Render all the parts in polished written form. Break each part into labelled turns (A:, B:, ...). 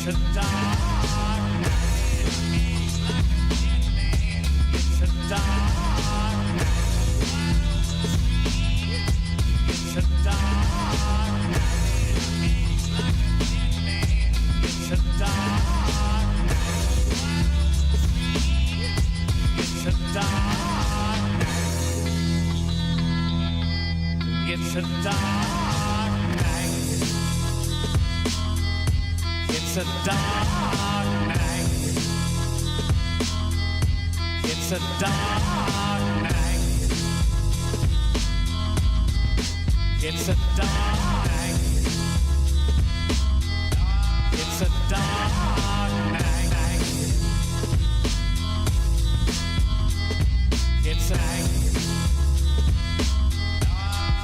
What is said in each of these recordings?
A: a dark night. It's a dark night. It's a dark night. It's a dark night. It's a dark night. It's a dark night. It's a dark night. It's a dark night. It's a dark night. It's a dark night. It's a night.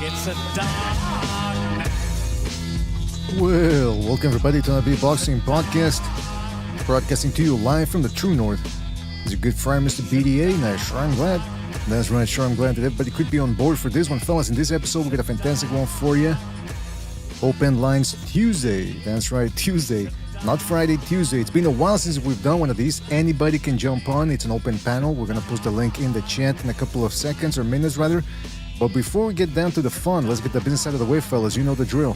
A: It's a dark night.
B: Well, welcome everybody to another Beatboxing Podcast, broadcasting to you live from the True North. It's your good friend, Mr. BDA, and I'm glad. That's right, sure, I'm glad that everybody could be on board for this one. Fellas, in this episode, we got a fantastic one for you. Open Lines Tuesday. That's right, Tuesday. Not Friday, Tuesday. It's been a while since we've done one of these. Anybody can jump on. It's an open panel. We're going to post the link in the chat in a couple of seconds, or minutes rather. But before we get down to the fun, let's get the business out of the way, fellas. You know the drill.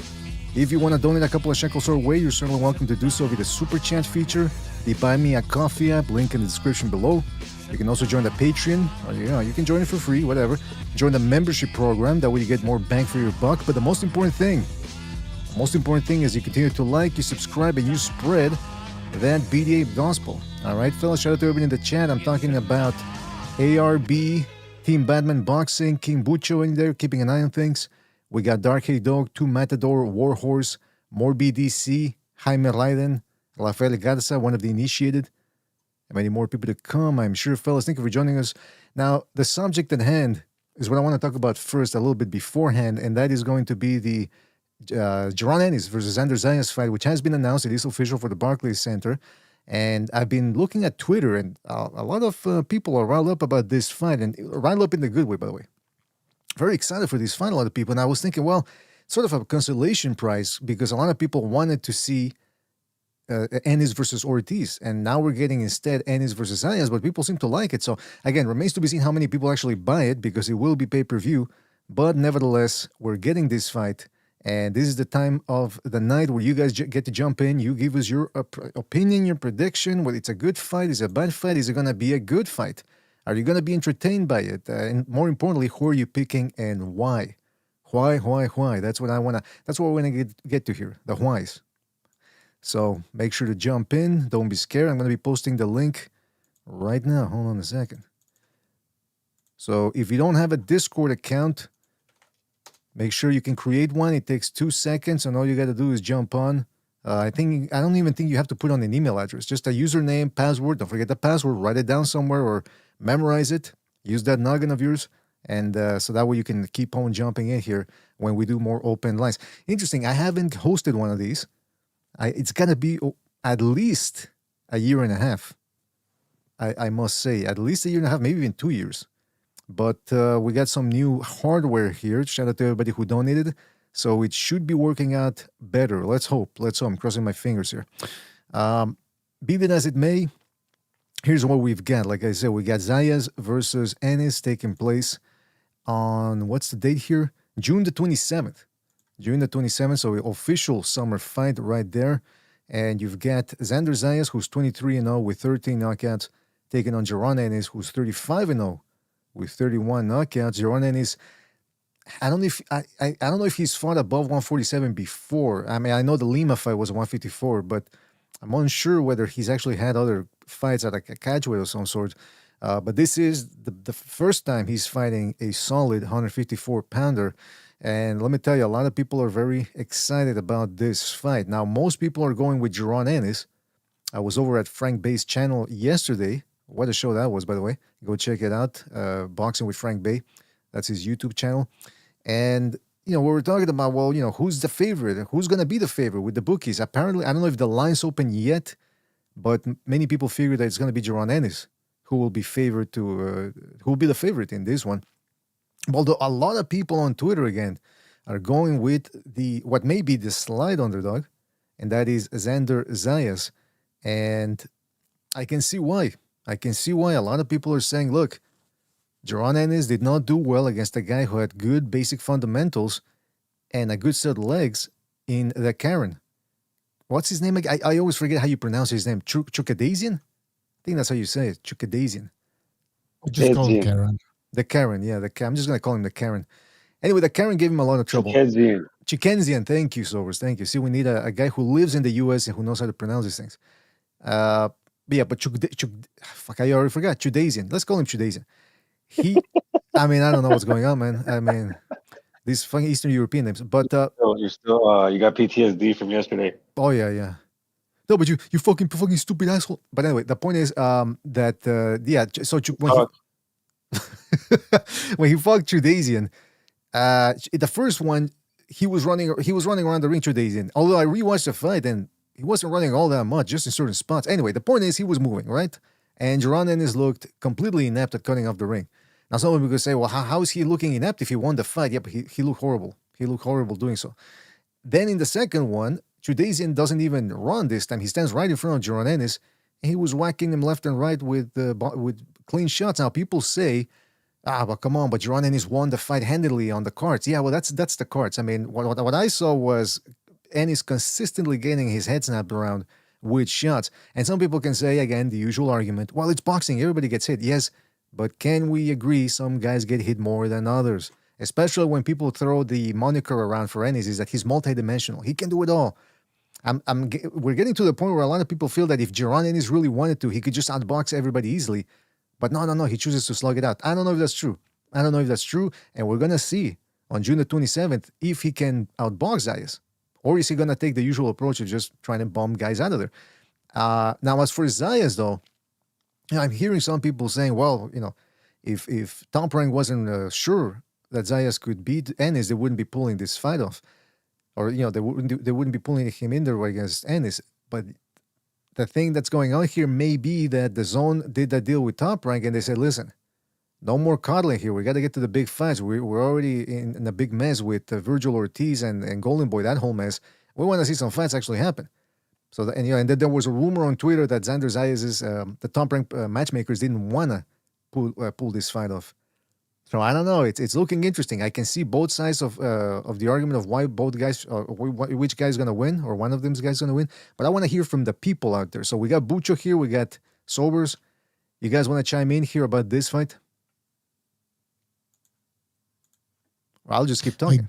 B: If you want to donate a couple of shekels our way, you're certainly welcome to do so via the Super Chat feature, the Buy Me a Coffee app, link in the description below. You can also join the Patreon, or you can join it for free, whatever. Join the membership program, that way you get more bang for your buck. But the most important thing is you continue to like, you subscribe, and you spread that BDA gospel. All right, fellas, shout out to everybody in the chat. I'm talking about ARB, Team Batman Boxing, King Bucho in there, keeping an eye on things. We got Dark Hay Dog, Two Matador, Warhorse, more BDC, Jaime Raiden, Rafael Garza, one of the initiated, and many more people to come, I'm sure, fellas. Thank you for joining us. Now, the subject at hand is what I want to talk about first, a little bit beforehand, and that is going to be the Gervonta Ennis versus Zayas fight, which has been announced. It is official for the Barclays Center. And I've been looking at Twitter, and a lot of people are riled up about this fight, and riled up in the good way, by the way. Very excited for this fight, a lot of people. And I was thinking, well, sort of a consolation prize, because a lot of people wanted to see Ennis versus Ortiz. And now we're getting instead Ennis versus Zayas, but people seem to like it. So again, remains to be seen how many people actually buy it, because it will be pay-per-view. But nevertheless, we're getting this fight. And this is the time of the night where you guys get to jump in. You give us your opinion, your prediction, whether it's a good fight, is it a bad fight, is it going to be a good fight? Are you going to be entertained by it? And more importantly, who are you picking and why? Why? That's what I want to get to here, the whys. So make sure to jump in. Don't be scared. I'm going to be posting the link right now. Hold on a second. So if you don't have a Discord account, make sure you can create one. It takes 2 seconds, and all you got to do is jump on. I don't even think you have to put on an email address. Just a username, password. Don't forget the password. Write it down somewhere or memorize it. Use that noggin of yours, and so that way you can keep on jumping in here when we do more open lines. Interesting. I haven't hosted one of these. It's gonna be at least a year and a half. I must say, at least a year and a half, maybe even 2 years. But we got some new hardware here. Shout out to everybody who donated. So it should be working out better. Let's hope. I'm crossing my fingers here. Be that as it may, here's what we've got. Like I said, we got Zayas versus Ennis taking place on, what's the date here? June the 27th. June the 27th, so official summer fight right there. And you've got Xander Zayas, who's 23-0 with 13 knockouts, taking on Gervonta Ennis, who's 35-0 with 31 knockouts. Gervonta Ennis, I don't know if he's fought above 147 before. I mean, I know the Lima fight was 154, but I'm unsure whether he's actually had other fights at like a catchweight of some sort. But this is the first time he's fighting a solid 154-pounder. And let me tell you, a lot of people are very excited about this fight. Now, most people are going with Gervonta Ennis. I was over at Frank Bay's channel yesterday. What a show that was, by the way. Go check it out. Boxing with Frank Bay. That's his YouTube channel. And, we were talking about, well, who's the favorite? Who's going to be the favorite with the bookies? Apparently, I don't know if the line's open yet, but many people figure that it's going to be Gervonta Ennis who will be who will be the favorite in this one. Although a lot of people on Twitter, again, are going with what may be the slight underdog, and that is Xander Zayas. And I can see why. I can see why a lot of people are saying, look, Jaron Ennis did not do well against a guy who had good basic fundamentals and a good set of legs in the Karen. What's his name? I always forget how you pronounce his name. Chukadasian? I think that's how you say it. Chukadasian.
C: Just call him Karen.
B: The Karen, yeah. I'm just going to call him the Karen. Anyway, the Karen gave him a lot of trouble. Chikenzian. Thank you, Sobers. Thank you. See, we need a guy who lives in the U.S. and who knows how to pronounce these things. But I already forgot. Chudasian. Let's call him Chudasian. I don't know what's going on, man. These fucking Eastern European names. But
C: you got PTSD from yesterday.
B: Oh yeah. No, but you fucking stupid asshole. But anyway, the point is that So when he fought Chudasian, the first one he was running around the ring Chudasian. Although I rewatched the fight and he wasn't running all that much, just in certain spots. Anyway, the point is he was moving, right? And Jaron Ennis looked completely inept at cutting off the ring. Now, some people could say, well, how is he looking inept if he won the fight? Yeah, but he looked horrible. He looked horrible doing so. Then in the second one, Chudasian doesn't even run this time. He stands right in front of Jaron Ennis, and he was whacking him left and right with clean shots. Now, people say, but come on, but Jaron Ennis won the fight handily on the cards. Yeah, well, that's the cards. I mean, what I saw was Ennis consistently getting his head snapped around with shots. And some people can say, again, the usual argument, well, it's boxing. Everybody gets hit. Yes, but can we agree some guys get hit more than others? Especially when people throw the moniker around for Ennis is that he's multidimensional. He can do it all. We're getting to the point where a lot of people feel that if Jaron Ennis really wanted to, he could just outbox everybody easily. But no, he chooses to slug it out. I don't know if that's true. And we're going to see on June the 27th if he can outbox Zayas. Or is he going to take the usual approach of just trying to bomb guys out of there? Now, as for Zayas, though, I'm hearing some people saying, well, if Top Rank wasn't sure that Zayas could beat Ennis, they wouldn't be pulling this fight off. Or, they wouldn't be pulling him in there against Ennis. But the thing that's going on here may be that the Zone did that deal with Top Rank and they said, listen, no more coddling here. We got to get to the big fights. We're already in a big mess with Virgil Ortiz and Golden Boy, that whole mess. We want to see some fights actually happen. So, and then there was a rumor on Twitter that Xander Zayas' the Top Rank matchmakers didn't want to pull this fight off. So I don't know. It's looking interesting. I can see both sides of the argument of why both guys, which guy's going to win, or one of them's guys going to win. But I want to hear from the people out there. So we got Bucho here. We got Sobers. You guys want to chime in here about this fight? I'll just keep talking.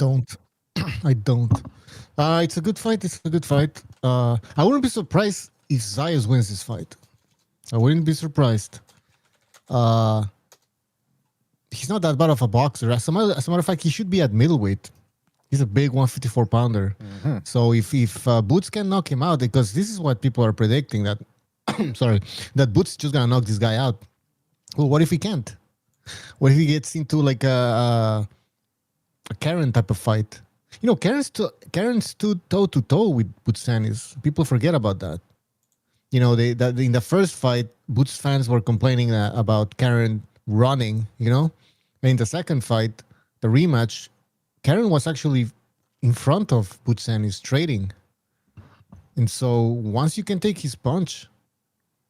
D: I don't. It's a good fight. I wouldn't be surprised if Zayas wins this fight. I wouldn't be surprised. He's not that bad of a boxer. As a matter of fact, he should be at middleweight. He's a big 154-pounder. Mm-hmm. So if Boots can knock him out, because this is what people are predicting, that that Boots is just going to knock this guy out. Well, what if he can't? What if he gets into like a Karen type of fight? Karen's stood toe-to-toe with Boots Ennis. People forget about that. In the first fight, Boots fans were complaining about Karen running, And in the second fight, the rematch, Karen was actually in front of Boots Ennis trading. And so once you can take his punch,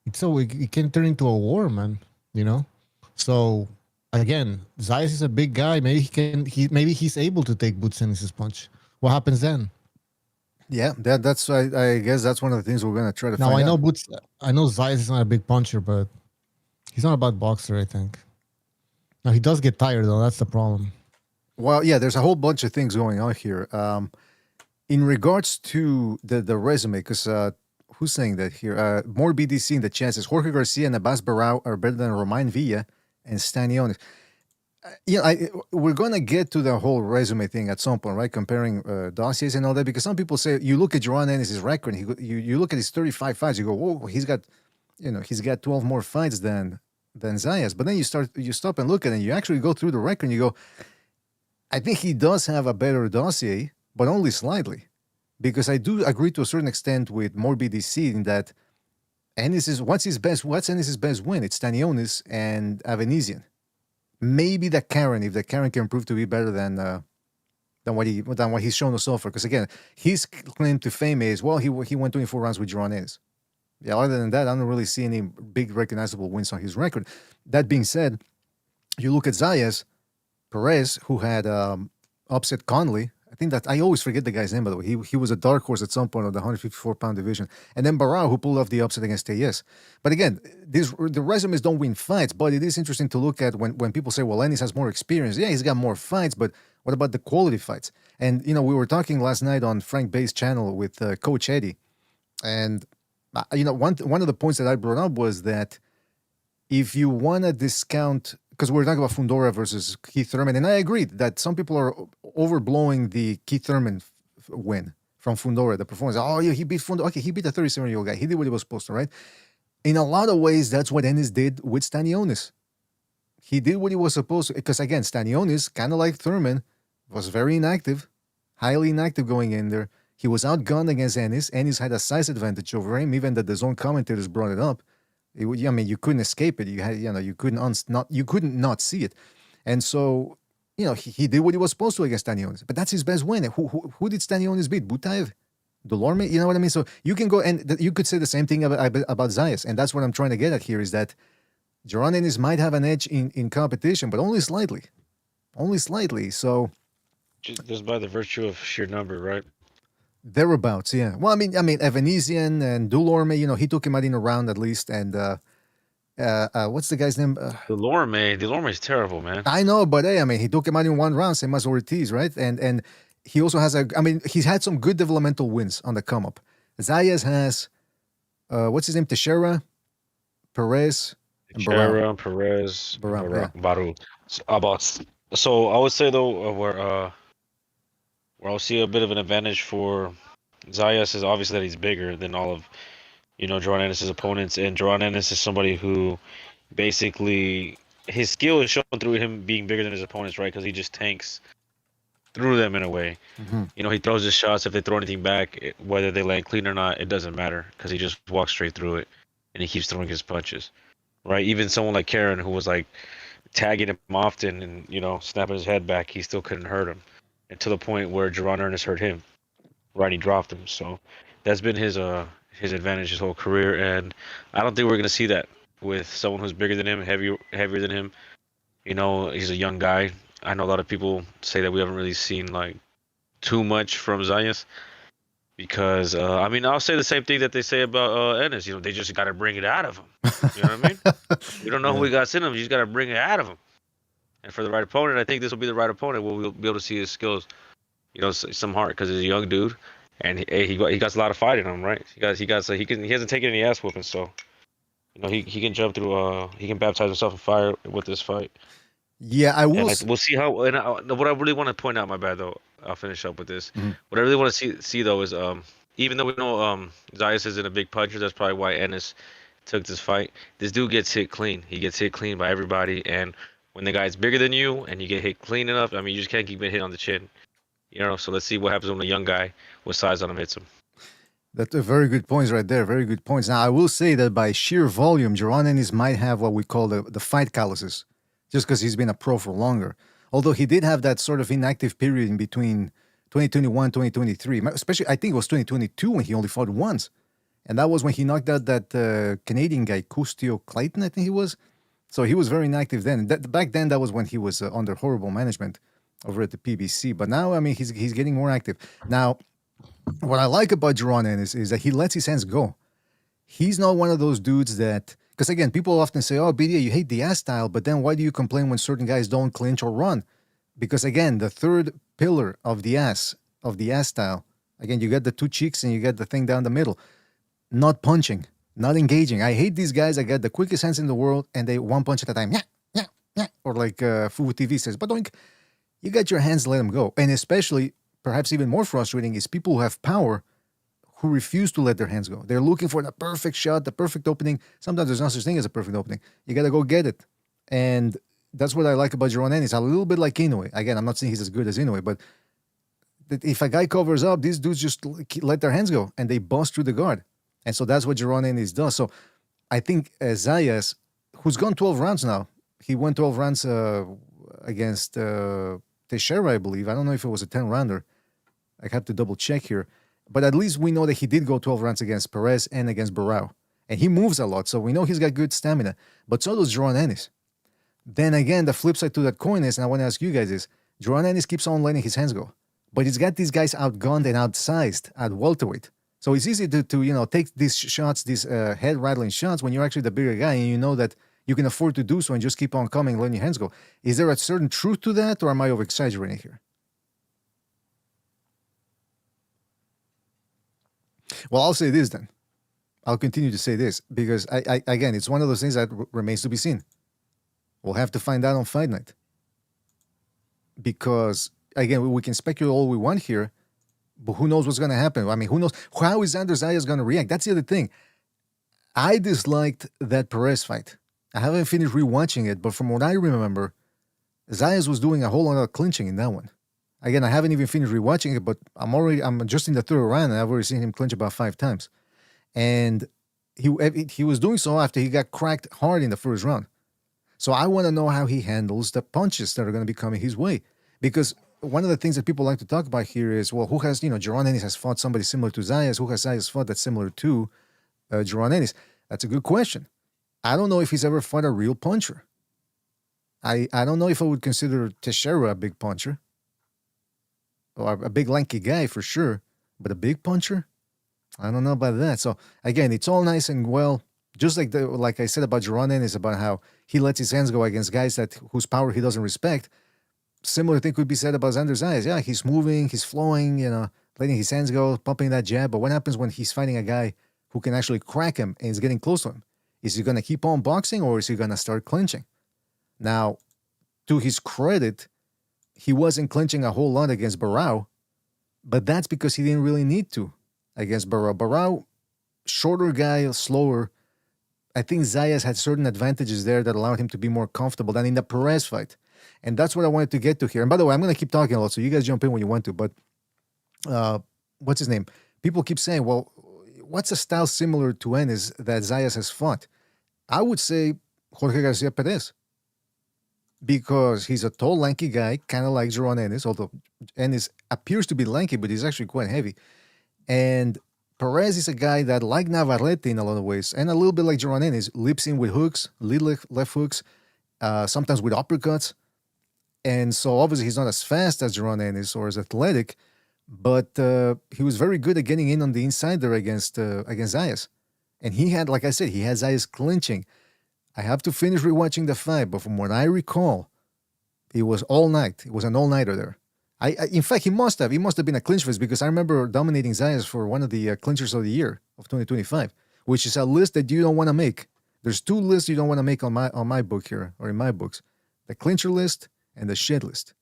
D: it can turn into a war, man, So again, Zayas is a big guy. Maybe he's able to take Boots Ennis' punch. What happens then?
B: Yeah, that's I guess that's one of the things we're gonna try to find out.
D: I know Zayas is not a big puncher, but he's not a bad boxer, I think. Now he does get tired though, that's the problem.
B: Well, yeah, there's a whole bunch of things going on here. In regards to the resume, because who's saying that here? More BDC in the chances. Jorge Garcia and Abbas Barao are better than Romain Villa and Stanionis. We're going to get to the whole resume thing at some point, right? Comparing dossiers and all that, because some people say, you look at Jaron Ennis' record, you look at his 35 fights, you go, whoa, he's got 12 more fights than Zayas. But then you stop and look at it, and you actually go through the record, and you go, I think he does have a better dossier, but only slightly. Because I do agree to a certain extent with more BDC in that what's Ennis' best win? It's Stanionis and Avenesian. Maybe the Karen, if the Karen can prove to be better than than what he's shown us so far. Because again, his claim to fame is, well, he went 24 rounds with Gervonta Davis. Yeah, other than that, I don't really see any big recognizable wins on his record. That being said, you look at Zayas, Perez, who had upset Conley. I think that I always forget the guy's name, by the way. He was a dark horse at some point of the 154-pound division. And then Barao, who pulled off the upset against Zayas. But again, the resumes don't win fights, but it is interesting to look at when people say, well, Ennis has more experience. Yeah, he's got more fights, but what about the quality fights? And, we were talking last night on Frank Bay's channel with Coach Eddie. And, one of the points that I brought up was that if you want to discount, because we're talking about Fundora versus Keith Thurman, and I agreed that some people are overblowing the Keith Thurman win from Fundora, the performance. Oh, yeah, he beat Fundora. Okay, he beat a 37-year-old guy. He did what he was supposed to, right? In a lot of ways, that's what Ennis did with Stanionis. He did what he was supposed to, because again, Stanionis, kind of like Thurman, was very inactive, highly inactive going in there. He was outgunned against Ennis. Ennis had a size advantage over him, even that the zone commentators brought it up. You couldn't escape it. You couldn't not see it. And so, he did what he was supposed to against Stanionis. But that's his best win. Who did Stanionis beat? Butaev? Delorme? You know what I mean? So you can go, and you could say the same thing about Zayas. And that's what I'm trying to get at here is that Gervonta Ennis might have an edge in competition, but only slightly. Only slightly. So
E: just by the virtue of sheer number, right?
B: Thereabouts, yeah. Well, I mean, Evanesian and Delorme, he took him out in a round at least. And what's the guy's name?
E: Delorme is terrible, man.
B: I know, but hey, he took him out in one round, same as Ortiz, right? And he also has he's had some good developmental wins on the come up. Zayas has, what's his name? Teixeira, Perez, and
E: Teixeira, Perez, Baru. So I would say though, where I'll see a bit of an advantage for Zayas is obviously that he's bigger than all of, Gervonta Ennis' opponents. And Gervonta Ennis is somebody who basically, his skill is shown through him being bigger than his opponents, right? Because he just tanks through them in a way.
B: Mm-hmm.
E: He throws his shots. If they throw anything back, whether they land clean or not, it doesn't matter because he just walks straight through it and he keeps throwing his punches, right? Even someone like Karen, who was like tagging him often and, snapping his head back, he still couldn't hurt him. And to the point where Gervonta Ennis hurt him, right? He dropped him. So that's been his advantage his whole career, and I don't think we're gonna see that with someone who's bigger than him, heavier than him. He's a young guy. I know a lot of people say that we haven't really seen like too much from Zayas because I'll say the same thing that they say about Ennis. They just got to bring it out of him. You know what I mean? We don't know who we got in him. You just got to bring it out of him. And for the right opponent, I think this will be the right opponent. We'll be able to see his skills, some heart because he's a young dude, and he got a lot of fight in him, right? He hasn't taken any ass whooping, so he can jump through. He can baptize himself in fire with this fight.
B: Yeah, I will.
E: We'll see how. And what I really want to point out, my bad though. I'll finish up with this.
B: Mm-hmm.
E: What I really want to see though is even though we know Zayas isn't a big puncher, that's probably why Ennis took this fight. This dude gets hit clean. He gets hit clean by everybody, and when the guy's bigger than you and you get hit clean enough, you just can't keep getting hit on the chin. So let's see what happens when a young guy with size on him hits him.
B: That's a very good points right there. Very good points. Now, I will say that by sheer volume, Gervonta Ennis might have what we call the fight calluses, just because he's been a pro for longer. Although he did have that sort of inactive period in between 2021, 2023. Especially, I think it was 2022 when he only fought once. And that was when he knocked out that Canadian guy, Custio Clayton, I think he was. So he was very inactive then. Back then, that was when he was under horrible management over at the PBC. But now, he's getting more active. Now, what I like about Gervonta Ennis is that he lets his hands go. He's not one of those dudes that, because again, people often say, oh, BDA, you hate the ass style, but then why do you complain when certain guys don't clinch or run? Because again, the third pillar of the ass style, again, you got the two cheeks and you got the thing down the middle. Not punching, not engaging. I hate these guys that got the quickest hands in the world and they one punch at a time. Yeah. Or like Fubu TV says, but you got your hands, let them go. And especially, perhaps even more frustrating, is people who have power who refuse to let their hands go. They're looking for the perfect shot, the perfect opening. Sometimes there's no such thing as a perfect opening. You got to go get it. And that's what I like about Gervonta Ennis. A little bit like Inoue. Again, I'm not saying he's as good as Inoue, but if a guy covers up, these dudes just let their hands go and they bust through the guard. And so that's what Gervonta Ennis does. So I think Zayas, who's gone 12 rounds now, he won 12 rounds against Teixeira, I believe. I don't know if it was a 10-rounder. I have to double check here. But at least we know that he did go 12 rounds against Perez and against Barao. And he moves a lot, so we know he's got good stamina. But so does Jeron Ennis. Then again, the flip side to that coin is, and I want to ask you guys is, Jeron Ennis keeps on letting his hands go. But he's got these guys outgunned and outsized at welterweight. So it's easy to take these shots, these head-rattling shots when you're actually the bigger guy and you know that you can afford to do so and just keep on coming and letting your hands go. Is there a certain truth to that, or am I over-exaggerating here? Well, I'll say this then. I'll continue to say this because, again, it's one of those things that remains to be seen. We'll have to find out on fight night. Because, again, we can speculate all we want here, but who knows what's going to happen? I mean, who knows? How is Xander Zayas going to react? That's the other thing. I disliked that Perez fight. I haven't finished rewatching it, but from what I remember, Zayas was doing a whole lot of clinching in that one. Again, I haven't even finished rewatching it, but I'm just in the third round, and I've already seen him clinch about 5 times. And he was doing so after he got cracked hard in the first round. So I want to know how he handles the punches that are going to be coming his way. Because one of the things that people like to talk about here is, well, who has, Jeron Ennis has fought somebody similar to Zayas. Who has Zayas fought that's similar to Jeron Ennis? That's a good question. I don't know if he's ever fought a real puncher. I don't know if I would consider Teixeira a big puncher. Or a big lanky guy for sure. But a big puncher? I don't know about that. So again, it's all nice and well. Just like I said about Jeron Ennis, about how he lets his hands go against guys whose power he doesn't respect. Similar thing could be said about Xander Zayas. Yeah, he's moving, he's flowing, letting his hands go, pumping that jab. But what happens when he's fighting a guy who can actually crack him and is getting close to him? Is he going to keep on boxing or is he going to start clinching? Now, to his credit, he wasn't clinching a whole lot against Barao, but that's because he didn't really need to against Barao. Barao, shorter guy, slower. I think Zayas had certain advantages there that allowed him to be more comfortable than in the Perez fight. And that's what I wanted to get to here. And by the way, I'm going to keep talking a lot, so you guys jump in when you want to. But what's his name? People keep saying, well, what's a style similar to Ennis that Zayas has fought? I would say Jorge Garcia Perez. Because he's a tall, lanky guy, kind of like Jeron Ennis, although Ennis appears to be lanky, but he's actually quite heavy. And Perez is a guy that, like Navarrete in a lot of ways, and a little bit like Jeron Ennis, leaps in with hooks, lead left hooks, sometimes with uppercuts. And so obviously he's not as fast as Jeron Ennis or as athletic, but he was very good at getting in on the inside there against Zayas. And he had, like I said, he had Zayas clinching. I have to finish rewatching the fight, but from what I recall, it was all night. It was an all-nighter there. In fact, he must have been a clinch fest because I remember dominating Zayas for one of the clinchers of the year of 2025, which is a list that you don't want to make. There's 2 lists you don't want to make on my book here, or in my books. The clincher list and the shit list.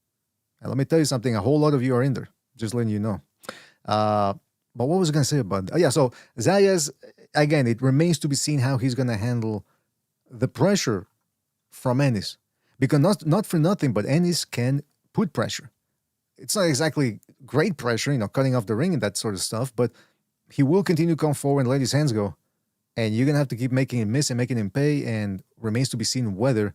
B: And let me tell you something, a whole lot of you are in there, just letting you know. But what was I going to say about that? Yeah, so Zayas, again, it remains to be seen how he's going to handle the pressure from Ennis. Because not for nothing, but Ennis can put pressure. It's not exactly great pressure, cutting off the ring and that sort of stuff, but he will continue to come forward and let his hands go. And you're going to have to keep making him miss and making him pay, and remains to be seen whether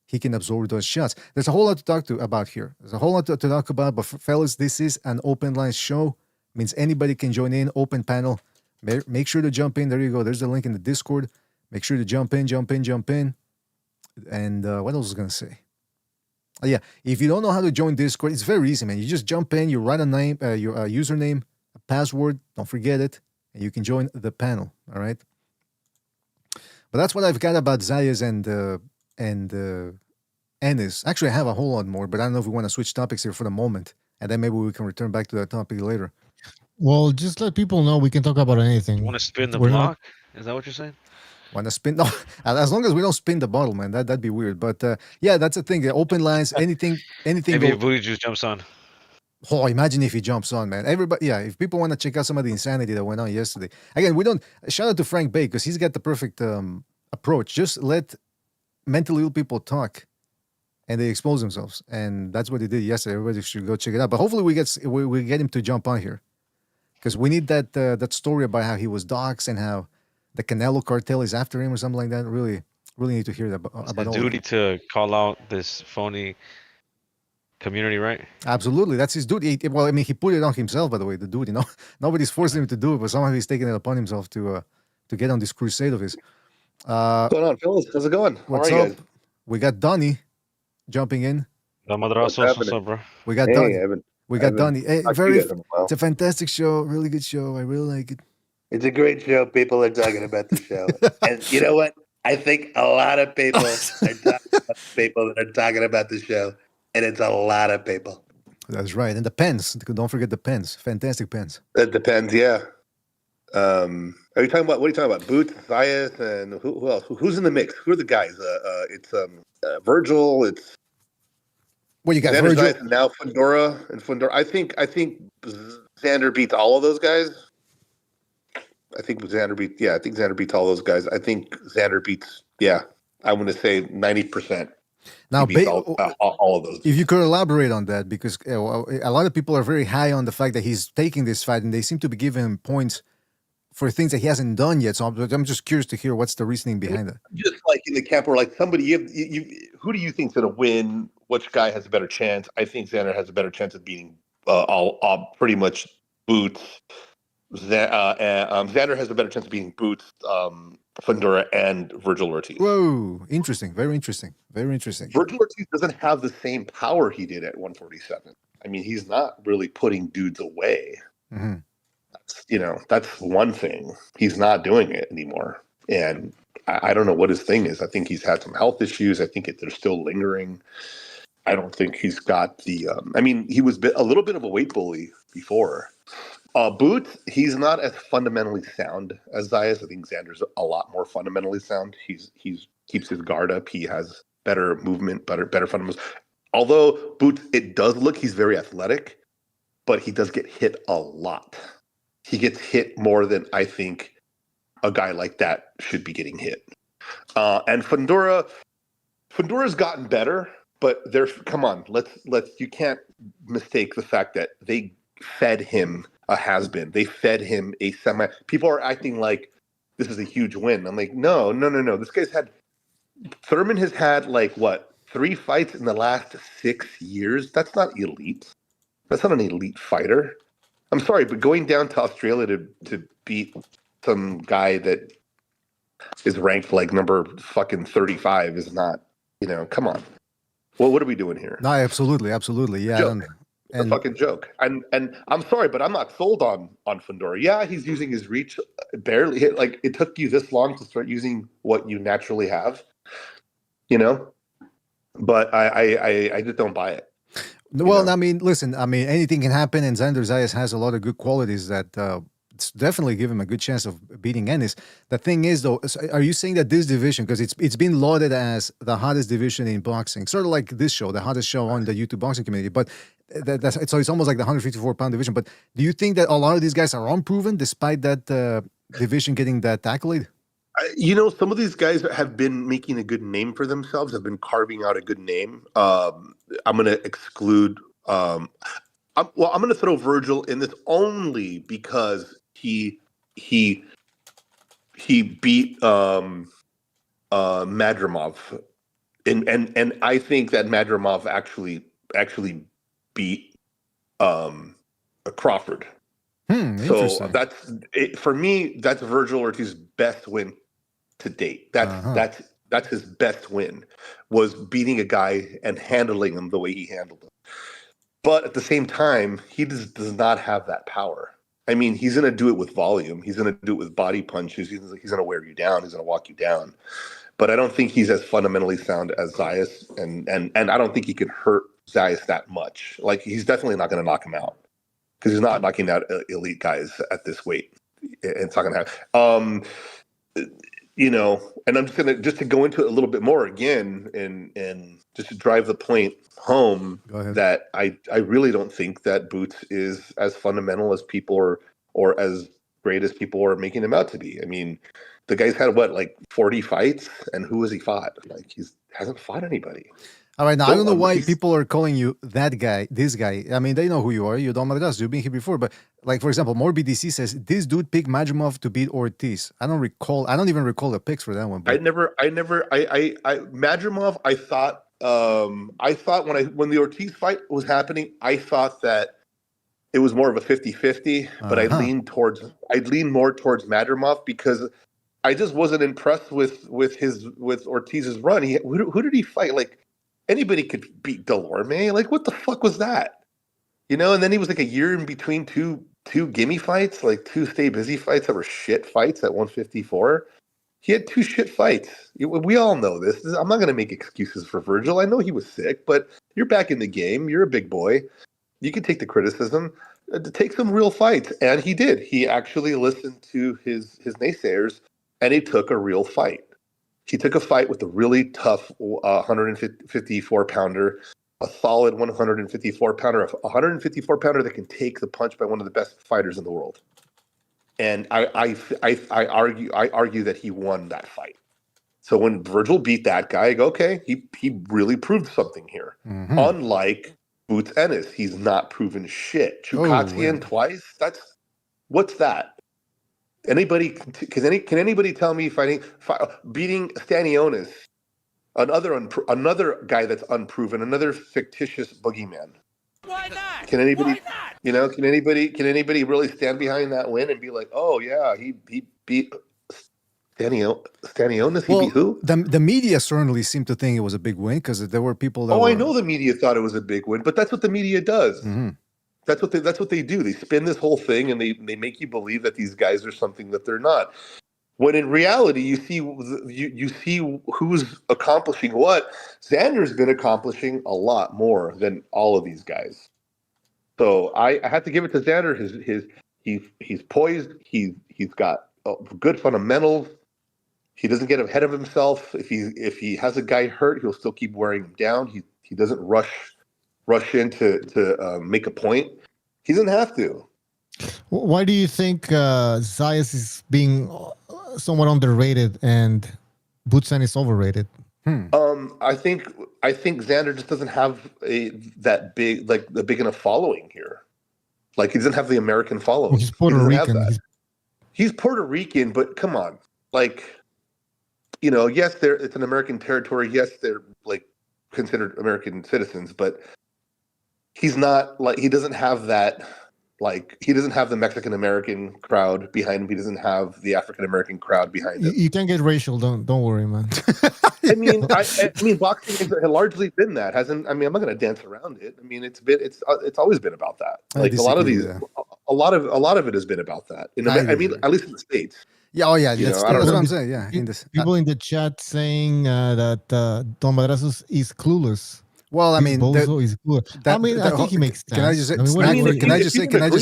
B: he can absorb those shots. There's a whole lot to talk about here. There's a whole lot to talk about, but fellas, this is an open line show. Means anybody can join in, open panel. Make sure to jump in. There you go. There's the link in the Discord. Make sure to jump in. And what else was I going to say? Yeah, if you don't know how to join Discord, it's very easy, man. You just jump in, you write a name, your username, a password, don't forget it, and you can join the panel, all right? But that's what I've got about Zayas and Ennis. Actually, I have a whole lot more, but I don't know if we want to switch topics here for the moment, and then maybe we can return back to that topic later.
D: Well, just let people know we can talk about anything.
E: You want to spin the
D: We're
E: block? Is that what you're saying?
B: Want to spin? No, as long as we don't spin the bottle, man. That'd be weird. But yeah, that's the thing. The open lines, anything.
E: Maybe if Booty Juice jumps on.
B: Oh, imagine if he jumps on, man. Everybody, yeah. If people want to check out some of the insanity that went on yesterday, again, we don't. Shout out to Frank Bay because he's got the perfect approach. Just let mentally ill people talk, and they expose themselves, and that's what he did yesterday. Everybody should go check it out. But hopefully, we get him to jump on here because we need that story about how he was doxxed and how the Canelo cartel is after him or something like that. Really need to hear that about
E: the duty to call out this phony community, right?
B: Absolutely, that's his dude. Well, I mean, he put it on himself, by the way. The dude, nobody's forcing him to do it, but somehow he's taking it upon himself to get on this crusade of his.
F: What's going on, fellas? How's it going? How
B: What's
F: are you
B: up?
F: guys?
B: We got Donnie jumping in.
E: La
F: What's
E: Madrasos, what's
F: happening?
E: up, bro?
B: We got
F: Hey,
B: Donnie.
F: Evan.
B: We got
F: Evan.
B: Donnie. Hey,
F: Talked to you guys in a while.
B: it's a fantastic show. Really good show. I really like it.
F: It's a great show. People are talking about the show. And you know what? I think a lot of people are talking about people that are talking about the show. And it's a lot of people.
B: That's right. And the pens. Don't forget the pens. Fantastic pens.
F: It depends, yeah. Are you talking about, what are you talking about? Boots, Zayas, and who else? Who's in the mix? Who are the guys? It's Virgil, it's
B: Well, you got
F: Xander
B: Virgil.
F: Zayas, and now Fundora. I think Xander beats all of those guys. I think Xander beats all those guys. I think Xander beats, I want to say 90%.
B: Now,
F: He beats all of those.
B: if you could elaborate on that, because a lot of people are very high on the fact that he's taking this fight, and they seem to be giving him points for things that he hasn't done yet. So I'm just curious to hear what's the reasoning behind that.
F: Just like in the camp where like somebody, who do you think's going to win? Which guy has a better chance? I think Xander has a better chance of beating all pretty much Boots. Xander has a better chance of beating Boots, Fundora, and Virgil Ortiz.
B: Whoa, interesting. Very interesting. Very interesting.
F: Virgil Ortiz doesn't have the same power he did at 147. I mean, he's not really putting dudes away.
B: Mm-hmm.
F: That's one thing. He's not doing it anymore. And I don't know what his thing is. I think he's had some health issues. I think they're still lingering. I don't think he's got the he was a little bit of a weight bully before. Boots, he's not as fundamentally sound as Zayas. I think Xander's a lot more fundamentally sound. He's keeps his guard up. He has better movement, better fundamentals. Although Boots, it does look he's very athletic, but he does get hit a lot. He gets hit more than I think a guy like that should be getting hit. And Fundora's gotten better, but come on, you can't mistake the fact that they fed him a has-been. They fed him a semi. People are acting like this is a huge win. I'm like, no. This guy's Thurman has had 3 fights in the last 6 years. That's not elite. That's not an elite fighter. I'm sorry, but going down to Australia to beat some guy that is ranked number fucking 35 is not, come on. Well, what are we doing here?
B: No, absolutely. Yeah.
F: A fucking joke. And I'm sorry, but I'm not sold on Fundora. Yeah, he's using his reach barely. It took you this long to start using what you naturally have, But I just don't buy it.
B: Well, I mean, listen, anything can happen, and Xander Zayas has a lot of good qualities that it's definitely give him a good chance of beating Ennis. The thing is, though, are you saying that this division, because it's been lauded as the hottest division in boxing, sort of like this show, the hottest show on the YouTube boxing community, but so it's almost like the 154-pound division. But do you think that a lot of these guys are unproven despite that division getting that accolade?
F: Some of these guys have been making a good name for themselves, have been carving out a good name. I'm going to exclude. I'm going to throw Virgil in this only because he beat Madrimov, and I think that Madrimov actually beat Crawford. So that's it, for me. That's Virgil Ortiz's best win to date. That's his best win, was beating a guy and handling him the way he handled him. But at the same time, he does not have that power. I mean, he's going to do it with volume. He's going to do it with body punches. He's going to wear you down. He's going to walk you down. But I don't think he's as fundamentally sound as Zayas, and I don't think he can hurt Zayas that much. He's definitely not going to knock him out, because he's not knocking out elite guys at this weight. It's not going to happen. And I'm just going to go into it a little bit more again, and just to drive the point home that I really don't think that Boots is as fundamental as people or as great as people are making him out to be. I mean, the guy's had 40 fights, and who has he fought? He hasn't fought anybody.
B: All right, now I don't know why people are calling you that guy, this guy. I mean, they know who you are. You don't matter us. You've been here before. But for example, More BDC says this dude picked Madrimov to beat Ortiz. I don't even recall the picks for that one. But...
F: Madrimov, I thought I thought when the Ortiz fight was happening, I thought that it was more of a 50-50, but I'd lean more towards Madrimov because I just wasn't impressed with Ortiz's run. Who did he fight? Like anybody could beat Delorme. Like what the fuck was that? And then he was like a year in between two gimme fights, like two stay busy fights that were shit fights at 154. He had two shit fights. We all know this. I'm not going to make excuses for Virgil. I know he was sick, but you're back in the game. You're a big boy. You can take the criticism. Take some real fights. And he did. He actually listened to his naysayers, and he took a real fight. He took a fight with a really tough 154-pounder, a solid 154-pounder, a 154-pounder that can take the punch by one of the best fighters in the world. And I argue that he won that fight. So when Virgil beat that guy, I go, okay, he really proved something here. Mm-hmm. Unlike Boots Ennis, he's not proven shit. Chukatsian twice. What's that? Can anybody tell me beating Stanionis, another guy that's unproven, another fictitious boogeyman?
A: Why not?
F: Can anybody? Can anybody really stand behind that win and be like, oh yeah, he beat Stanionis? He beat who?
B: The media certainly seemed to think it was a big win because there were people that.
F: I know the media thought it was a big win, but that's what the media does. Mm-hmm. That's what they do. They spin this whole thing and they make you believe that these guys are something that they're not. When in reality, you see who's accomplishing what. Xander's been accomplishing a lot more than all of these guys. So I have to give it to Xander. He's poised. He's got good fundamentals. He doesn't get ahead of himself. If he has a guy hurt, he'll still keep wearing him down. He doesn't rush in to make a point. He doesn't have to.
D: Why do you think Zayas is being somewhat underrated and Butsen is overrated?
F: I think Xander just doesn't have that big enough following here. Like he doesn't have the American following.
D: He's Puerto Rican.
F: He's Puerto Rican, but come on, yes, it's an American territory. Yes, they're considered American citizens, but he's not he doesn't have that. He doesn't have the Mexican American crowd behind him. He doesn't have the African American crowd behind him.
D: You can get racial. Don't worry, man.
F: I mean, boxing has largely been that, hasn't? I mean, I'm not going to dance around it. I mean, it's always been about that. A lot of it has been about that. I mean, at least in the States.
B: Yeah. Oh, yeah. That's what I'm saying. Yeah.
D: People in the chat saying that Don Madrazos is clueless.
B: Well, I mean,
D: I think he makes sense. Can I just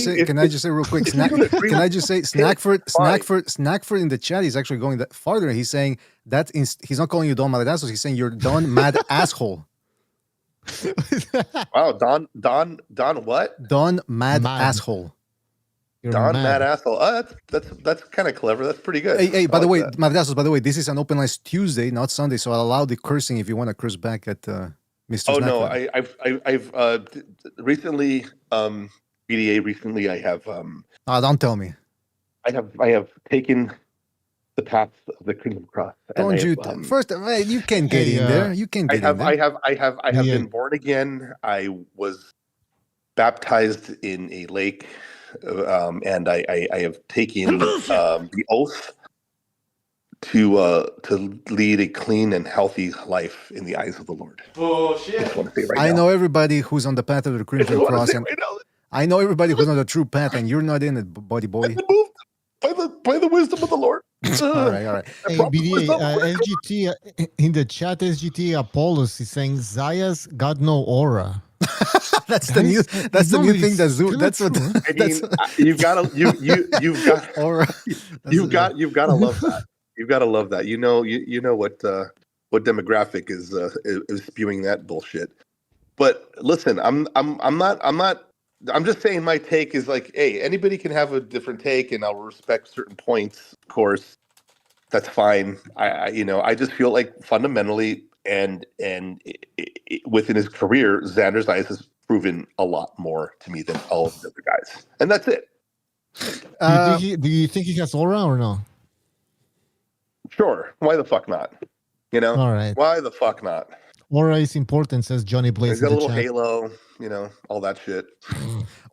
D: say,
B: Can I just say real quick? Can I just say, Snackford in the chat is actually going farther. He's saying he's not calling you Don Madrazos. He's saying you're Don Mad Asshole.
F: Wow, Don what?
B: Don Mad Asshole.
F: Don Mad Asshole. Oh, that's kind of clever. That's pretty good.
B: Hey, by the way, Madrazos. By the way, this is an open lines Tuesday, not Sunday, so I'll allow the cursing if you want to curse back at. Mr.
F: Oh
B: Snackford.
F: no, I've recently BDA recently I have
B: don't tell me.
F: I have taken the path of the Kingdom Cross.
B: Don't you first you can get in there. You can get in there.
F: I have been born again. I was baptized in a lake and I have taken the oath to lead a clean and healthy life in the eyes of the Lord.
A: Bullshit.
B: I know everybody who's on the path of the Crimson Cross, and I know everybody who's on the true path, and you're not in it, buddy boy.
F: By the wisdom of the Lord.
B: All right.
D: Hey, BDA, SGT in the chat, SGT Apollos is saying Zayas got no aura.
B: That's the new thing that Zoo. That's what.
F: I mean, you've got
B: aura.
F: You've got to love that. You've got to love that. You know what demographic is spewing that bullshit. But listen, I'm just saying my take is hey, anybody can have a different take, and I'll respect certain points. Of course, that's fine. I just feel like fundamentally and within his career, Xander Zayas has proven a lot more to me than all of the other guys, and that's it.
D: Do you think he has aura or no?
F: Sure. Why the fuck not?
D: All right.
F: Why the fuck not?
D: Aura is important, says Johnny
F: He's
D: Blaze
F: got
D: in
F: a
D: the
F: little
D: chat.
F: halo,
B: Oh,
F: all that shit.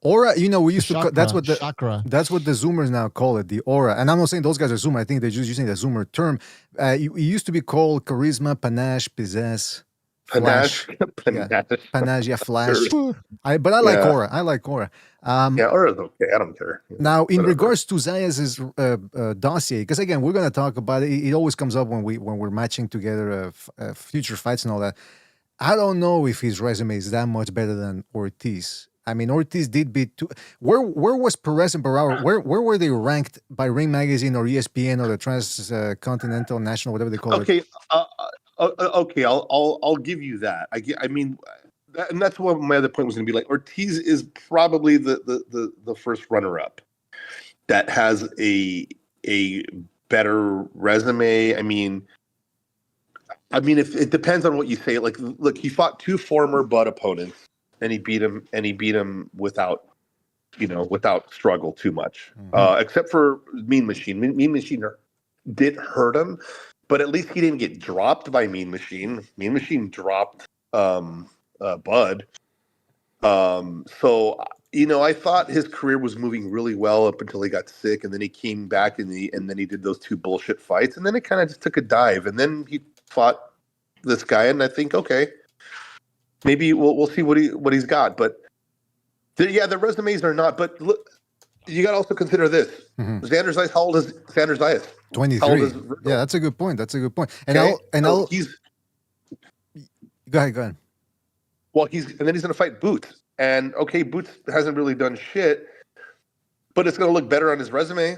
B: Aura, we used to call,
D: Chakra.
B: that's what the Zoomers now call it, the aura. And I'm not saying those guys are Zoomer. I think they're just using the Zoomer term. It used to be called charisma, panache, pizzazz, flash. Panache, yeah, flash. But I like
F: Yeah.
B: aura. I like aura.
F: Yeah, Aura's okay. I don't care.
B: Now, in
F: Whatever.
B: regards to Zayas' dossier, because again, we're going to talk about it. It always comes up when we're matching together future fights and all that. I don't know if his resume is that much better than Ortiz. I mean, Ortiz did beat two. Where was Perez and Barao? Where were they ranked by Ring Magazine or ESPN or the Transcontinental National, whatever they call it?
F: Okay, okay. I'll give you that. I mean, and that's what my other point was going to be. Like Ortiz is probably the first runner up that has a better resume. I mean, if it depends on what you say. Like, look, he fought two former Bud opponents, and he beat him without struggle too much, except for Mean Machine. Mean Machine did hurt him, but at least he didn't get dropped by Mean Machine. Mean Machine dropped Bud. So I thought his career was moving really well up until he got sick, and then he came back and then he did those two bullshit fights, and then it kind of just took a dive, and then he fought this guy, and I think, okay, maybe we'll see what he's got, but the resumes are not. But look, you got to also consider this: Xander Zayas. How old is Xander Zayas?
B: 23. Yeah, that's a good point. And I'll go ahead.
F: Well, and then he's going to fight Boots, and okay, Boots hasn't really done shit, but it's going to look better on his resume.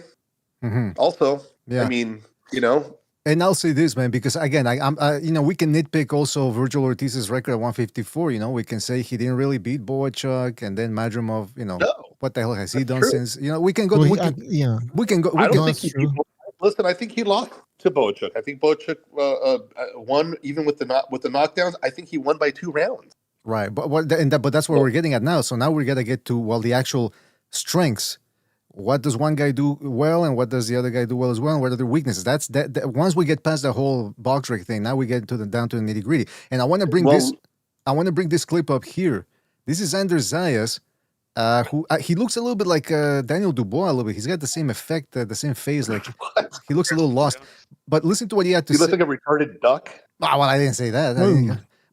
F: Also, yeah. I mean,
B: And I'll say this, man, because again, we can nitpick also Virgil Ortiz's record at 154. We can say he didn't really beat Boachuk, and then Madrimov. What the hell has he done since? We can go. We can go.
F: I don't think listen. I think he lost to Boachuk. I think Boachuk won even with the knockdowns. I think he won by 2 rounds.
B: Right, but that's what we're getting at now. So now we're gonna get to the actual strengths. What does one guy do well, and what does the other guy do well as well, and what are their weaknesses? That's that. Once we get past the whole box rec thing, now we get down to the nitty gritty. And I want to bring this. I want to bring this clip up here. This is Xander Zayas, who he looks a little bit like Daniel Dubois a little bit. He's got the same effect, the same face. Like he looks a little lost. But listen to what he had to say.
F: He looks like a retarded duck.
B: Well, I didn't say that.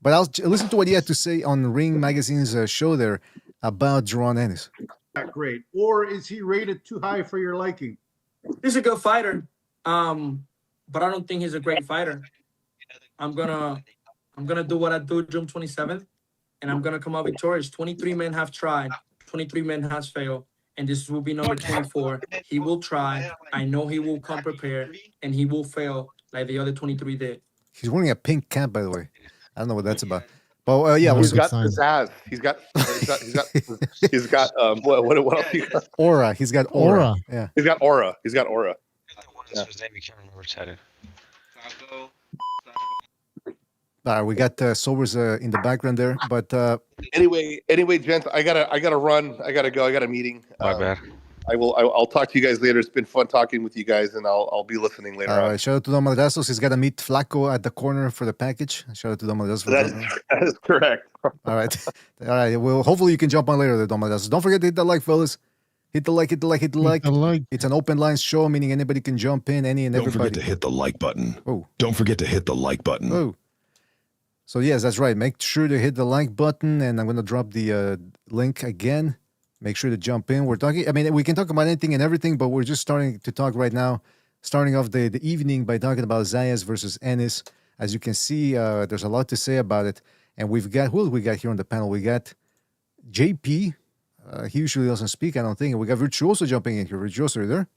B: But I'll listen to what he had to say on Ring Magazine's show there about Jaron Ennis.
G: Not great, or is he rated too high for your liking?
H: He's a good fighter, but I don't think he's a great fighter. I'm gonna do what I do June 27th, and I'm gonna come out victorious. 23 men have tried, 23 men has failed, and this will be number 24. He will try. I know he will come prepared, and he will fail like the other 23 did.
B: He's wearing a pink cap, by the way. I don't know what that's about. But
F: he's got pizzazz. He's got what else he got?
B: Aura. He's got aura. Yeah.
F: He's got aura. Yeah.
B: All right, we got Sobers in the background there, but
F: anyway, gents, I gotta run. I gotta go. I got a meeting.
E: My bad.
F: I'll talk to you guys later. It's been fun talking with you guys, and I'll be listening later.
B: All right, shout out to Don Madrazos. He's got to meet Flaco at the corner for the package. Shout out to Don Madrazos.
F: That is correct.
B: All right. Well, hopefully you can jump on later, Don Madrazos. Don't forget to hit that like, fellas. Hit the like. It's an open line show, meaning anybody can jump in, everybody.
I: Don't forget to hit the like button.
B: Oh.
I: Don't forget to hit the like button.
B: Oh. So yes, that's right. Make sure to hit the like button, and I'm going to drop the link again. Make sure to jump in. We're talking, we can talk about anything and everything, but we're just starting to talk right now, starting off the evening by talking about Zayas versus Ennis. As you can see, there's a lot to say about it. And who do we got here on the panel? We got JP. He usually doesn't speak, I don't think. And we got Virtuoso jumping in here. Virtuoso, are you there?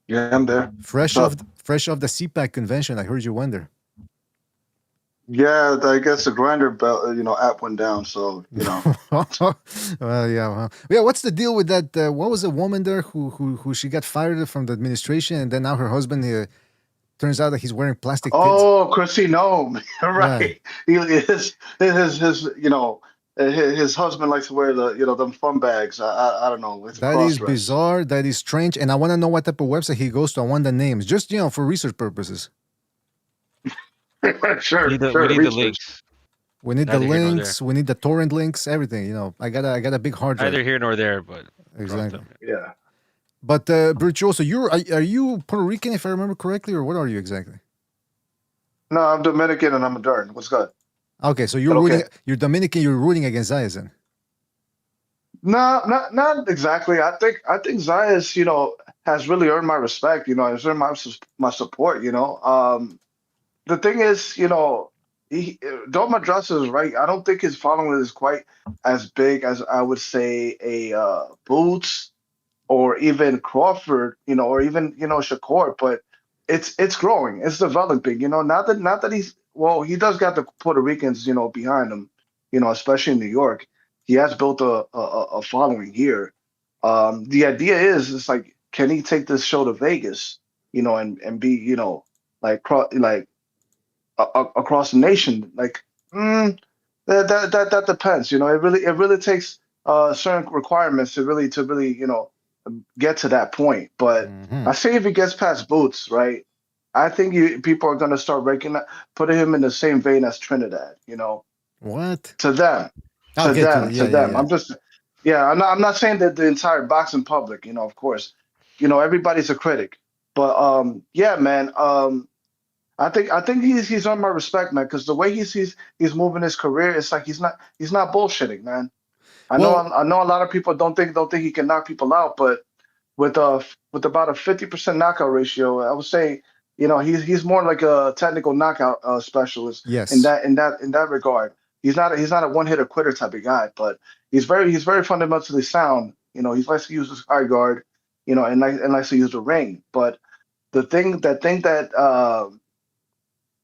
J: Yeah, I'm there.
B: Fresh off the CPAC convention. I heard you went there.
J: Yeah, I guess the grinder belt, app went down, so
B: Well, yeah. What's the deal with that? What was a woman there who she got fired from the administration, and then now her husband turns out that he's wearing plastic.
J: Oh, Chrissy, no, right? His husband likes to wear them fun bags. I don't know.
B: That is bizarre. That is strange, and I want to know what type of website he goes to. I want the names, just for research purposes.
J: Sure.
E: We need the links.
B: We need the
E: Neither here nor
B: links. We need the torrent links. Everything. You know, I got a big hard drive.
E: Neither here nor there, but
B: Exactly.
J: Yeah.
B: But Virtuoso, are you Puerto Rican if I remember correctly, or what are you exactly?
J: No, I'm Dominican and I'm a Dern. What's good?
B: Okay, so
J: But okay.
B: You're Dominican. You're rooting against Zayas then.
J: No, not exactly. I think Zayas, has really earned my respect. Has earned my support. The thing is, Don Madrasa is right. I don't think his following is quite as big as I would say a Boots or even Crawford, or even Shakur, but it's growing, it's developing. Not that he does got the Puerto Ricans, behind him, especially in New York. He has built a following here. The idea is, it's like, can he take this show to Vegas, and be, like across the nation? Like, that depends. It really takes certain requirements to really get to that point. But I say if he gets past Boots, right, I think people are going to start putting him in the same vein as Trinidad.
B: What?
J: To them,
B: I'll get to it.
J: to
B: Yeah,
J: them.
B: yeah.
J: I'm just, yeah. I'm not saying that the entire boxing public, of course, everybody's a critic, but yeah, man. I think he's earned my respect, man, because the way he's moving his career, it's like he's not bullshitting, man. I know a lot of people don't think he can knock people out, but with about a 50% knockout ratio, I would say, he's more like a technical knockout specialist in
B: Yes.
J: that regard. He's not a one-hitter quitter type of guy, but he's very fundamentally sound. He likes to use his high guard, and likes to use the ring. But the thing that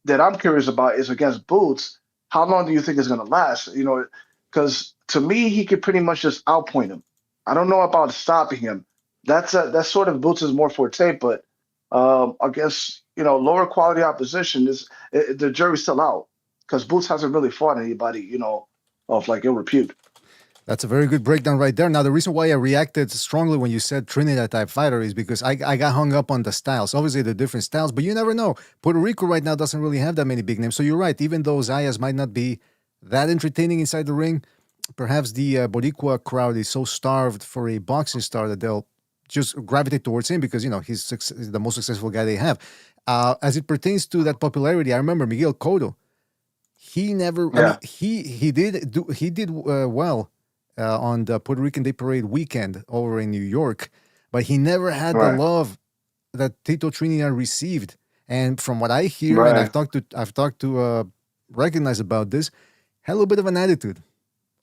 J: I'm curious about is against Boots. How long do you think it's going to last? Because to me, he could pretty much just outpoint him. I don't know about stopping him. That's sort of Boots' more forte, but against lower quality opposition, the jury's still out because Boots hasn't really fought anybody of like ill repute.
B: That's a very good breakdown right there. Now, the reason why I reacted strongly when you said Trinidad type fighter is because I got hung up on the styles. Obviously, the different styles, but you never know. Puerto Rico right now doesn't really have that many big names. So you're right. Even though Zayas might not be that entertaining inside the ring, perhaps the Boricua crowd is so starved for a boxing star that they'll just gravitate towards him because, he's the most successful guy they have. As it pertains to that popularity, I remember Miguel Cotto. He never, I mean, he did well on the Puerto Rican Day Parade weekend over in New York, but he never had the love that Tito Trinidad received. And from what I hear, and I've talked to Recognize about this, had a little bit of an attitude,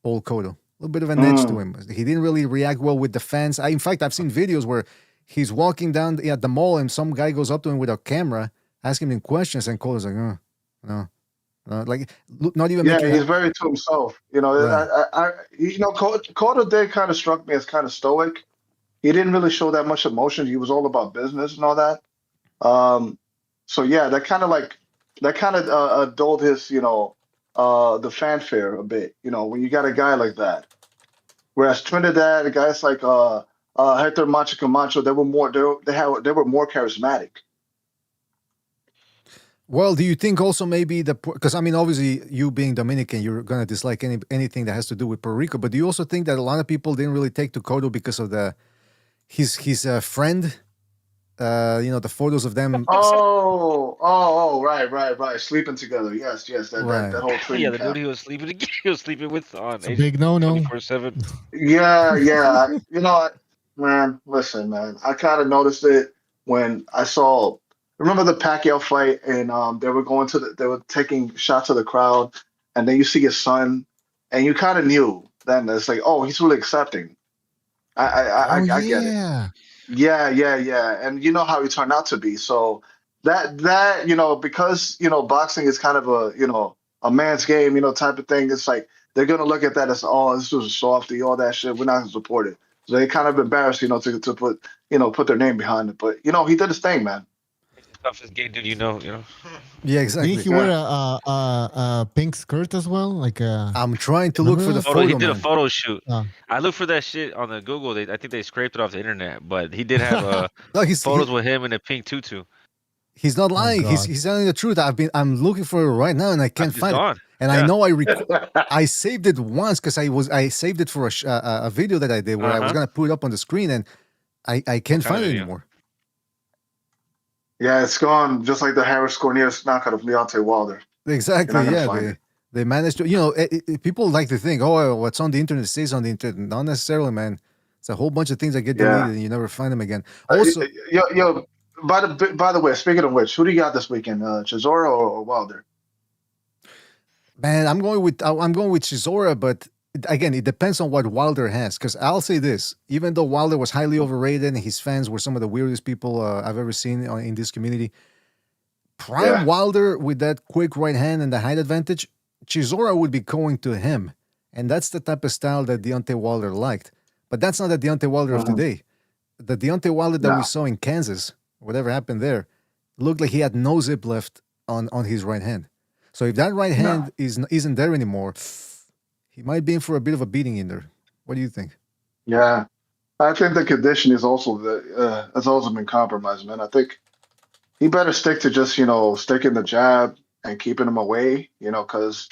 B: old Cotto, a little bit of an edge to him. He didn't really react well with the fans. In fact, I've seen videos where he's walking down at the mall and some guy goes up to him with a camera, asking him questions, and Cotto's like, no. Not even.
J: Yeah, he's very to himself. Cotto did kind of struck me as kind of stoic. He didn't really show that much emotion. He was all about business and all that. So yeah, that kind of dulled his, the fanfare a bit. When you got a guy like that. Whereas Trinidad, guys like Hector Macho Camacho, they were more charismatic.
B: Well, do you think also maybe because I mean, obviously you being Dominican, you're gonna dislike anything that has to do with Puerto Rico, but do you also think that a lot of people didn't really take to Cotto because of his friend, the photos of them?
J: Right, sleeping together. Yes, that whole training
E: Yeah, the
J: camp.
E: dude he was sleeping with on
D: It's a big no-no.
E: 24/7.
J: Yeah. You know what, man? Listen, man. I kind of noticed it when I saw. Remember the Pacquiao fight, and they were taking shots of the crowd, and then you see his son, and you kind of knew then it's like, oh, he's really accepting. I get it. Yeah, and you know how he turned out to be. So that because boxing is kind of a man's game, type of thing. It's like they're gonna look at that as, oh, this was a softy, all that shit. We're not gonna support it. So they kind of embarrassed, to put their name behind it. But he did his thing, man.
E: Toughest gay dude,
B: Yeah, exactly.
D: Didn't he wear a pink skirt as well?
B: I'm trying to look for the photo.
E: He did
B: man.
E: a photo shoot. I looked for that shit on the Google. I think they scraped it off the internet, but he did have photos with him in a pink tutu.
B: He's not lying.
D: God.
B: He's telling the truth. I'm looking for it right now and I can't
E: It's
B: find it.
E: gone.
B: And
E: Yeah.
B: I know I saved it once because I saved it for a video that I did where I was gonna put it up on the screen and I can't find it anymore.
J: Yeah, it's gone just like the Harris Cornelius knockout of Deontay Wilder.
B: Exactly.
J: You're not
B: Yeah.
J: gonna find
B: They managed to. People like to think, oh, what's on the internet stays on the internet. Not necessarily, man. It's a whole bunch of things that get deleted and you never find them again. Also,
J: yo, by the way, speaking of which, who do you got this weekend? Chisora or Wilder?
B: man, I'm going with Chisora, but again, it depends on what Wilder has. Because I'll say this: even though Wilder was highly overrated and his fans were some of the weirdest people I've ever seen in this community, prime Wilder with that quick right hand and the height advantage, Chisora would be going to him, and that's the type of style that Deontay Wilder liked. But that's not the Deontay Wilder of today. The Deontay Wilder that we saw in Kansas, whatever happened there, looked like he had no zip left on his right hand. So if that right hand isn't there anymore, he might be in for a bit of a beating in there. What do you think?
J: Yeah, I think the condition is also has also been compromised, man. I think he better stick to just sticking the jab and keeping him away, because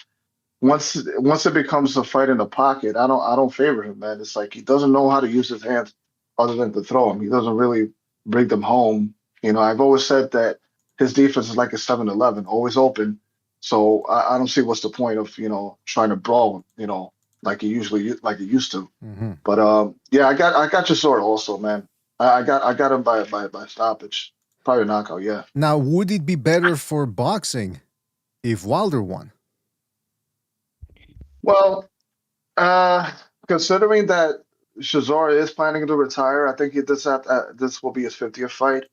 J: once it becomes a fight in the pocket, I don't favor him, man. It's like he doesn't know how to use his hands other than to throw them. He doesn't really bring them home. I've always said that his defense is like a 7-Eleven, always open. So I don't see what's the point of trying to brawl like he used to.
B: Mm-hmm.
J: But I got Chisora also, man. I got him by stoppage, probably knockout. Yeah.
B: Now, would it be better for boxing if Wilder won?
J: Well, considering that Chisora is planning to retire, I think this will be his 50th fight.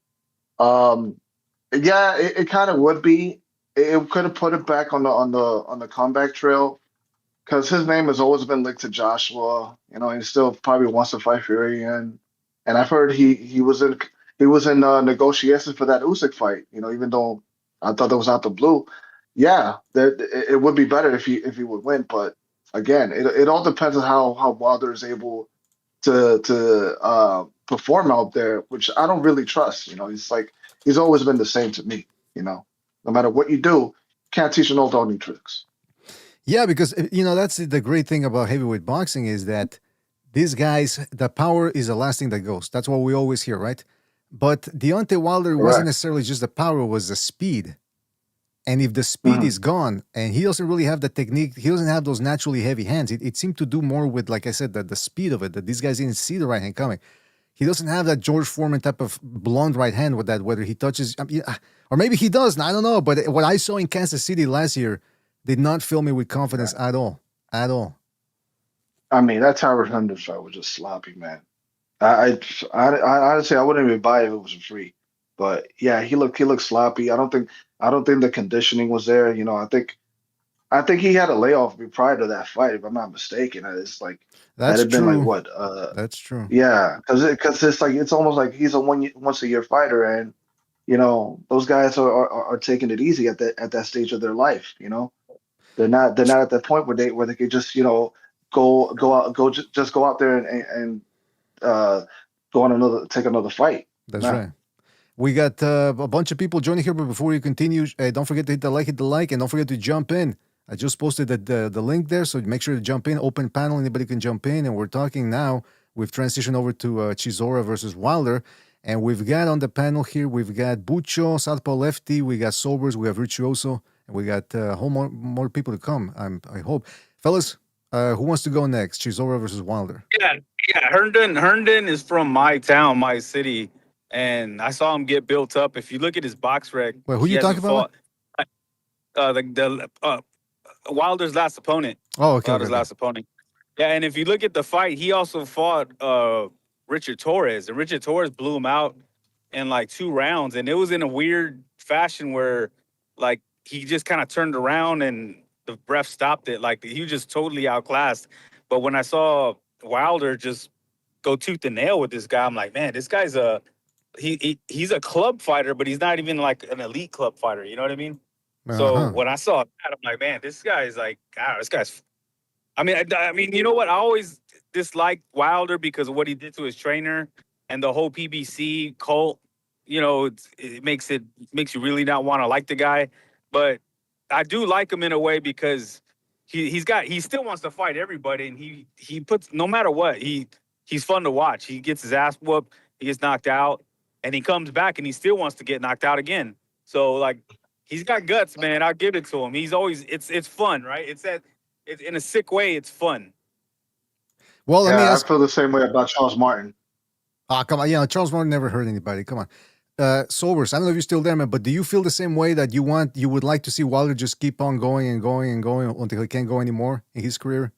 J: Yeah, it kind of would be. It could have put it back on the comeback trail because his name has always been linked to Joshua. He still probably wants to fight Fury, and I've heard he was in negotiations for that Usyk fight. Even though I thought that was out the blue. Yeah, it would be better if he would win, but again, it all depends on how Wilder is able to perform out there, which I don't really trust. He's always been the same to me. No matter what you do, can't teach an old dog new tricks.
B: Yeah, because that's the great thing about heavyweight boxing is that these guys, the power is the last thing that goes. That's what we always hear, right? But Deontay Wilder wasn't necessarily just the power; it was the speed. And if the speed is gone, and he doesn't really have the technique, he doesn't have those naturally heavy hands. It seemed to do more with, like I said, the speed of it. That these guys didn't see the right hand coming. He doesn't have that George Foreman type of blonde right hand with that, whether he touches, or maybe he does. I don't know. But what I saw in Kansas City last year did not fill me with confidence at all. At all.
J: I mean, that Tyler Hunter fight was just sloppy, man. I honestly I wouldn't even buy it if it was free. But yeah, he looked sloppy. I don't think the conditioning was there. I think he had a layoff prior to that fight, if I'm not mistaken. It's like
B: That's
J: that had
B: true.
J: been like what?
B: That's true.
J: Yeah, because it's almost like he's a once a year fighter, and those guys are taking it easy at that stage of their life. They're not at that point where they could just go out there and take another fight.
B: That's right. We got a bunch of people joining here, but before you continue, don't forget to hit the like, and don't forget to jump in. I just posted the link there, so make sure to jump in. Open panel, anybody can jump in, and we're talking now. We've transitioned over to Chisora versus Wilder, and we've got on the panel here, we've got Bucho, Southpaw Lefty, we got Sobers, we have Virtuoso, and we got a whole more people to come, I hope. Fellas, who wants to go next? Chisora versus Wilder.
A: Yeah. Herndon is from my town, my city, and I saw him get built up. If you look at his box rec,
B: wait, who you talking about?
A: Wilder's last opponent.
B: Oh, okay.
A: Wilder's last opponent. Yeah, and if you look at the fight, he also fought Richard Torres, and Richard Torres blew him out in like 2 rounds, and it was in a weird fashion where like he just kind of turned around and the ref stopped it. Like he was just totally outclassed. But when I saw Wilder just go tooth and nail with this guy, I'm like, man, this guy's he's a club fighter, but he's not even like an elite club fighter. You know what I mean? So when I saw that, I'm like, man, this guy's like, God, this guy's. I mean, you know what? I always disliked Wilder because of what he did to his trainer and the whole PBC cult. it makes you really not want to like the guy. But I do like him in a way because he still wants to fight everybody, and he puts no matter what he's fun to watch. He gets his ass whooped, he gets knocked out, and he comes back and he still wants to get knocked out again. So like he's got guts, man. I'll give it to him. He's always it's fun, right? It's in a sick way. It's fun.
B: Well, let me
J: Yeah, I
B: ask.
J: feel the same way about Charles Martin.
B: Come on. Charles Martin never hurt anybody. Come on. Sobers, I don't know if you're still there, man, but do you feel the same way that you would like to see Wilder just keep on going and going and going until he can't go anymore in his career?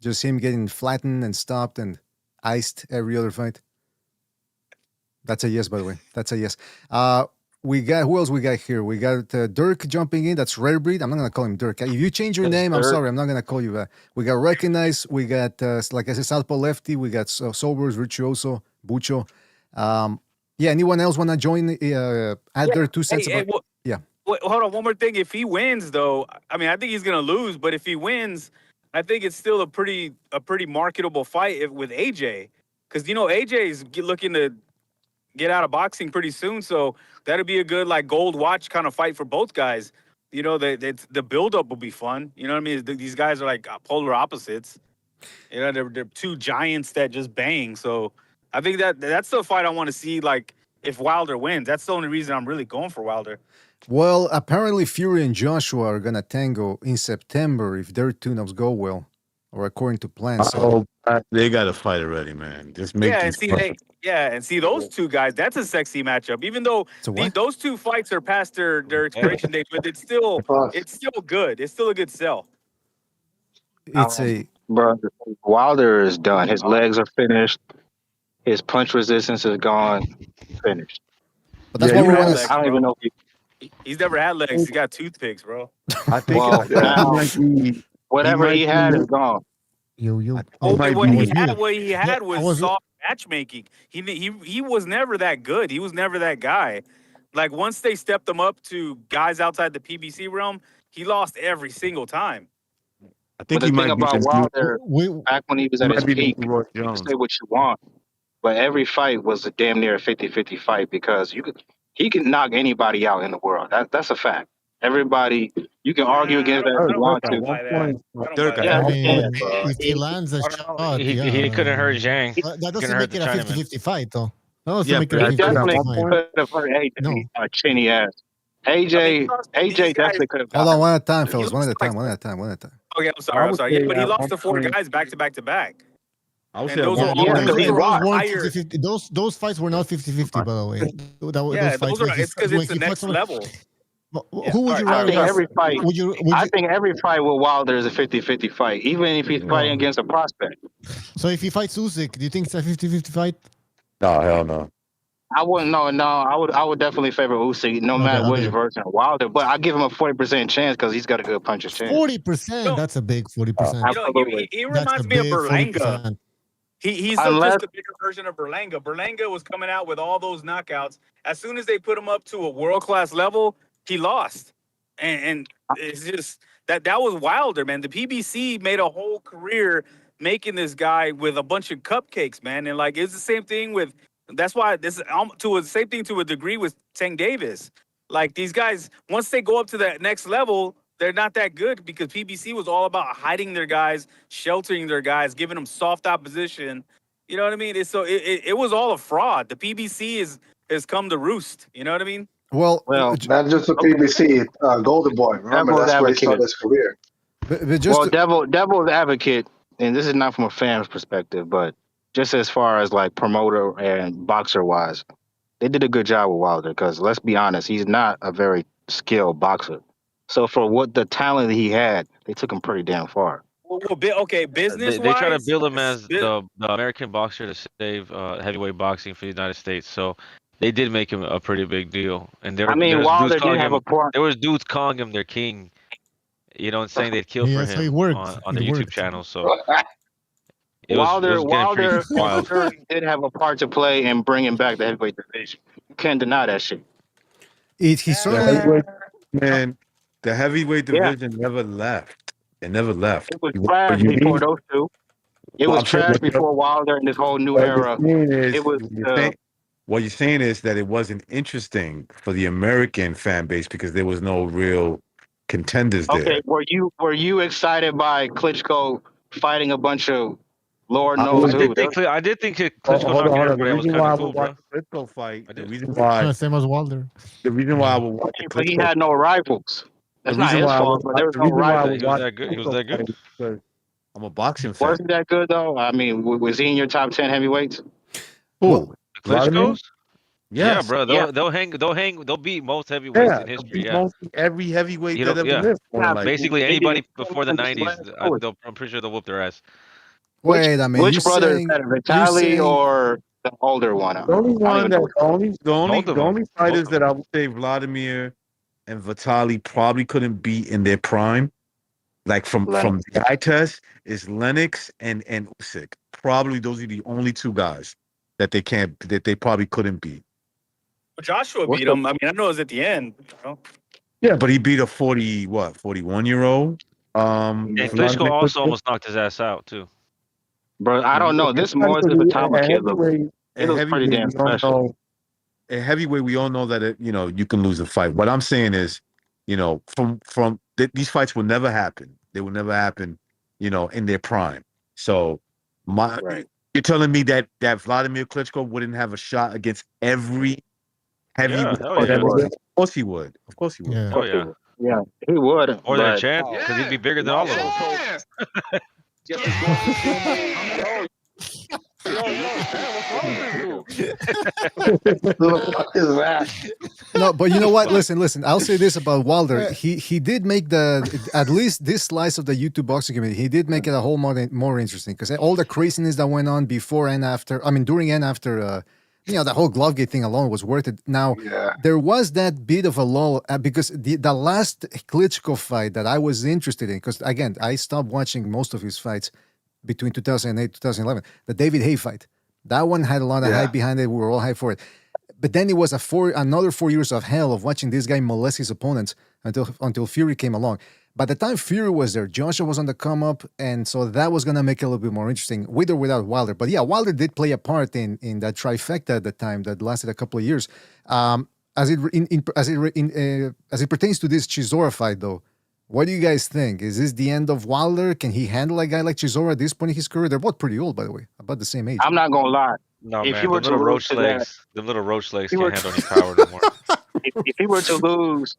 B: Just him getting flattened and stopped and iced every other fight? That's a yes, by the way. That's a yes. Who else we got here? We got Dirk jumping in. That's Rare Breed. I'm not gonna call him Dirk. If you change your name, I'm sorry. I'm not gonna call you that. We got Recognize. We got like I said, Southpaw Lefty. We got Sobers, Virtuoso, Bucho. Yeah. Anyone else want to join? Add their 2 cents. Yeah.
A: Wait, hold on. One more thing. If he wins, though, I mean, I think he's gonna lose. But if he wins, I think it's still a pretty marketable fight with AJ, because AJ is looking to get out of boxing pretty soon. So that'd be a good like gold watch kind of fight for both guys. The buildup will be fun. You know what I mean? These guys are like polar opposites. They're two giants that just bang. So I think that's the fight I want to see. Like if Wilder wins, that's the only reason I'm really going for Wilder.
B: Well, apparently Fury and Joshua are gonna tango in September if their tune-ups go well, or according to plan. So
K: they got to fight already, man. Just make
A: and see those two guys. That's a sexy matchup. Even though those two fights are past their expiration dates, but it's still good. It's still a good sell.
L: Bro, Wilder is done. His legs are finished. His punch resistance is gone. Finished.
B: But that's what we want
L: I don't even know if
A: he's never had legs. He's got toothpicks, bro.
K: I think
L: whatever he had is gone.
A: What he had was soft matchmaking. He was never that good. He was never that guy. Like once they stepped him up to guys outside the PBC realm, he lost every single time.
K: I think
L: the thing about Wilder, back when he was at his peak, you can say what you want, but every fight was a damn near a 50-50 fight because he can knock anybody out in the world. That's a fact. Everybody, you can argue against that if you want
D: to. If he lands a shot,
E: he couldn't hurt Zhang.
D: That doesn't make it a 50-50 fight, though. That doesn't make it a 50-50
L: definitely could have hurt AJ. A chinny ass. AJ definitely could have.
B: Hold on, one at a time, fellas. One at a time.
A: Okay, I'm sorry. Yeah, but he lost to 4 guys back to back.
K: I would say
D: those fights were not 50-50, by the way.
A: It's because it's the next level.
D: Who would you rather?
L: I think every fight with Wilder is a 50-50 fight, even if he's fighting against a prospect.
D: So if he fights Usyk, do you think it's a 50-50 fight?
K: No, hell no.
L: I wouldn't. No. I would definitely favor Usyk, no matter which version of Wilder. But I give him a 40% chance because he's got a good puncher's chance.
D: 40%. That's a big 40%.
A: Absolutely. He reminds me of Berlanga. He's just a bigger version of Berlanga. Berlanga was coming out with all those knockouts. As soon as they put him up to a world-class level, he lost. And it's just that was Wilder, man. The PBC made a whole career making this guy with a bunch of cupcakes, man. And like it's the same thing with. That's why this is the same thing to a degree with Tank Davis. Like these guys, once they go up to that next level, they're not that good because PBC was all about hiding their guys, sheltering their guys, giving them soft opposition. You know what I mean? It was all a fraud. The PBC has come to roost. You know what I mean?
J: Well, not just the PBC. Golden Boy. Remember, that's where he started his career.
L: Devil's advocate, and this is not from a fan's perspective, but just as far as like promoter and boxer wise, they did a good job with Wilder because let's be honest, he's not a very skilled boxer. So for what the talent he had, they took him pretty damn far.
A: Business.
E: They try to build him as the American boxer to save heavyweight boxing for the United States. So they did make him a pretty big deal. And
L: Wilder did have a point.
E: There was dudes calling him their king, and saying they'd kill for him on their YouTube channel. So.
L: Wilder did have a part to play in bringing back the heavyweight division. You can't deny that shit.
K: Man, the heavyweight division never left. It never left.
L: It was trash before those two. It was trash before Wilder and this whole new era. It was
K: what you're saying is that it wasn't interesting for the American fan base because there was no real contenders there.
L: Okay, were you excited by Klitschko fighting a bunch of Lord
K: I
L: knows
K: was-
L: who?
E: I did think
K: Oh,
E: Klitschko
K: hold on,
E: knocking
K: hold on. The
E: everybody out was
K: reason
E: kind
K: why I
E: of
K: would
E: cool, bro.
K: watch the Klitschko fight,
E: I
K: the
E: did.
K: reason why,
D: Same as Wilder.
K: the reason why I would watch the
L: But he
K: Klitschko,
L: had no rivals.
K: the
L: That's not
K: reason
L: his
K: why I would,
L: fault, but there was
K: the
L: no
K: reason why I
E: Yeah,
K: would
L: rivals.
E: he was
K: watch
E: that
K: the
E: good. He was
K: Klitschko
E: that
K: fight
E: good.
K: is because I'm a boxing fan.
L: Wasn't that good though? I mean, was he in your top 10 heavyweights?
K: Who?
E: The
K: Vladimir?
E: Klitschko's? Yeah,
K: Yes.
E: bro.
L: Yeah,
E: They'll beat most heavyweights
K: Yeah.
E: in
K: They'll
E: history.
K: beat
E: Yeah.
K: mostly every heavyweight
E: You
K: that
E: know,
K: ever
E: yeah.
K: lived. More
L: yeah,
K: than like,
E: Basically
L: maybe
E: anybody before the
L: just let
E: 90s,
L: it go.
E: I'm pretty sure they'll whoop their ass.
L: Which
B: Wait a minute.
L: which brother is better,
B: You're
L: Vitali
B: saying
L: or the older one?
K: the only
L: I don't
K: one
L: even
K: that
L: know.
E: Both of
K: the
E: them.
K: only
E: Both
K: fighters
E: of
K: that
E: them.
K: I would say Vladimir and Vitali probably couldn't beat in their prime, like from
L: Lennox.
K: the eye test, is Lennox and Usyk. Probably those are the only two guys that they probably couldn't beat.
A: Joshua
L: What's
A: beat
L: the
A: him. I mean, I know it was at the end. You know?
K: Yeah, but he beat a 41-year-old.
E: And Klitschko
K: Vladimir
E: also
K: Klitschko.
E: almost knocked his ass out too.
L: bro? I don't know. This
K: At
L: Moises Vitali kid looks pretty
K: heavyweight,
L: damn
K: we don't
L: special.
K: know. At heavyweight, we all know that you can lose a fight. What I'm saying is, these fights will never happen. They will never happen, in their prime. So,
L: Right.
K: you're telling me that Vladimir Klitschko wouldn't have a shot against every
E: Yeah,
K: heavyweight
E: hell
L: Of course
K: that
L: he
E: yeah.
K: ever
L: would.
K: lived? Of course he would. Of course he would.
D: Yeah.
L: Of
E: Oh
L: course he
E: yeah.
L: would. Yeah, he would.
E: More than a
L: But
E: champ, because he'd be bigger than all of them.
J: Who the fuck is that?
B: no, but you know what? Listen. I'll say this about Wilder. He did make at least this slice of the YouTube boxing community. He did make it a whole more interesting because all the craziness that went on before and after. I mean, during and after. The whole Glovegate thing alone was worth it. Now
J: Yeah.
B: there was that bit of a lull because the last Klitschko fight that I was interested in, because again I stopped watching most of his fights between 2008 2011. The David Hay fight. That one had a lot of hype behind it. We were all hyped for it. But then it was another 4 years of hell of watching this guy molest his opponents until Fury came along. By the time Fury was there, Joshua was on the come up, and so that was gonna make it a little bit more interesting, with or without Wilder. But yeah, Wilder did play a part in that trifecta at the time that lasted a couple of years. As it pertains to this Chisora fight, though, what do you guys think? Is this the end of Wilder? Can he handle a guy like Chisora at this point in his career? They're both pretty old, by the way, about the same age.
L: I'm not gonna lie.
E: No
L: If he
E: man,
L: were to lose to that,
E: the little roach legs
L: he were
E: can't handle any power no more.
L: if he were to lose,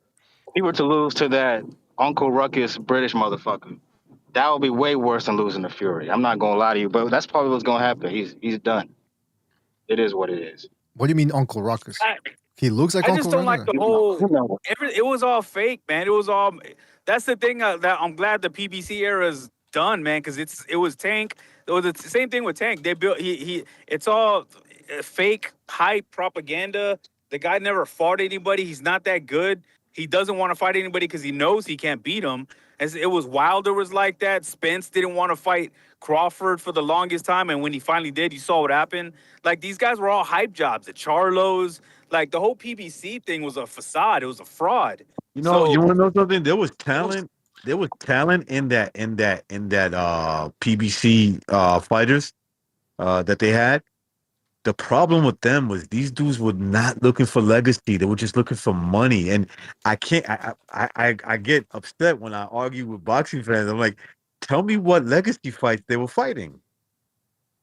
L: if he were to lose to that Uncle Ruckus British motherfucker, that would be way worse than losing to Fury. I'm not gonna lie to you, but that's probably what's gonna happen. He's done. It is what it is.
B: What do you mean, Uncle Ruckus? He looks like
A: I
B: Uncle
A: just don't like
B: Ruckus.
A: the whole.
L: You know,
A: It was all fake, man. It was all. That's the thing that I'm glad the PBC era is done, man, because it was Tank. It was the same thing with Tank. They built he. It's all fake hype propaganda. The guy never fought anybody. He's not that good. He doesn't want to fight anybody because he knows he can't beat him. As it was Wilder was like that. Spence didn't want to fight Crawford for the longest time, and when he finally did, you saw what happened. Like these guys were all hype jobs. The Charlos, like the whole PBC thing was a facade. It was a fraud.
K: You
A: So
K: want to know something? There was talent. There was talent in that PBC fighters that they had. The problem with them was these dudes were not looking for legacy. They were just looking for money. And I can't. I get upset when I argue with boxing fans. I'm like, tell me what legacy fights they were fighting.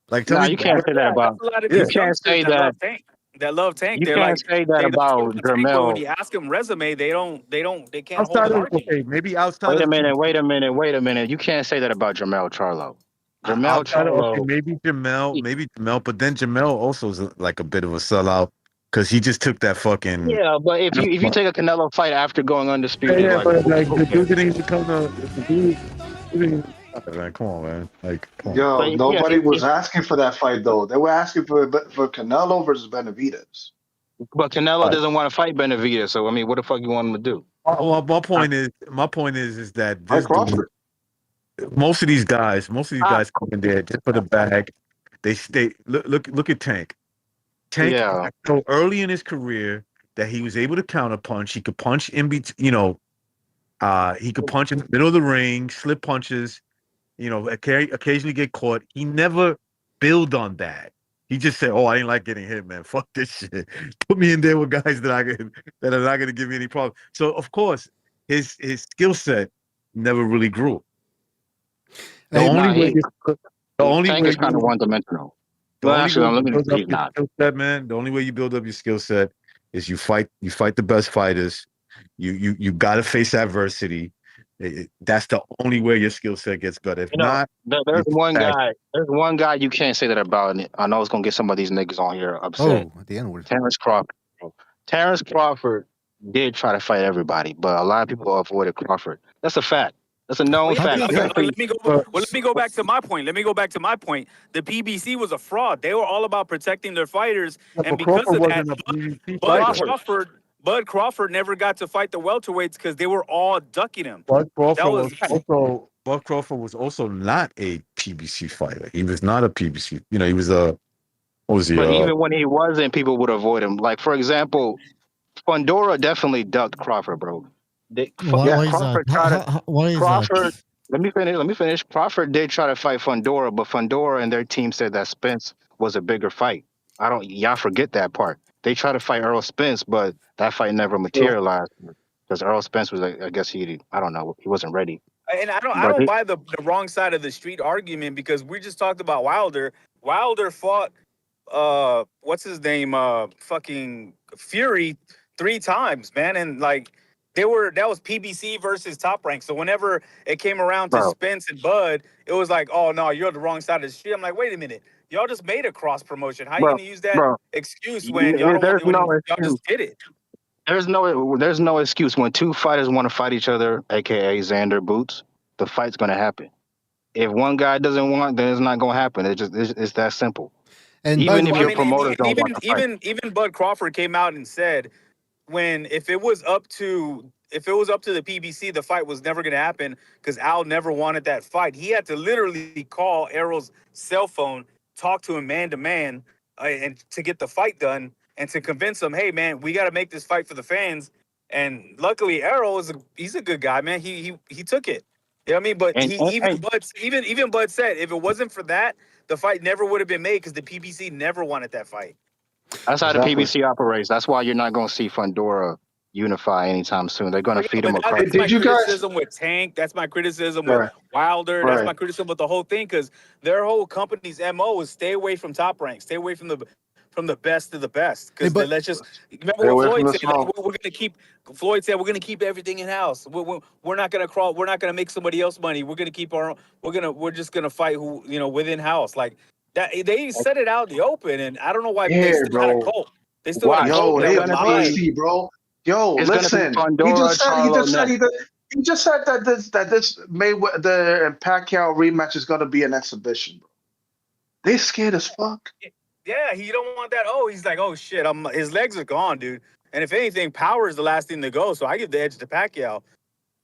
K: Like, tell
L: nah,
K: me.
L: you can't say that about.
A: a lot of
L: You
A: these
L: can't
A: youngsters
L: say
A: that
L: that.
A: love Tank. That love Tank.
L: You
A: They're
L: can't
A: like
L: say that
A: they love
L: about
A: Tank, but when
L: Jermell.
A: you ask them resume, they can't hold
K: Outside
A: an
K: of
A: argument.
K: maybe outside
L: Wait a
K: of
L: minute. Wait a minute. Wait a minute. You can't say that about Jermell Charlo. Jermell
K: outside of
L: Charlo.
K: maybe Jamel, but then Jamel also is like a bit of a sellout because he just took that fucking.
L: Yeah, but if you take a Canelo fight after going undisputed,
K: Yeah,
L: like
K: but like
L: who
K: the
L: cares?
K: dude didn't even come to. The dude, man, come on, man. Like, come on.
J: Yo,
L: But yeah,
J: nobody was asking for that fight though. They were asking for Canelo versus Benavidez.
L: but Canelo
K: Right.
L: doesn't want to fight Benavidez. So I mean, what the fuck you want him to do?
K: Well, my point is that
J: Mike
K: this dude,
J: Crawford.
K: most of these guys come in there just for the bag. They stay. Look at Tank. Tank,
L: Yeah.
K: so early in his career that he was able to counterpunch. He could punch in between. He could punch in the middle of the ring, slip punches. Occasionally get caught. He never built on that. He just said, "Oh, I ain't like getting hit, man. Fuck this shit. Put me in there with guys that that are not gonna give me any problem." So of course, his skill set never really grew. The
B: Hey,
K: only
L: Nah,
K: way, the only
L: Tank
K: way
L: is kind of
K: you,
L: one dimensional.
K: the
L: Well,
K: only
L: actually,
K: way
L: no,
K: you
L: let me.
K: build up
L: He's
K: your
L: not.
K: skill set, man. The only way you build up your skill set is you fight the best fighters. You got to face adversity. That's the only way your skill set gets better. If
L: You know,
K: not,
L: there's
K: you
L: one
K: stagnate.
L: guy. There's one guy you can't say that about. And I know it's gonna get some of these niggas on here upset.
B: oh, the N word.
L: Terrence Crawford. Bro. Terrence Crawford did try to fight everybody, but a lot of people avoided Crawford. That's a fact. That's a
A: Well,
L: known
A: yeah,
B: How
L: fact.
B: can
L: You
A: okay,
B: yeah?
L: can't
A: but
L: say
A: let me go back to my point. Let me go back to my point. The PBC was a fraud. They were all about protecting their fighters, and
K: But
A: because
K: Crawford
A: of that,
K: wasn't a PVC
A: Bud
K: fighter.
L: Crawford.
A: Crawford, Bud Crawford never got to fight the welterweights because they were all ducking him. That was
K: Bud Crawford was also not a PBC fighter. He was not a PBC. You know, he was a what was he?
L: But even when he wasn't, people would avoid him. Like for example, Fundora definitely ducked Crawford, bro.
D: Why is that?
L: Crawford tried to
D: Why is that?
L: Crawford. Let me finish. Crawford did try to fight Fundora, but Fundora and their team said that Spence was a bigger fight. Y'all forget that part. They tried to fight Earl Spence, but that fight never materialized because Earl Spence was, I guess I don't know, he wasn't ready.
A: and I
L: But
A: don't buy the wrong side of the street argument because we just talked about Wilder. Wilder fought what's his name? Fucking Fury 3 times, man. And like that was PBC versus Top Rank. So whenever it came around to
L: bro,
A: Spence and Bud, it was like, oh no, you're on the wrong side of the street. I'm like, wait a minute. Y'all just made a cross promotion. How you
L: bro,
A: gonna use that
L: bro,
A: excuse when y'all don't
L: there's
A: want when
L: no
A: y'all
L: excuse.
A: just did it?
L: There's no excuse when two fighters want to fight each other, aka Xander Boots. The fight's gonna happen. If one guy doesn't want, then it's not gonna happen. It's that simple.
B: And by
L: Even
B: the
L: if
A: Well, I
B: way,
L: your
A: mean,
L: promoters don't want to fight.
A: even Bud Crawford came out and said when if it was up to the PBC, the fight was never going to happen because Al never wanted that fight. He had to literally call Errol's cell phone, talk to him man to man, and to get the fight done and to convince him, hey man, we got to make this fight for the fans. And luckily, Errol he's a good guy, man. He took it. You know what I mean? But
L: And,
A: he
L: and, and
A: even Bud said if it wasn't for that, the fight never would have been made because the PBC never wanted that fight.
L: that's how the
J: Exactly.
L: PBC operates. That's why you're not going to see Fundora unify anytime soon. They're going to feed him
A: But
L: across.
A: that's my
J: Did you guys?
A: criticism with Tank. That's my criticism with
J: Right,
A: Wilder. That's
J: right.
A: my criticism with the whole thing because their whole company's MO is stay away from Top Rank, stay away from the best of the best.
B: hey,
A: Because
B: but
A: let's just remember
J: Stay
A: what
J: away from
A: Floyd
J: the
A: said.
J: smoke.
A: We're going to keep. Floyd said we're going to keep everything in house. We're not going to crawl. We're not going to make somebody else money. We're going to keep our. We're just going to fight who within house like that. They set it out in the open, and I don't know why they
J: Yeah,
A: still had a
J: bro.
A: cult. They still had a
L: Watch.
A: cult
J: Yo,
A: that
J: they
L: It's
A: would
L: going to be
A: lie.
J: pussy, bro. Yo,
L: it's going to be
J: listen. He
L: Fundora,
J: just said he
L: Charlo
J: just said
L: next.
J: he just said that this Mayweather and Pacquiao rematch is gonna be an exhibition, bro. They scared as fuck.
A: Yeah, he don't want that. Oh, he's like, oh shit, his legs are gone, dude. And if anything, power is the last thing to go. So I give the edge to Pacquiao.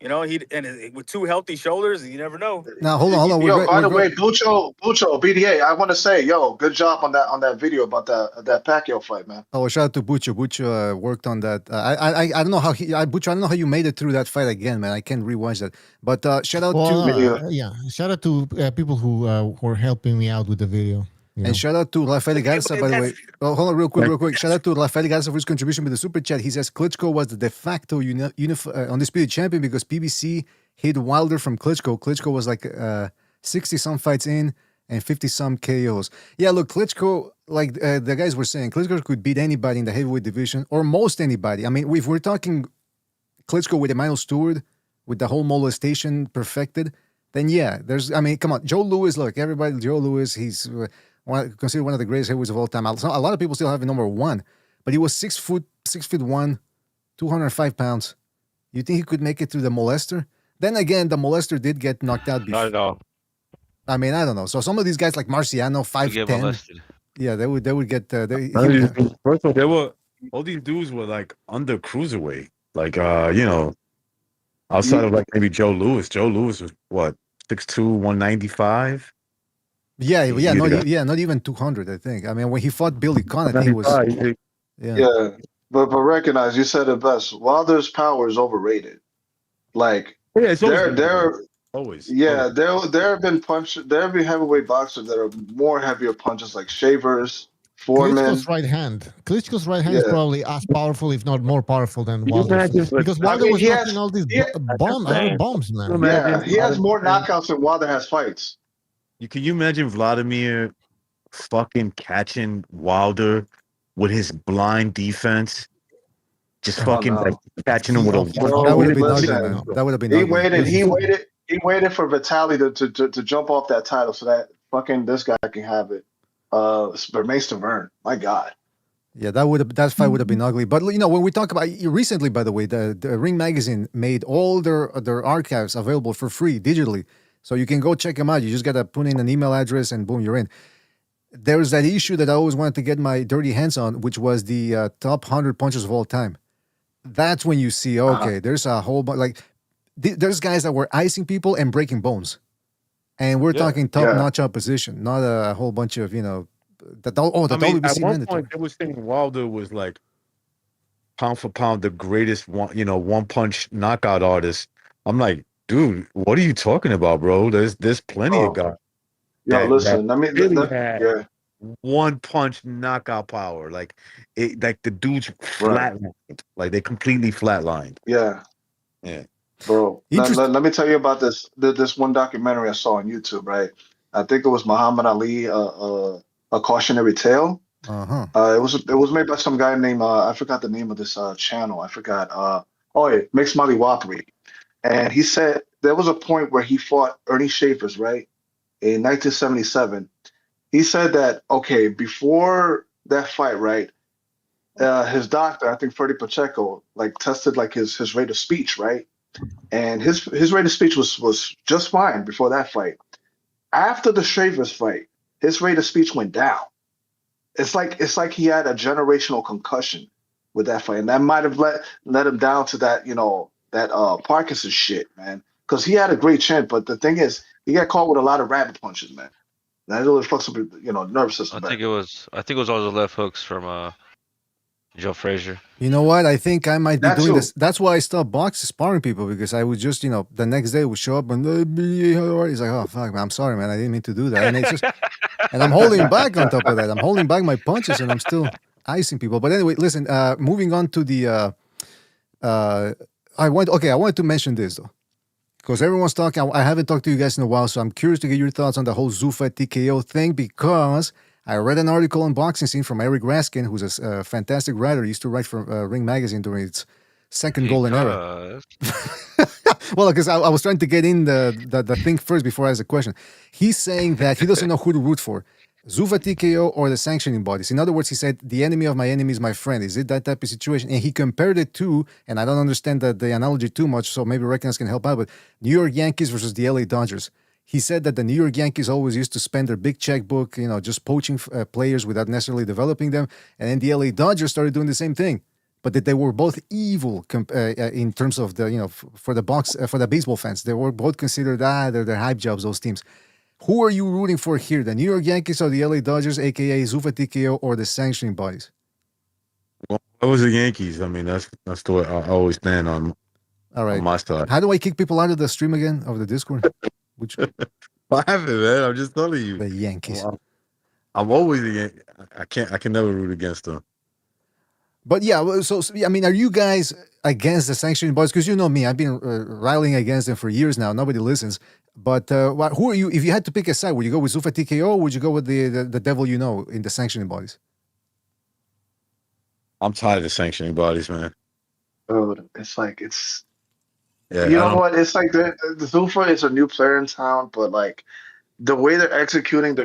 A: You know, with 2 healthy shoulders, you never know.
B: now hold on.
J: Yo, by
B: We're
J: the
B: great.
J: way, Bucho, BDA, I want to say, yo, good job on that video about that Pacquiao fight, man.
B: Oh, shout out to Bucho. Bucho worked on that. I don't know how Bucho. I don't know how you made it through that fight again, man. I can't rewatch that. But shout out
D: Well,
B: to
J: Me neither.
D: yeah. Shout out to people who are helping me out with the video. You know?
B: and shout out to Rafael Garza, by the way. Oh, hold on, real quick. Shout out to Rafael Garza for his contribution with the super chat. He says Klitschko was the de facto undisputed champion because PBC hid Wilder from Klitschko. Klitschko was like 60 some fights in and 50 some KOs. Yeah, look, Klitschko, like the guys were saying, Klitschko could beat anybody in the heavyweight division or most anybody. I mean, if we're talking Klitschko with Emmanuel Stewart, with the whole molestation perfected, then yeah, I mean, come on, Joe Louis. Look, everybody, Joe Louis. He's considered one of the greatest heavyweights of all time. A lot of people still have him number one, but he was 6'1", 205 pounds. You think he could make it through the molester? Then again, the molester did get knocked out before.
E: Not at all.
B: I mean, I don't know. So some of these guys like Marciano,
E: You get
B: 5'10",
E: molested.
B: yeah, they would get.
K: First of all, all these dudes were like under cruiserweight. Like outside of like maybe Joe Louis. Joe Louis was what 6'2", 195.
B: Not even 200. I think. I mean, when he fought Billy Conn, I think it was.
J: Yeah, but recognize you said it best. Wilder's power is overrated. Like
K: Yeah, it's always
J: there
K: always.
J: there have been heavyweight boxers that are more heavier punches like Shavers, Foreman.
D: right hand. Klitschko's right hand is
J: Yeah.
D: probably as powerful, if not more powerful, than
K: Can you
D: Wilder's.
K: imagine?
D: Because
J: I
D: Wilder
J: mean,
D: was
J: he
D: knocking
J: has.
D: all these
J: He,
D: bombs,
K: Can you
D: man.
J: yeah,
K: imagine
J: he has more
K: Vladimir?
J: knockouts than Wilder has fights.
K: Can you imagine Vladimir fucking catching Wilder with his blind defense? Just
J: Oh
K: fucking like
J: no,
K: catching him with a
B: That would
J: bro!
B: have been ugly,
J: Listen,
B: man. That would have been
J: he
B: ugly.
J: waited.
D: This
J: He
D: is
J: waited. He waited for Vitaly to jump off that title so that fucking this guy can have it. Bermane Stiverne. My God.
B: Yeah, that fight would have been ugly. But when we talk about recently, by the way, the Ring Magazine made all their archives available for free digitally, so you can go check them out. You just gotta put in an email address and boom, you're in. There's that issue that I always wanted to get my dirty hands on, which was the top 100 punches of all time. That's when you see, okay, there's a whole bunch. Like, there's guys that were icing people and breaking bones, and we're talking
J: Yeah.
B: top-notch opposition, not a whole bunch of the
K: I mean, at
B: WBC
K: one
B: mandatory.
K: point they were saying Wilder was like pound for pound the greatest one punch knockout artist. I'm like, dude, what are you talking about, bro? There's plenty of
J: Oh,
K: guys
J: yo,
K: that
J: listen. Let me.
K: really had
J: Yeah.
K: one punch knockout power. Like the dudes
J: Right.
K: flatlined. Like they completely flatlined.
J: Yeah.
K: Yeah.
J: Bro,
B: Interesting.
J: let me tell you about this one documentary I saw on YouTube, right? I think it was Muhammad Ali, a cautionary tale.
B: Uh-huh.
J: It was made by some guy named I forgot the name of this channel. I forgot. Oh yeah, Mixed Molly Wapri. And he said there was a point where he fought Ernie Schaefer's, right? In 1977. He said that okay, before that fight, right? His doctor, I think Freddie Pacheco, like tested like his rate of speech, right? And his rate of speech was just fine before that fight. After the Shavers fight, his rate of speech went down. It's like he had a generational concussion with that fight, and that might have let him down to that that Parkinson's shit, man. Because he had a great chin, but the thing is, he got caught with a lot of rabbit punches, man. That really fucks up nervous
E: I
J: system
E: think
J: back.
E: it was all the left hooks from Joe Frazier.
B: You know what? I think I might be
J: That
B: doing
J: too.
B: this. That's why I stopped boxing sparring people, because I would just, the next day would show up and he's like, oh fuck, man, I'm sorry, man, I didn't mean to do that, and it's just, and I'm holding back on top of that. I'm holding back my punches, and I'm still icing people. But anyway, listen. Moving on to the, I wanted to mention this though, because everyone's talking. I haven't talked to you guys in a while, so I'm curious to get your thoughts on the whole Zuffa TKO thing, because I read an article on Boxing Scene from Eric Raskin, who's a fantastic writer. He used to write for Ring Magazine during its second golden era. Well, because I was trying to get in the thing first before I ask the question. He's saying that he doesn't know who to root for, Zuffa TKO or the sanctioning bodies. In other words, he said, the enemy of my enemy is my friend. Is it that type of situation? And he compared it to, and I don't understand the analogy too much, so maybe Reckoners can help out, but New York Yankees versus the LA Dodgers. He said that the New York Yankees always used to spend their big checkbook, just poaching players without necessarily developing them. And then the LA Dodgers started doing the same thing. But that they were both evil in terms of the, for the baseball fans. They were both considered, they're hype jobs, those teams. Who are you rooting for here? The New York Yankees or the LA Dodgers, aka Zuffa TKO, or the sanctioning bodies?
K: Well, it was the Yankees. I mean, that's the way I always stand on.
B: All right.
K: On my side.
B: How do I kick people out of the stream again, of the Discord? Which
K: I haven't, man. I'm just telling you.
B: The Yankees.
K: I'm always the Yankees. I can never root against them.
B: But yeah, so I mean, are you guys against the sanctioning bodies? Because you know me, I've been rallying against them for years now. Nobody listens. But who are you? If you had to pick a side, would you go with Zuffa TKO, or would you go with the devil in the sanctioning bodies?
K: I'm tired of the sanctioning bodies, man.
J: Dude, it's like it's.
K: Yeah,
J: you know what? It's like the Zuffa is a new player in town, but like the way they're executing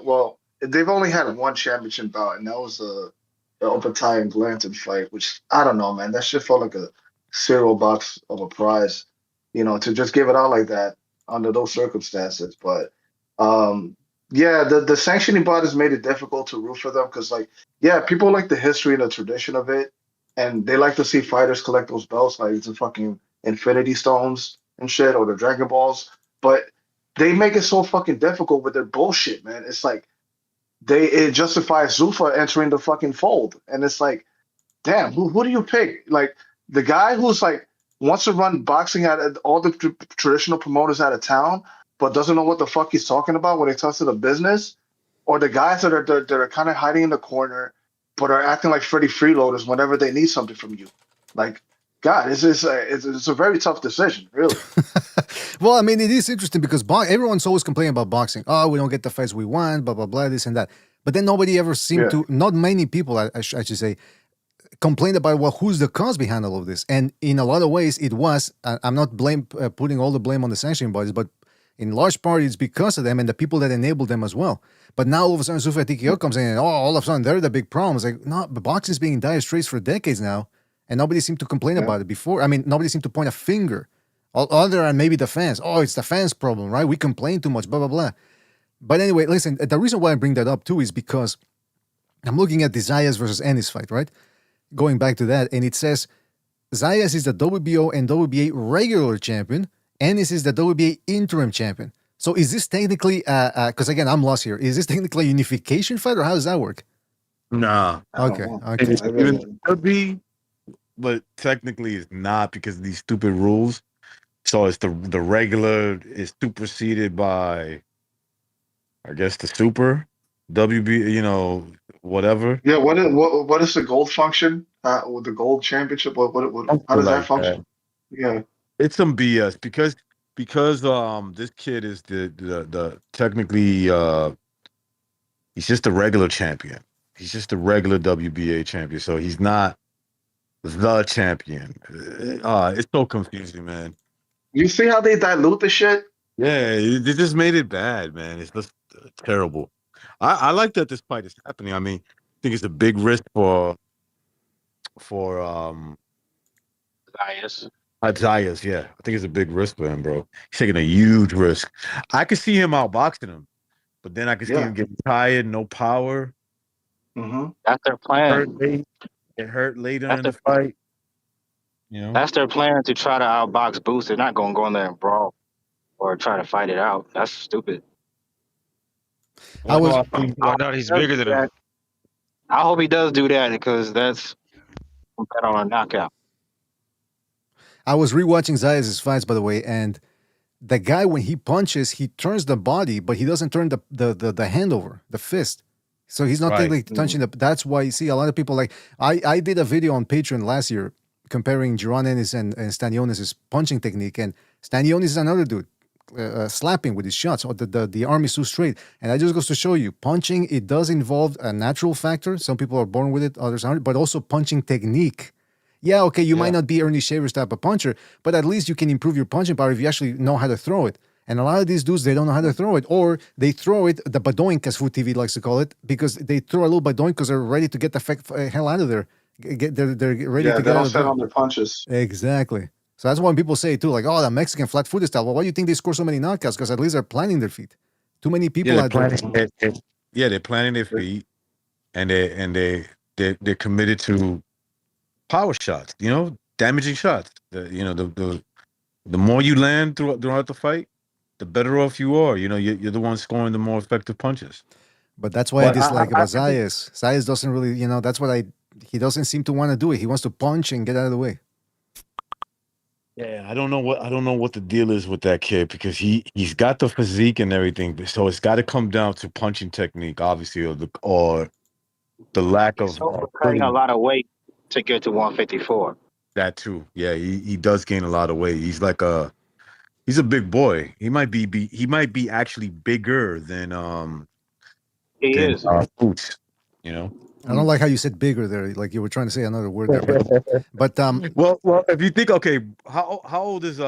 J: well, they've only had one championship bout, and that was the Opatai and Glanton fight, which I don't know, man. That shit felt like a cereal box of a prize, to just give it out like that under those circumstances. But yeah, the sanctioning bodies made it difficult to root for them because, like, yeah, people like the history and the tradition of it, and they like to see fighters collect those belts, like the fucking Infinity Stones and shit, or the Dragon Balls. But they make it so fucking difficult with their bullshit, man. It's like it justifies Zuffa entering the fucking fold, and it's like, damn, who do you pick? Like the guy who's like wants to run boxing at all the traditional promoters out of town, but doesn't know what the fuck he's talking about when it comes to the business, or the guys that are kind of hiding in the corner, but are acting like Freddie freeloaders whenever they need something from you. Like, God, it's a very tough decision, really.
B: Well, I mean, it is interesting because everyone's always complaining about boxing. Oh, we don't get the fights we want, blah, blah, blah, this and that. But then nobody ever seemed
J: Yeah.
B: to, not many people, I should say, complained about, well, who's the cause behind all of this? And in a lot of ways, it was, I'm not putting all the blame on the sanctioning bodies, but in large part, it's because of them and the people that enabled them as well. But now all of a sudden, Sufa TKO comes in and all of a sudden, they're the big problem. It's like, no, but boxing's been in dire straits for decades now, and nobody seemed to complain about it before. I mean, nobody seemed to point a finger, other than maybe the fans. Oh, it's the fans' problem, right? We complain too much, blah, blah, blah. But anyway, listen, the reason why I bring that up too is because I'm looking at the Zayas versus Ennis fight, right? Going back to that, and it says Zayas is the WBO and WBA regular champion. Ennis is the WBA interim champion. So is this technically, because again, I'm lost here. Is this technically a unification fight or how does that work?
K: Nah.
B: Okay.
K: It even could be, but technically it's not because of these stupid rules. So it's the regular is superseded by, I guess, the super WB, whatever.
J: Yeah, what is the gold function? With the gold championship, how does that
K: Like
J: function? Yeah,
K: it's some BS because this kid is the technically he's just a regular champion. He's just a regular WBA champion. So he's not the champion. It's so confusing, man.
J: you see how they dilute the shit?
K: Yeah, they just made it bad, man. It's just terrible. I like that this fight is happening. I mean, I think it's a big risk for
L: Zayas.
K: Zayas, yeah. I think it's a big risk for him, bro. He's taking a huge risk. I could see him outboxing him, but then I could see him getting tired, no power.
J: Mm-hmm.
L: That's their plan.
K: Get hurt later in the fight.
L: That's their plan to try to outbox Boots. They're not going to go in there and brawl or try to fight it out. That's stupid.
E: Why not? He's bigger than him.
L: I hope he does do that because that's bet on a knockout.
B: I was rewatching Zayas' fights, by the way, and the guy, when he punches, he turns the body, but he doesn't turn the hand over, the fist. So he's not technically touching the. That's why you see a lot of people like I did a video on Patreon last year comparing Gervonta Davis and Stanionis' punching technique, and Stanionis is another dude slapping with his shots. Or the arm is too straight, and that just goes to show you punching. It does involve a natural factor. Some people are born with it, others aren't. But also punching technique. Yeah, okay, you might not be Ernie Shavers type of puncher, but at least you can improve your punching power if you actually know how to throw it. And a lot of these dudes, they don't know how to throw it, or they throw it, the badoink, as Food TV likes to call it, because they throw a little badoink because they're ready to get the hell out of there. They're ready to get
J: they
B: out
J: don't
B: of
J: set
B: there.
J: on their punches.
B: Exactly. So that's why people say too, like, oh, the Mexican flat-footed style. Well, why do you think they score so many knockouts? Because at least they're planning their feet. Too many people
K: they're
B: out there.
K: they're planning their feet, and they're committed to power shots. Damaging shots. The more you land throughout the fight, the better off you are. You're the one scoring the more effective punches.
B: But that's why I dislike about Zayas. Zayas doesn't really, that's what he doesn't seem to want to do it. He wants to punch and get out of the way.
K: Yeah, I don't know what the deal is with that kid because he's got the physique and everything, so it's got to come down to punching technique, obviously, or the lack of
L: cutting a lot of weight to get to 154.
K: That too. Yeah, he does gain a lot of weight. He's a big boy. He might be actually bigger than Boots.
B: I don't like how you said bigger there, like you were trying to say another word there. But
K: well, if you think, okay, how old is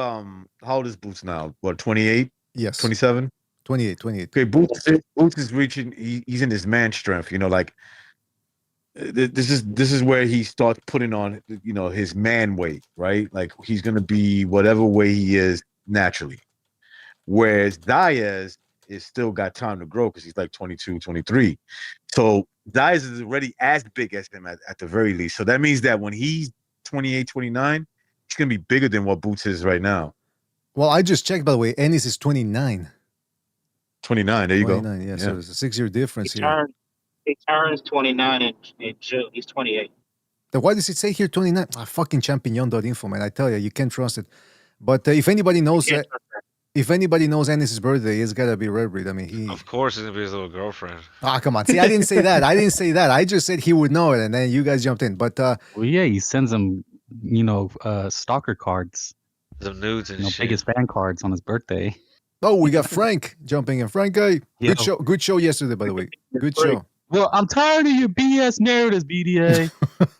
K: Boots now? What, 28?
B: Yes.
K: 27?
B: 28.
K: Okay, Boots is reaching. He's in his man strength. Like this is where he starts putting on his man weight, right? Like he's gonna be whatever way he is naturally. Whereas Zayas is still got time to grow because he's like 22, 23. So Zayas is already as big as him at the very least. So that means that when he's 28, 29, he's gonna be bigger than what Boots is right now.
B: Well, I just checked, by the way. Ennis is 29.
K: 29. There you
B: 29,
K: go.
B: Yeah, so there's a 6-year difference here.
L: He turns 29 in June. He's 28.
B: Then why does it say here 29? Fucking champignon.info, man. I tell you, you can't trust it. But if anybody knows, if anybody knows Ennis' birthday, it's gotta be Redbreed. I mean, he.
E: Of course, it's gonna be his little girlfriend.
B: Ah, come on. See, I didn't say that. I didn't say that. I just said he would know it, and then you guys jumped in. But
M: Well, yeah, he sends him, stalker cards,
E: Some nudes and shit.
M: biggest fan cards on his birthday.
B: oh, we got Frank jumping in. Frank, guy,
M: Yo.
B: good show. Good show yesterday, by the way. Good show.
M: Well, I'm tired of your BS narratives, BDA.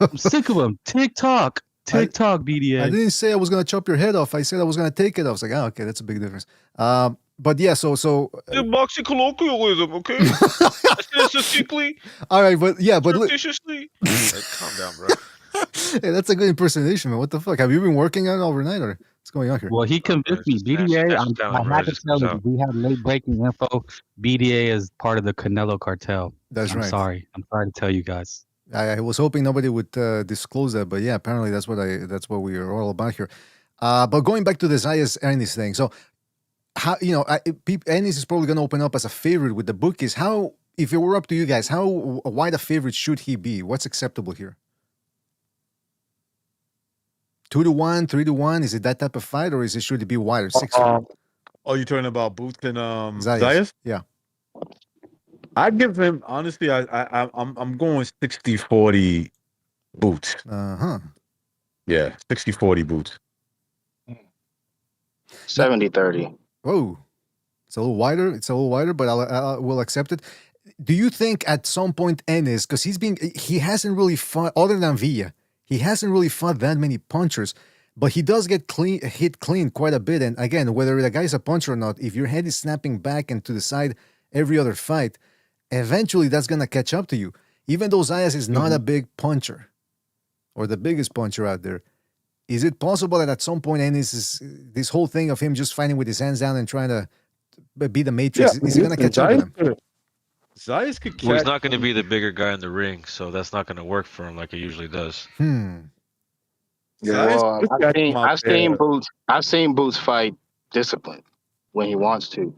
M: I'm sick of them. TikTok, BDA.
B: I didn't say I was gonna chop your head off. I said I was gonna take it. I was like, oh, okay, that's a big difference. But yeah, so
E: boxing colloquialism, okay? Statistically,
B: all right, but yeah, but
E: fictitiously. Calm down, bro.
B: hey, that's a good impersonation, man. What the fuck? Have you been working on it overnight, or what's going on here?
M: Well, he convinced me. BDA, I have to tell you, we have late breaking info. BDA is part of the Canelo cartel.
B: That's right.
M: I'm sorry to tell you guys.
B: I was hoping nobody would disclose that, but yeah, apparently that's what we are all about here. But going back to the Zayas Ennis thing, so how Ennis is probably going to open up as a favorite with the bookies. How, if it were up to you guys, how wide a favorite should he be? What's acceptable here? 2-1, 3-1? Is it that type of fight, or should it be wider? 6.
K: Oh, you're talking about Boots and Zayas?
B: Yeah.
K: I'd give him, honestly, I'm going 60-40 Boots.
B: Uh-huh.
K: Yeah, 60-40 Boots.
L: 70-30.
B: Whoa. It's a little wider, but we'll accept it. Do you think at some point Ennis, because he hasn't really fought, other than Villa, he hasn't really fought that many punchers, but he does get hit clean quite a bit. And again, whether the guy's a puncher or not, if your head is snapping back and to the side every other fight, eventually that's going to catch up to you. Even though Zayas is not a big puncher or the biggest puncher out there, is it possible that at some point Ennis this whole thing of him just fighting with his hands down and trying to be the Matrix, is he going to catch up with him?
K: Zayas could catch.
E: Well, he's not going to be the bigger guy in the ring, so that's not going to work for him like it usually does.
J: Yeah,
L: well, I've seen Boots fight discipline when he wants to.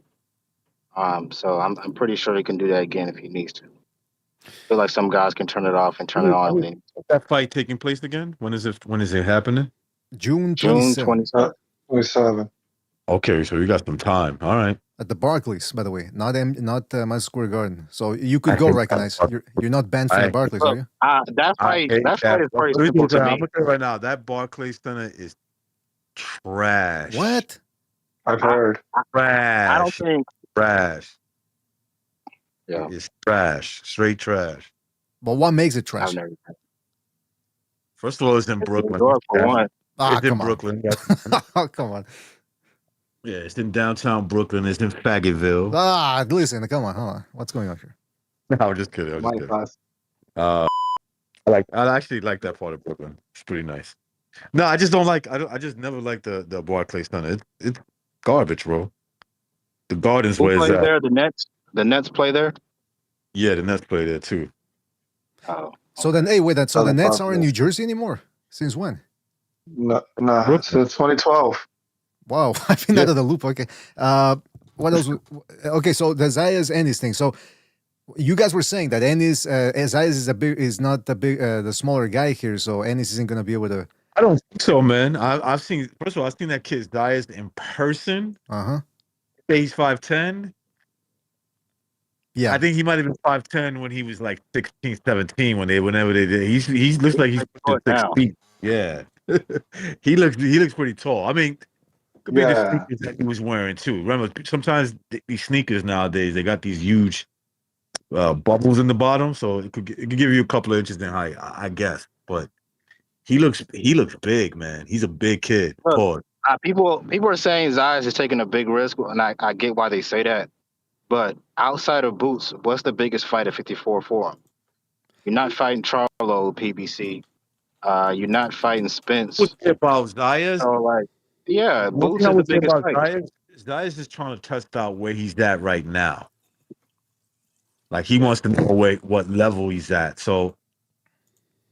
L: So I'm pretty sure he can do that again if he needs to. I feel like some guys can turn it off and turn it on.
K: That fight taking place again? When is it happening?
B: June 27.
K: Okay, so you got some time. All right.
B: At the Barclays, by the way, not Madison Square Garden. So you could go recognize. You're not banned from the Barclays, are you?
L: That fight is pretty simple to me.
K: I'm gonna tell you right now, that Barclays Center is trash.
B: What?
J: I've heard.
K: Trash.
L: I don't think
K: trash.
L: Yeah.
K: It's trash. Straight trash.
B: But what makes it trash?
K: First of all, it's in Brooklyn.
B: It's
K: in Brooklyn.
B: Oh, come on.
K: Yeah, it's in downtown Brooklyn. It's in Faggottville.
B: Listen, come on, hold on. What's going on here?
K: No, I'm just kidding. I actually like that part of Brooklyn. It's pretty nice. No, I just don't like. I just never liked the Barclays Center. It's garbage, bro. The Gardens
L: Who
K: where
L: plays
K: it's at.
L: there? The Nets play there.
K: Yeah, the Nets play there too.
L: Oh.
B: So then, so the Nets aren't in New Jersey anymore? Since when?
J: No, since 2012.
B: Wow, I've been out of the loop. Okay. What else? Okay, so the Zayas Ennis thing. So you guys were saying that Ennis, Zayas is not the smaller guy here, so Ennis isn't going to be able to.
K: I don't think so, man. I've seen that kid Zayas in person. He's 5'10".
B: Yeah,
K: I think he might have been 5'10" when he was like 16, 17. Whenever they did, he looks like he's 6 feet. Yeah, he looks pretty tall. I mean. Could be the sneakers that he was wearing too. Remember, sometimes these sneakers nowadays they got these huge bubbles in the bottom, so it could give you a couple of inches in height, I guess. But he looks big, man. He's a big kid.
L: Look, people are saying Zayas is taking a big risk, and I get why they say that. But outside of Boots, what's the biggest fight at 54 for him? You're not fighting Charlo PBC. You're not fighting Spence.
K: What's it about Zayas?
L: So like. Yeah, Boots is the biggest fight.
K: Zayas is trying to test out where he's at right now. Like he wants to know what level he's at. So,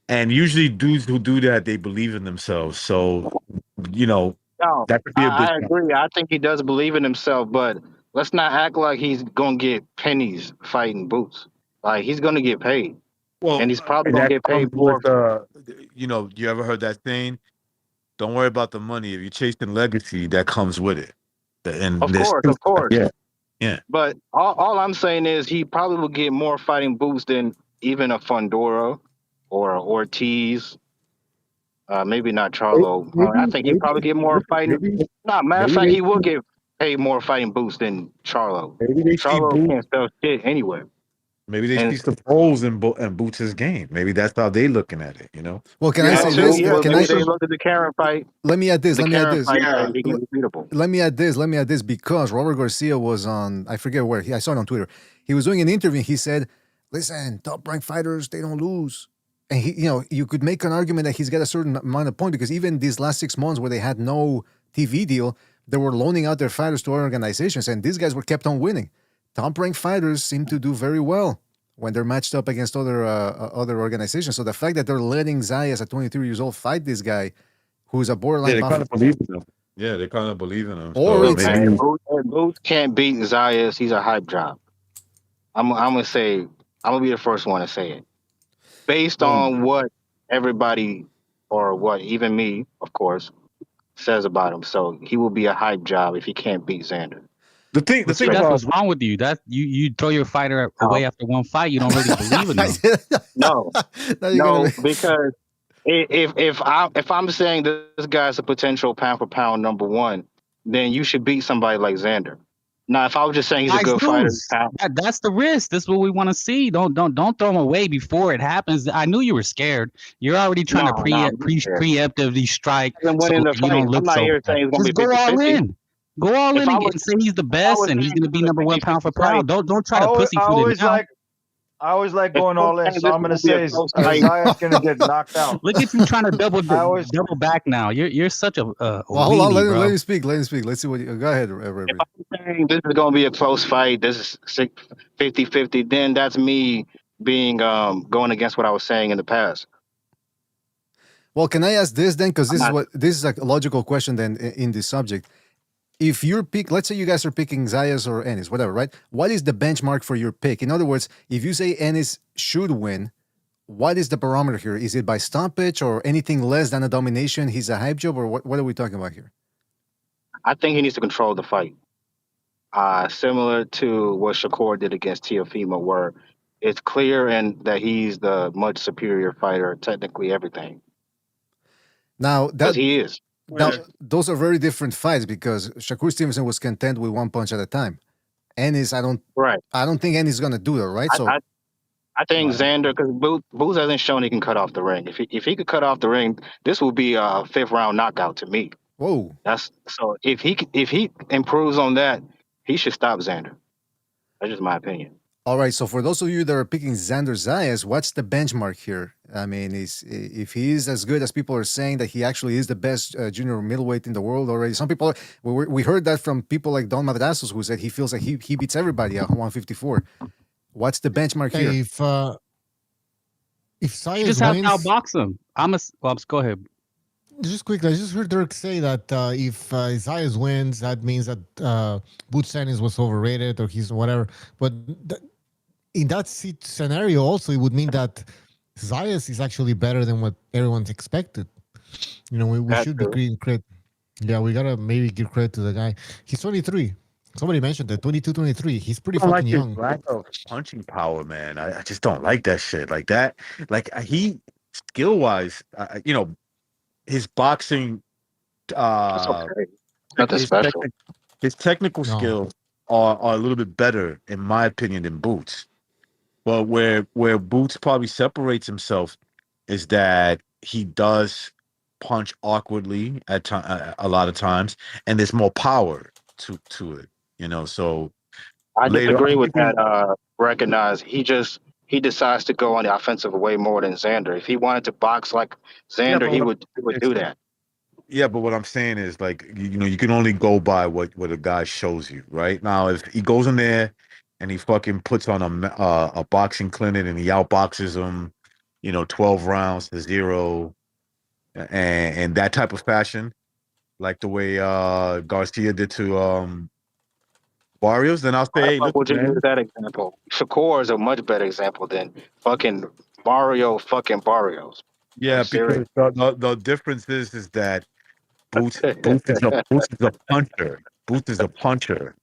K: and usually dudes who do that, they believe in themselves. So, that could be a good.
L: I agree. I think he does believe in himself, but let's not act like he's gonna get pennies fighting Boots. Like he's gonna get paid. Well, and he's probably gonna get paid more.
K: You ever heard that saying? Don't worry about the money. If you're chasing legacy, that comes with it. And
L: Of
K: there's
L: course, of course.
K: yeah.
L: But all I'm saying is he probably will get more fighting boots than even a Fundora or a Ortiz. Maybe not Charlo. I think he probably get more fighting. Nah, matter of
K: maybe
L: fact,
K: they
L: he will get paid more fighting boots than Charlo.
K: maybe they see
L: Charlo
K: Boots.
L: can't sell shit anywhere.
K: Maybe they
L: And
K: see some holes in Boots' game. Maybe that's how they looking at it. You know.
B: Well, can I
L: that
B: say
L: too,
B: this?
L: yeah.
B: Can
L: Maybe
B: I?
L: they look at the Karen fight.
B: Let me add this.
L: The
B: Let me add
L: Karen
B: this.
L: fight and he can be beatable.
B: Let me add this. Let me add this because Robert Garcia was on. I forget where. I saw it on Twitter. He was doing an interview. And he said, "Listen, top-ranked fighters they don't lose." And you could make an argument that he's got a certain amount of point because even these last 6 months where they had no TV deal, they were loaning out their fighters to other organizations, and these guys were kept on winning. Top-ranked fighters seem to do very well when they're matched up against other organizations. So the fact that they're letting Zayas at 23 years old fight this guy, who's a borderline,
K: they kind of believe in him. Yeah, they kind of believe in him.
B: Or
K: So
L: Look,
B: it's
L: man, Boots can't beat Zayas. He's a hype job. I'm gonna say, I'm gonna be the first one to say it. Based on what everybody, or what even me, of course, says about him. So he will be a hype job if he can't beat Xander.
K: the thing
M: See, that's what's wrong with you. That you throw your fighter away after one fight. You don't really believe in them.
L: No,
B: Now you're
L: no,
B: gonna
L: because if I'm saying this guy's a potential pound for pound number one, then you should beat somebody like Xander. Now, if I was just saying he's a
M: Nice
L: good fighter,
M: news. That's the risk. That's what we want to see. Don't throw him away before it happens. I knew you were scared. You're already trying to preemptively strike so you don't look
L: I'm not
M: so
L: here
M: bad.
L: saying it's gonna
M: Just
L: be
M: go all
L: 50-50.
M: in. Go all
L: If
M: in
L: I
M: and
L: was,
M: say he's the
L: if I
M: best
L: was
M: and he's
L: saying
M: going to
L: it
M: be
L: was
M: number
L: a
M: one pound for
L: 50-50 fight,
M: pound. Don't try to pussyfoot it now.
N: I always like
L: if
N: going
L: I'm
N: all in,
L: saying
N: so
L: this
N: I'm gonna
L: is gonna be a
N: say
L: close fight,
N: Zaya's gonna get knocked out.
M: Look at you trying to double
N: I always
M: back now. You're such a
B: well, hold on.
M: weenie, bro.
B: Let him speak. Let him speak. Let's see what. Go ahead, Reverend.
L: if I'm saying this is gonna be a close fight, this is 50-50, then that's me being going against what I was saying in the past.
B: Well, can I ask this then? Because
L: I'm not.
B: this is a logical question then in this subject. If you're let's say you guys are picking Zayas or Ennis, whatever, right? What is the benchmark for your pick? In other words, if you say Ennis should win, what is the barometer here? Is it by stoppage or anything less than a domination? He's a hype job, or what are we talking about here?
L: I think he needs to control the fight. Similar to what Shakur did against Teofimo, where it's clear and that he's the much superior fighter, technically everything.
B: Now
L: Because he is.
B: Now, those are very different fights because Shakur Stevenson was content with one punch at a time. Ennis, I don't think Ennis is gonna do that, right?
L: I think Xander, because Boots hasn't shown he can cut off the ring. If he could cut off the ring, this will be a 5th round knockout to me.
B: Whoa!
L: That's so. If he improves on that, he should stop Xander. That's just my opinion.
B: All right. So for those of you that are picking Xander Zayas, what's the benchmark here? I mean, if he is as good as people are saying that he actually is the best junior middleweight in the world already. Some people we heard that from people like Don Madrasos, who said he feels like he beats everybody at 154. What's the benchmark here?
D: If Zayas
M: you just have
D: wins,
M: to outbox him. Go ahead.
D: Just quickly, I just heard Dirk say that if Zayas wins, that means that Boots Ennis was overrated or he's whatever. But in that scenario, also, it would mean that Zayas is actually better than what everyone's expected. You know, we should be giving credit. Yeah, we gotta maybe give credit to the guy. He's 23. Somebody mentioned that 22, 23. He's pretty fucking young.
K: His lack of punching power, man. I just don't like that shit. Like that. Like he skill wise, his boxing.
L: That's okay. Nothing special.
K: His technical skills are a little bit better, in my opinion, than Boots. But where Boots probably separates himself is that he does punch awkwardly at a lot of times, and there's more power to it. So
L: I disagree with that. Recognize he decides to go on the offensive way more than Xander. If he wanted to box like Xander, he would do that.
K: Yeah, but what I'm saying is, like, you can only go by what a guy shows you, right? Now, if he goes in there and he fucking puts on a boxing clinic and he outboxes him, 12 rounds to 0, and that type of fashion, like the way Garcia did to Barrios, then I'll say,
L: look, would you use that example? Shakur is a much better example than fucking Barrios.
K: Yeah, because the difference is that Boots is a puncher. Booth is a puncher.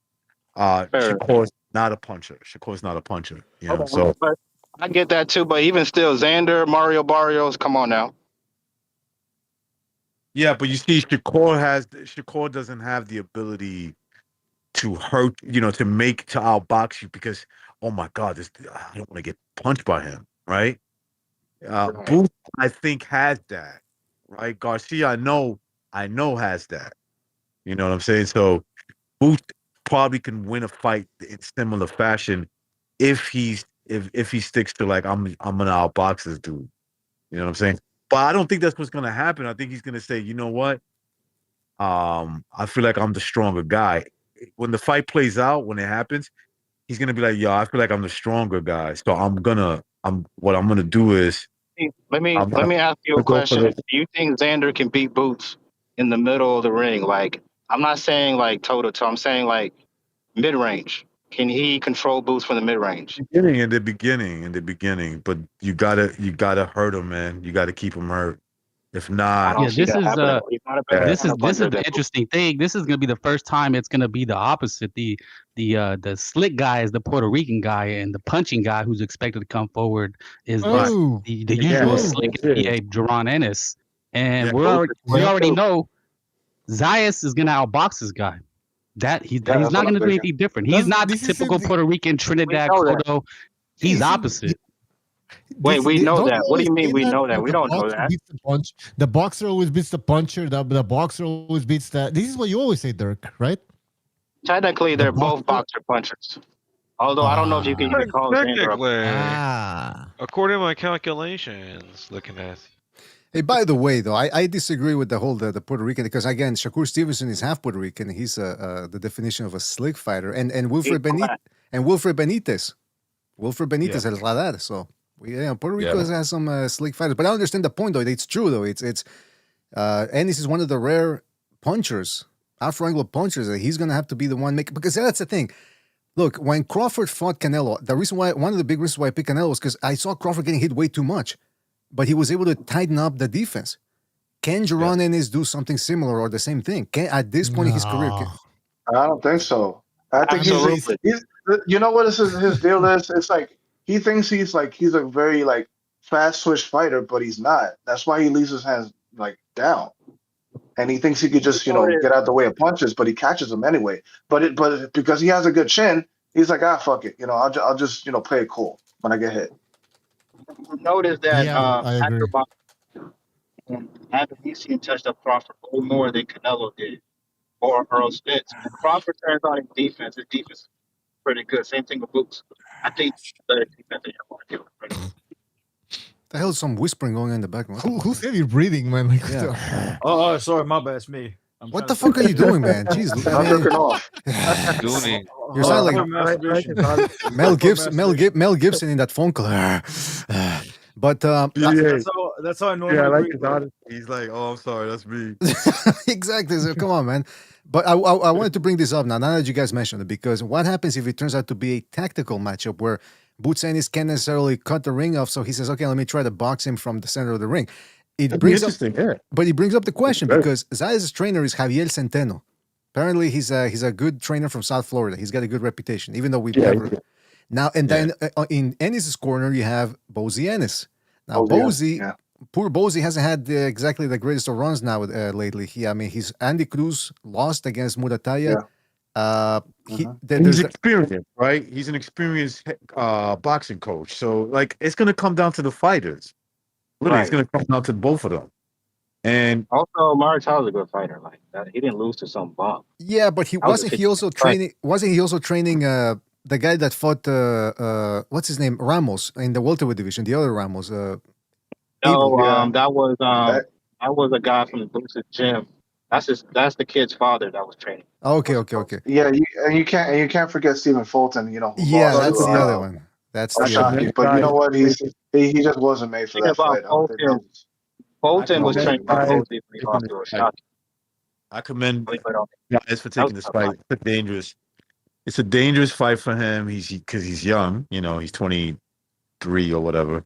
K: Shakur's not a puncher. Shakur's not a puncher. You know, so
L: But I get that too. But even still, Xander, Mario Barrios, come on now.
K: yeah, but you see, Shakur doesn't have the ability to hurt, to outbox you because, oh my God, I don't want to get punched by him, right?
L: Right.
K: Booth, I think, has that, right? Garcia, I know has that. You know what I'm saying? So Booth probably can win a fight in similar fashion if he sticks to like I'm gonna outbox this dude. You know what I'm saying? But I don't think that's what's gonna happen. I think he's gonna say, you know what? I feel like I'm the stronger guy. When the fight plays out, when it happens, he's gonna be like, yo, I feel like I'm the stronger guy. So what I'm gonna do is
L: Let me ask you a
K: go for
L: question.
K: the
L: Do you think Xander can beat Boots in the middle of the ring? Like, I'm not saying like toe to toe. I'm saying like mid range. Can he control Boots from the mid range?
K: in the beginning. But you gotta hurt him, man. You gotta keep him hurt. If
L: I
K: not,
L: don't
M: Yeah,
L: see
M: this
L: that
M: is
L: happening. He's not a better
K: yeah,
M: this is this is
L: puncher
M: the
L: than Boots.
M: interesting thing. This is going to be the first time it's going to be the opposite. The slick guy is the Puerto Rican guy, and the punching guy who's expected to come forward is
K: right.
M: the
K: Yeah,
M: usual slick
K: it is.
M: NBA Jerron Ennis,
K: Yeah,
M: and
L: Boots is
M: we
L: quick
M: already
L: too.
M: know Zayas is going to outbox this guy.
J: Yeah,
M: He's
J: that's
M: not
J: what I'm
M: going to do
J: thinking.
M: anything different. He's not the
D: This is
M: typical
D: it.
M: Puerto Rican
L: We
M: Trinidad
L: know that.
M: Cotto. He's opposite.
L: Wait, we know
D: Don't
L: that.
D: you
L: What do
D: always
L: you mean
D: say
L: we
D: that?
L: know that? We
D: The
L: don't know
D: boxer
L: that.
D: beats the punch. The boxer always beats the puncher. The boxer always beats the. This is what you always say, Dirk, right?
L: Technically,
D: The
L: they're both
D: boxer.
L: boxer punchers. Although I don't know if you can even call Xander up.
E: Technically, according to my calculations, looking at.
B: Hey, by the way, though, I disagree with the whole the Puerto Rican because again, Shakur Stevenson is half Puerto Rican. He's the definition of a slick fighter, and Wilfred Benitez, Wilfred Benitez El Radar. So Puerto Rico has some slick fighters. But I understand the point, though. It's true, though. It's Ennis is one of the rare punchers, Afro Anglo punchers that he's gonna have to be the one making, because that's the thing. Look, when Crawford fought Canelo, one of the big reasons why I picked Canelo was because I saw Crawford getting hit way too much, but he was able to tighten up the defense. Can Jerron Ennis do something similar or the same thing? At this point in his career?
J: I don't think so. I think he's you know what his deal is? It's like he thinks he's a very like fast switch fighter, but he's not. That's why he leaves his hands like down. And he thinks he could just, get out the way of punches, but he catches them anyway. But because he has a good chin, he's like, fuck it. I'll just play it cool when I get hit.
L: Notice that
D: I agree.
L: after he's seen touched up Crawford way more than Canelo did or Earl Spence. When Crawford turns on his defense is pretty good. Same thing with Boots. I think better defense than everyone.
B: The hell is some whispering going on in the background?
D: Who's heavy breathing, man? Like,
N: Oh, sorry, my bad. It's me.
B: What the fuck are you doing, man? Jeez,
J: I'm jerking off.
E: Gooning.
B: You sound like Mel Gibson in that phone call. But
N: that's how I normally.
K: Yeah, I like his honesty. He's like, oh, I'm sorry, that's me.
B: Exactly. So come on, man. But I wanted to bring this up now that you guys mentioned it, because what happens if it turns out to be a tactical matchup where Boots Ennis can't necessarily cut the ring off, so he says, okay, let me try to box him from the center of the ring. But he brings up the question because Zayas' trainer is Javier Centeno. Apparently, he's a good trainer from South Florida. He's got a good reputation, even though we've never. Now, and then in Ennis' corner, you have Bozy Ennis. Now, poor Bozy hasn't had exactly the greatest of runs now lately. He's Andy Cruz lost against Murataya.
K: He's experienced, right? He's an experienced boxing coach. So, like, it's going to come down to the fighters. Literally, it's going to come down to both of them. And
L: also, Martel's a good fighter. Like that, he didn't lose to some bum.
B: Yeah, but wasn't he also training the guy that fought what's his name, Ramos, in the welterweight division? The other Ramos.
L: That was a guy from the Boots gym. That's the kid's father that was training.
B: Okay.
J: Yeah, you can't forget Stephen Fulton.
B: That's the other one. That's the other one.
J: But you know what? He just wasn't made for that fight.
L: Fulton was training for Bozy when he lost to a shot.
K: I commend guys for taking this fight. It's a dangerous fight for him. Because he's young. He's 23 or whatever,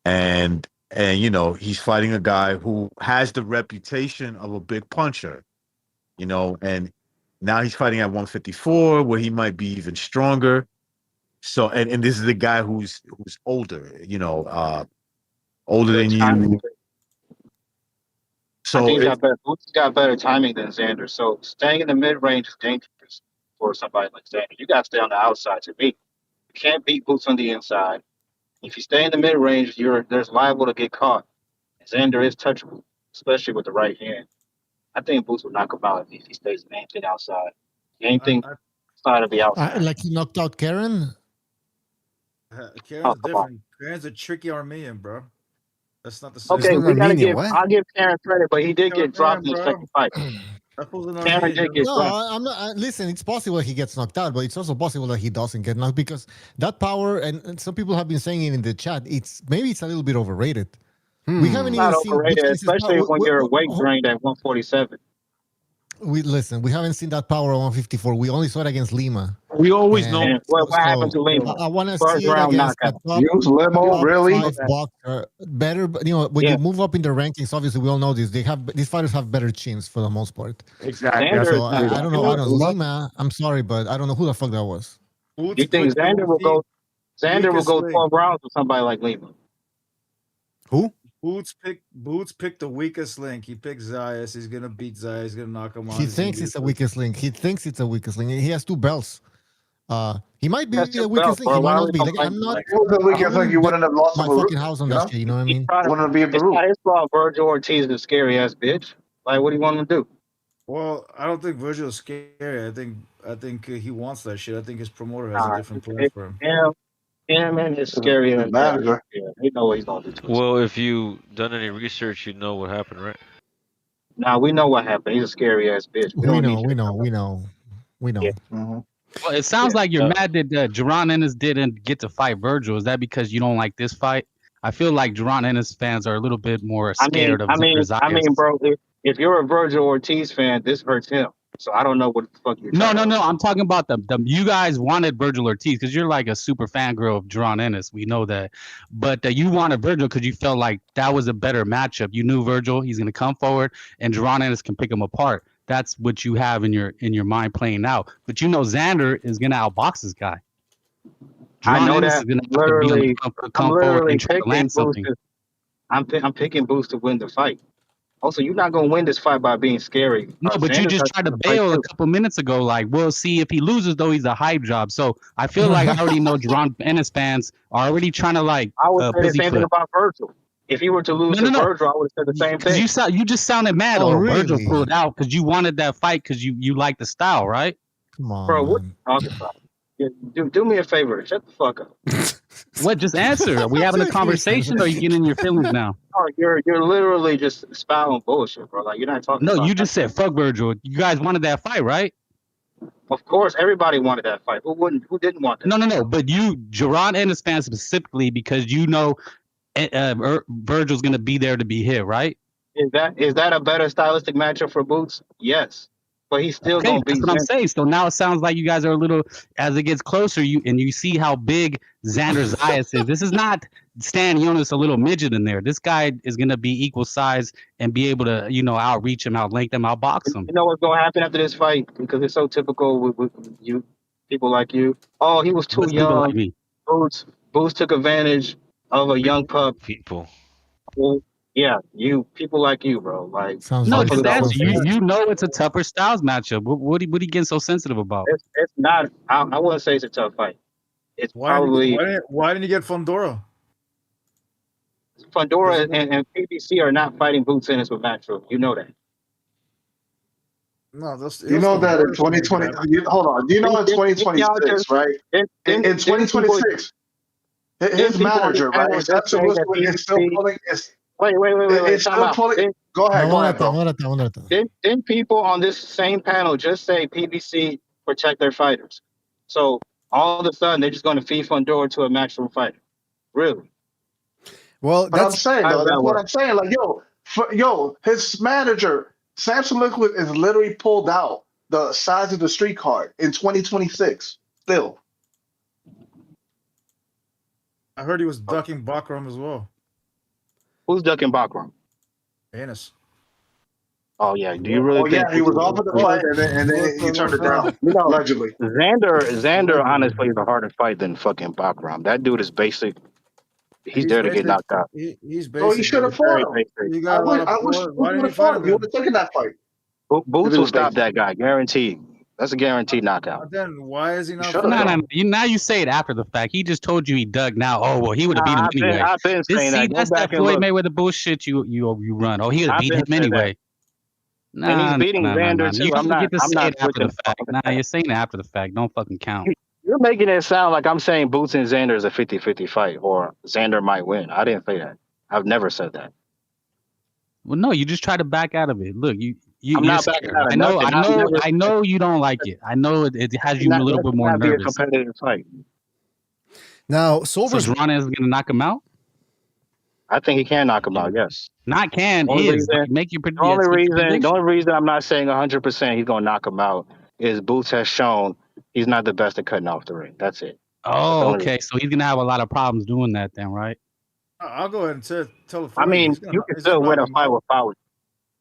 K: and he's fighting a guy who has the reputation of a big puncher. And Now he's fighting at 154, where he might be even stronger. So, and this is a guy who's older, older than you.
L: I think
K: So
L: Boots got better timing than Xander. So staying in the mid range is dangerous for somebody like Xander. You got to stay on the outside. To me, you can't beat Boots on the inside. If you stay in the mid range, there's liable to get caught. Xander is touchable, especially with the right hand. I think Boots will knock him out if he stays anything outside. Anything outside of the outside.
D: Like he knocked out Karen.
N: Karen's different. Karen's a tricky Armenian, bro. That's not the same.
L: Okay, we gotta give. I'll give Karen credit, but he did get dropped in the second fight. Karen did get
D: No,
L: dropped.
D: I'm not. Listen, it's possible he gets knocked out, but it's also possible that he doesn't get knocked because that power, and some people have been saying it in the chat. Maybe it's a little bit overrated. We haven't
L: Not
D: even seen.
L: overrated, especially when you're weight drained at 147.
D: We haven't seen that power at 154. We only saw it against Lima.
E: We always know
L: what happened to Lima.
D: I want to
L: First
D: see it
L: round
D: against the
L: knockout.
D: top,
J: Use limo,
D: top
J: really?
D: 5 boxer. Better, when you move up in the rankings, obviously we all know this. These fighters have better chins for the most part.
K: Exactly.
D: So I don't know. Lima. I'm sorry, but I don't know who the fuck that was.
L: You think Xander will go? Xander will go 12 rounds with somebody like Lima.
K: Who?
N: Boots picked the weakest link. He picked Zayas. He's gonna beat Zayas. He's gonna knock him out.
D: He thinks it's the weakest link. He thinks it's the weakest link. He has 2 belts. He might be the weakest link. He might not be. Like, I'm not.
J: If it was the weakest link, you wouldn't have lost
D: my
J: to
D: fucking house on that shit. You know what I mean?
J: Wouldn't have been
L: It's not his fault. Virgil Ortiz is a scary ass bitch. Like, what do you want him to do?
N: Well, I don't think Virgil's scary. I think he wants that shit. I think his promoter has a different plan for him.
L: Him and his scary manager. Yeah, he know what he's gonna do.
E: Well, if you done any research, you know what happened, right?
L: Nah, we know what happened. He's a scary ass bitch.
D: We know.
L: Yeah.
M: Well, it sounds like you're mad that Gervonta Ennis didn't get to fight Virgil. Is that because you don't like this fight? I feel like Gervonta Ennis fans are a little bit more scared of Zayas.
L: I mean, bro, if you're a Virgil Ortiz fan, this hurts him. So I don't know what the fuck you're talking about.
M: No. I'm talking about the you guys wanted Virgil Ortiz because you're like a super fangirl of Gervonta Ennis. We know that, but you wanted Virgil because you felt like that was a better matchup. You knew Virgil, he's gonna come forward, and Gervonta Ennis can pick him apart. That's what you have in your mind playing out. But you know Xander is gonna outbox this guy.
L: I know
M: Ennis
L: that.
M: is gonna
L: Literally,
M: come forward and try to land something.
L: I'm picking Boost to win the fight. Also, you're not gonna win this fight by being scary.
M: No, but you just tried to bail a couple minutes ago. Like, we'll see if he loses, though. He's a hype job. So I feel like I already know Gervonta Ennis fans are already trying to like.
L: I would say the same thing about Virgil. If he were to lose to Virgil, I would have said the same thing.
M: You just sounded mad.
D: Really?
M: Virgil pulled out because you wanted that fight because you like the style, right?
D: Come on,
L: bro. What are you talking about? Do me a favor. Shut the fuck up.
M: What? Just answer. Are we having a conversation, or are you getting in your feelings now?
L: Oh, you're literally just spouting bullshit, bro. Like, you're not talking.
M: No, you just said fuck Virgil. You guys wanted that fight, right?
L: Of course, everybody wanted that fight. Who wouldn't? Who didn't want that?
M: No. But you, Gervonta Ennis fans specifically, because you know Virgil's gonna be there to be hit, right?
L: Is that a better stylistic matchup for Boots? Yes. But he's still gonna be.
M: That's what I'm saying. So now it sounds like you guys are a little, as it gets closer, you see how big Xander Zayas is. This is not Stan Jonas, a little midget in there. This guy is gonna be equal size and be able to, outreach him, outlength him, outbox him.
L: You know what's gonna happen after this fight? Because it's so typical with you, people like you. Oh, he was too young.
M: Like me.
L: Boots took advantage of a young pup.
E: People.
L: Well, yeah, people like you, bro. Like,
M: no, just answer. You know it's a tougher styles matchup. What are you getting so sensitive about?
L: It's not. I wouldn't say it's a tough fight. It's probably.
N: Why didn't you get Fundora?
L: Fundora and PBC are not fighting Boots Ennis with Matchroom. You know that.
N: No,
J: you know that in 2020. Hold on. Do you know in 2026, right? In 2026, his manager, right? Is still pulling.
L: Wait.
J: It's still pulling. Go ahead, bro.
L: Didn't people on this same panel just say PBC protect their fighters? So all of a sudden they're just going to feed Fundora to a Matchroom fighter. Really?
B: Well,
J: that's what I'm saying. Like, his manager, Samson Liquid, is literally pulled out the size of the street card in 2026. Still.
N: I heard he was ducking Bakram as well.
L: Who's ducking Bakram?
N: Ennis.
L: Oh yeah. Do you really
J: Oh yeah,
L: think
J: he was
L: Boots?
J: offered the
N: He
J: fight,
N: looked,
J: and
N: he
J: then
N: looked
J: he turned it down.
L: You know,
J: Allegedly.
L: Xander
N: allegedly.
L: honestly is a harder fight than fucking Bakram. That dude is basic. He's
N: He's
L: there to get
N: basic.
L: knocked out.
N: He's
J: So he
N: basic,
J: should
N: but
J: have fought
L: Very
J: him.
L: basic.
N: he got a lot of
J: I wish
N: poor.
J: Boots
N: Why
J: would
N: didn't he
J: have
N: fight
J: fought
N: him
J: him. He would
N: then?
J: have taken that fight if
L: Boots
J: he
L: will
J: was
L: stop
J: basic.
L: that guy, guaranteed. That's a guaranteed knockout.
N: Then why is he
J: He
N: not
J: should have
M: No,
N: fighting
M: no,
J: though.
M: no.
N: him?
M: Now you say it after the fact. He just told you he dug. Now, oh well, he would have beat him anyway.
L: I've been saying that. Go
M: That's
L: back
M: that
L: and
M: Floyd
L: look.
M: Mayweather bullshit. You run. Oh, he would have
L: I've
M: beat
L: been
M: him
L: saying that,
M: anyway.
L: and he's
M: Nah,
L: beating
M: nah, nah, nah.
L: Xander
M: You
L: too.
M: don't get to
L: I'm
M: say
L: not
M: it after the
L: switching.
M: fact. Nah, you're saying it after the fact. Don't fucking count.
L: You're making it sound like I'm saying Boots and Xander is a 50-50 fight, or Xander might win. I didn't say that. I've never said that.
M: Well, no, you just try to back out of it. Look,
L: I'm
M: you're
L: not backing
M: scared.
L: out of nothing. I've never
M: I know you don't like it. I know it has you a little
L: that
M: bit
L: should
M: more
L: not be a
M: nervous.
L: competitive fight.
B: Now,
M: So
B: Solver's
M: Duran is gonna knock him out.
L: I think he can knock him out. Yes.
M: Not can
L: Only
M: is
L: reason,
M: like make your
L: the
M: prediction.
L: only reason I'm not saying 100% he's gonna knock him out is Boots has shown he's not the best at cutting off the ring. That's it. That's the
M: Oh,
L: only
M: okay.
L: reason.
M: So he's gonna have a lot of problems doing that then, right?
N: I'll go ahead and tell it
L: I
N: for you.
L: mean, you can
N: He's gonna
L: still win
N: knock
L: a
N: him
L: fight
N: out.
L: without.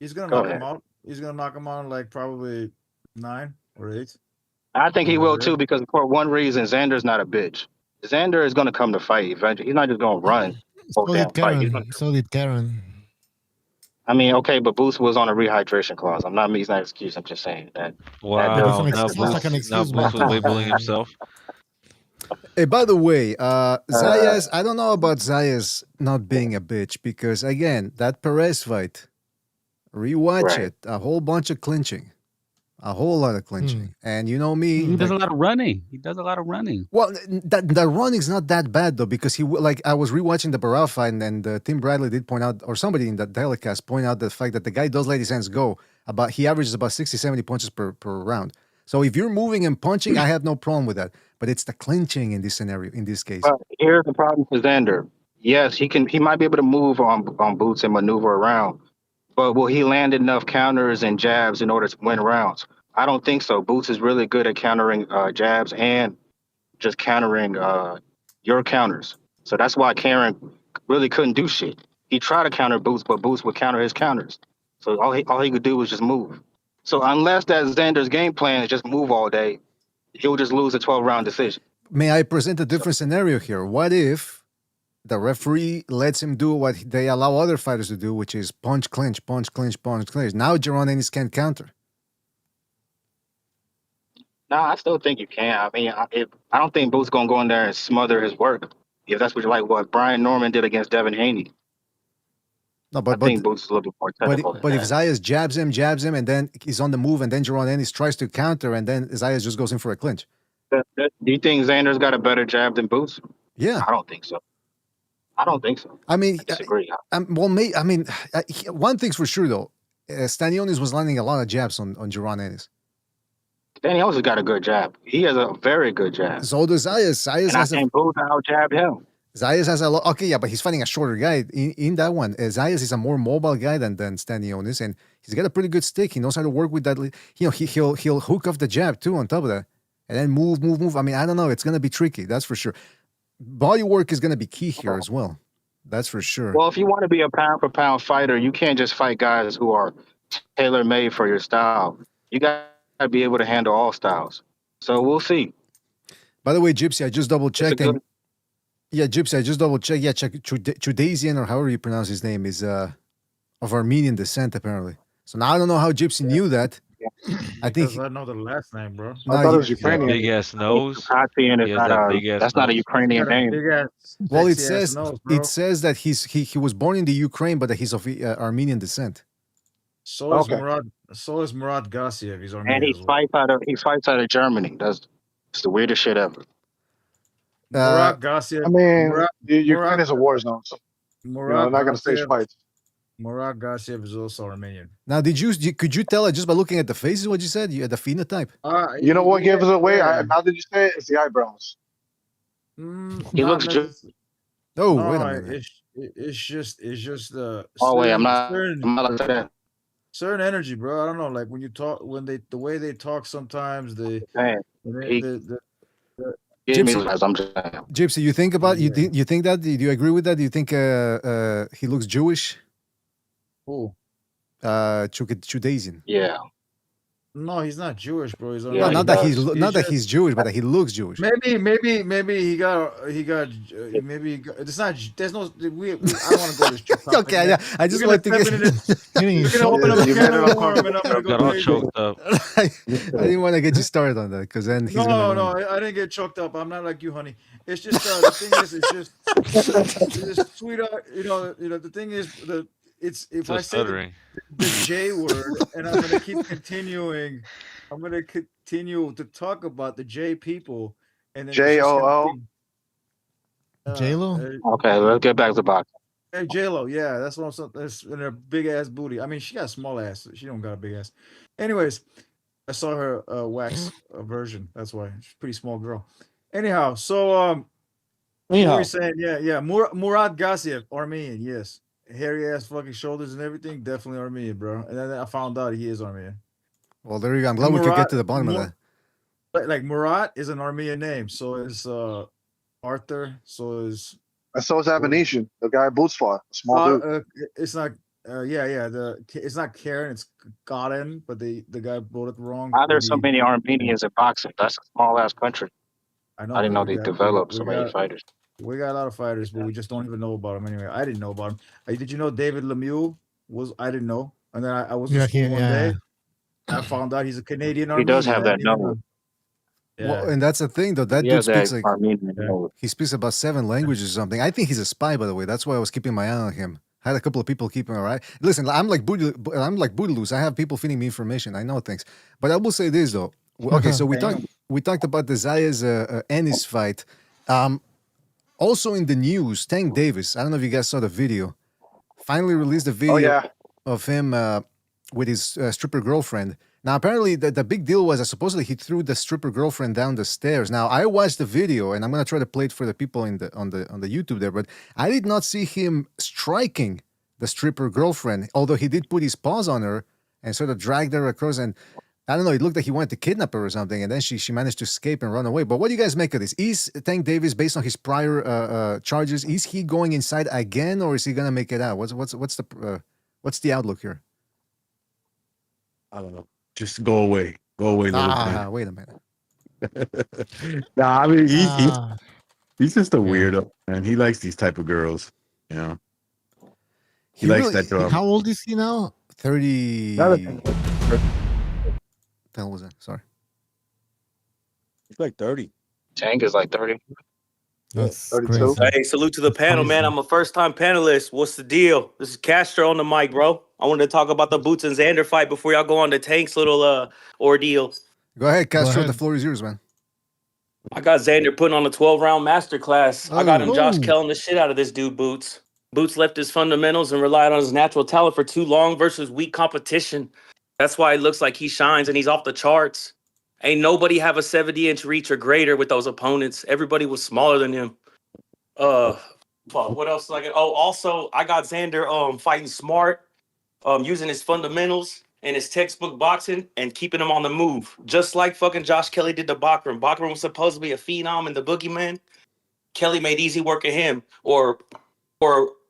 N: He's gonna
L: Go
N: knock him
L: ahead.
N: out. He's gonna knock him out in like probably 9 or 8.
L: I think he
N: Over
L: will
N: there.
L: too because for one reason, Xander's not a bitch. Xander is gonna come to fight eventually. He's not just gonna run whole
D: So
L: damn
D: did
L: fight. He's gonna.
D: Karen. So did Karen.
L: I mean, okay, but Boots was on a rehydration clause. I'm not making that excuse. I'm just saying that
D: But
L: does
D: it's
E: Wow.
D: an
L: play
E: Now
D: excuse.
L: a
D: Sounds like
L: role.
D: an excuse,
E: Boots
D: but
E: was
D: come on,
E: labeling
D: man.
E: himself.
B: Hey, by the way,
L: Uh,
B: Zayas, I don't know about Zayas not being a bitch because, again, that Perez fight, rewatch
L: right.
B: it, a whole bunch of clinching, a whole lot of clinching. And you know me,
M: He does a
B: like,
M: lot of running. He does a lot of running.
B: well, that running's not that bad though because like I was rewatching the Barral fight and Tim Bradley did point out, or somebody in that telecast point out the fact that the guy does let his hands go. He averages about 60, 70 punches per round. So if you're moving and punching, I have no problem with that. But it's the clinching in this scenario, in this case.
L: But here's the problem for Xander. Yes, he can. He might be able to move on Boots and maneuver around, but will he land enough counters and jabs in order to win rounds? I don't think so. Boots is really good at countering jabs and just countering your counters. So that's why Karen really couldn't do shit. He tried to counter Boots, but Boots would counter his counters. So all he could do was just move. So unless that Xander's game plan is just move all day, he'll just lose a 12-round decision.
B: May I present a different scenario here? What if the referee lets him do what they allow other fighters to do, which is punch, clinch, punch, clinch, punch, clinch? Now Jerron Ennis can't counter.
L: No, I still think you can. I mean, I don't think Boots gonna go in there and smother his work. If that's what you like, what Brian Norman did against Devin Haney.
B: No,
L: I think Boots is a little bit more technical than
B: but if
L: that.
B: Zayas jabs him, and then he's on the move, and then Jerron Ennis tries to counter, and then Zayas just goes in for a clinch.
L: Do you think Xander's got a better jab than Boots?
B: Yeah,
L: I don't think so. I don't think so.
B: I mean,
L: I disagree.
B: one thing's for sure though, Stanionis was landing a lot of jabs on Jerron Ennis.
L: Danny also got a good jab. He has a very good jab.
B: So does Zayas.
L: And I think Boots out jabbed him.
B: Zayas has a lot. Okay, yeah, but he's fighting a shorter guy. In that one, Zayas is a more mobile guy than Stanionis, and he's got a pretty good stick. He knows how to work with that. You know, he'll hook off the jab too on top of that, and then move. I mean, I don't know. It's gonna be tricky. That's for sure. Body work is gonna be key here as well. That's for sure.
L: Well, if you want to be a pound for pound fighter, you can't just fight guys who are tailor made for your style. You got to be able to handle all styles. So we'll see.
B: By the way, Gypsy, I just double checked. Yeah, Gypsy, I just double checked. Yeah, check Chudazian, or however you pronounce his name, is of Armenian descent apparently. So now I don't know how Gypsy knew that. I think
N: I know the last name, bro.
J: I thought it was Ukrainian.
E: Big ass nose.
L: That's not a Ukrainian name.
B: Well, it says that he was born in the Ukraine, but that he's of Armenian descent.
N: So is Murad Garcia. He's Armenian.
L: And he fights out of Germany. That's the weirdest shit ever.
N: Murad Garcia.
J: I mean, Ukraine is a war zone, so
N: Murad
J: not going to stage fights.
N: Murad Garcia is also Armenian.
B: Now, could you tell just by looking at the faces what you said? You had the phenotype.
J: You know what gives it away? Now that you say it, it's the eyebrows.
L: He looks
B: wait a minute.
N: It's just
L: oh wait, I'm not like that.
N: Certain energy, bro. I don't know. Like when you talk, the way they talk, sometimes
B: Gypsy, you think about you think that? Do you agree with that? Do you think he looks Jewish?
N: Who?
B: Chudazian.
L: Yeah.
N: No, he's not Jewish, bro. He's
L: Yeah,
B: Well,
L: he
B: not that
L: does.
B: he's Jewish, but that he looks Jewish.
N: Maybe he got maybe he got, it's not. There's no. I don't want to go this trip.
B: Okay, yeah, I just want to get.
N: You're gonna open up a
J: You
N: can
J: made it
N: of worm, and I'm gonna
J: uncomfortable.
N: go
E: Got all
N: crazy.
E: choked up.
B: I didn't want to get you started on that because then he's
N: No,
B: gonna.
N: no, I didn't get choked up. I'm not like you, honey. It's just the thing is, it's just sweetheart. The thing is, it's if
E: Still
N: I say the J word, and I'm gonna keep continuing. I'm gonna continue to talk about the J people, and then it's just gonna
J: JOO.
N: be
D: J-Lo?
L: Okay, let's get back to boxing.
N: Hey, J-Lo, yeah, that's what I'm saying. That's in her big ass booty. I mean, she got a small ass. She don't got a big ass. Anyways, I saw her wax version. That's why she's a pretty small girl. Anyhow, so what were you saying? Yeah. Murad Gassiev, Armenian, yes. Hairy ass fucking shoulders and everything, definitely Armenian, bro. And then I found out he is Armenian.
B: Well, there you go. I'm glad we could get to the bottom of that.
N: Like Murat is an Armenian name, so is Arthur, so is.
J: So is Avanesian, the guy boots fought, small dude.
N: It's not. It's not Karen. It's Karen, but the guy wrote it wrong.
L: Why there's so many Armenians in boxing? That's a small ass country.
N: I know.
L: I didn't know they developed so many fighters.
N: We got a lot of fighters, but we just don't even know about them anyway. I didn't know about him. Did you know David Lemieux was? I didn't know, and then I was in school one day. I found out he's a Canadian Armenian.
L: He does have that number.
N: Yeah.
B: Well, and that's the thing, though. That dude speaks like he speaks about 7 languages or something. I think he's a spy, by the way. That's why I was keeping my eye on him. I had a couple of people keeping an eye. Listen, I'm like Booty I have people feeding me information. I know things, but I will say this though. Okay, so we talked about the Zayas Ennis fight. Also in the news, Tank Davis. I don't know if you guys saw the video. Finally released a video of him with his stripper girlfriend. Now, apparently, the big deal was that supposedly he threw the stripper girlfriend down the stairs. Now, I watched the video, and I'm gonna try to play it for the people on the YouTube there, but I did not see him striking the stripper girlfriend. Although he did put his paws on her and sort of dragged her across, and I don't know, it looked like he wanted to kidnap her or something, and then she managed to escape and run away. But what do you guys make of this? Is Tank Davis, based on his prior charges, is he going inside again, or is he gonna make it out? What's the outlook here?
K: I don't know. Just go away. Go away, little man.
B: Wait a minute.
K: Nah, I mean he's just a weirdo, man. He likes these type of girls, you know. He likes that drama.
D: How old is he now?
B: 30. Hell was that? Sorry.
K: He's like 30.
L: Tank is like 30.
D: That's
J: 32.
D: crazy.
O: Hey, salute to the panel, man. I'm a first-time panelist. What's the deal? This is Castro on the mic, bro. I wanted to talk about the Boots and Xander fight before y'all go on to Tank's little ordeal.
B: Go ahead, Castro. The floor is yours, man.
O: I got Xander putting on a 12-round masterclass. I got him Josh Kelling the shit out of this dude, Boots. Boots left his fundamentals and relied on his natural talent for too long versus weak competition. That's why it looks like he shines and he's off the charts. Ain't nobody have a 70-inch reach or greater with those opponents. Everybody was smaller than him. What else? Also, I got Xander fighting smart, using his fundamentals and his textbook boxing and keeping him on the move. Just like fucking Josh Kelly did to Bachram. Bachram was supposed to be a phenom and the boogeyman. Kelly made easy work of him or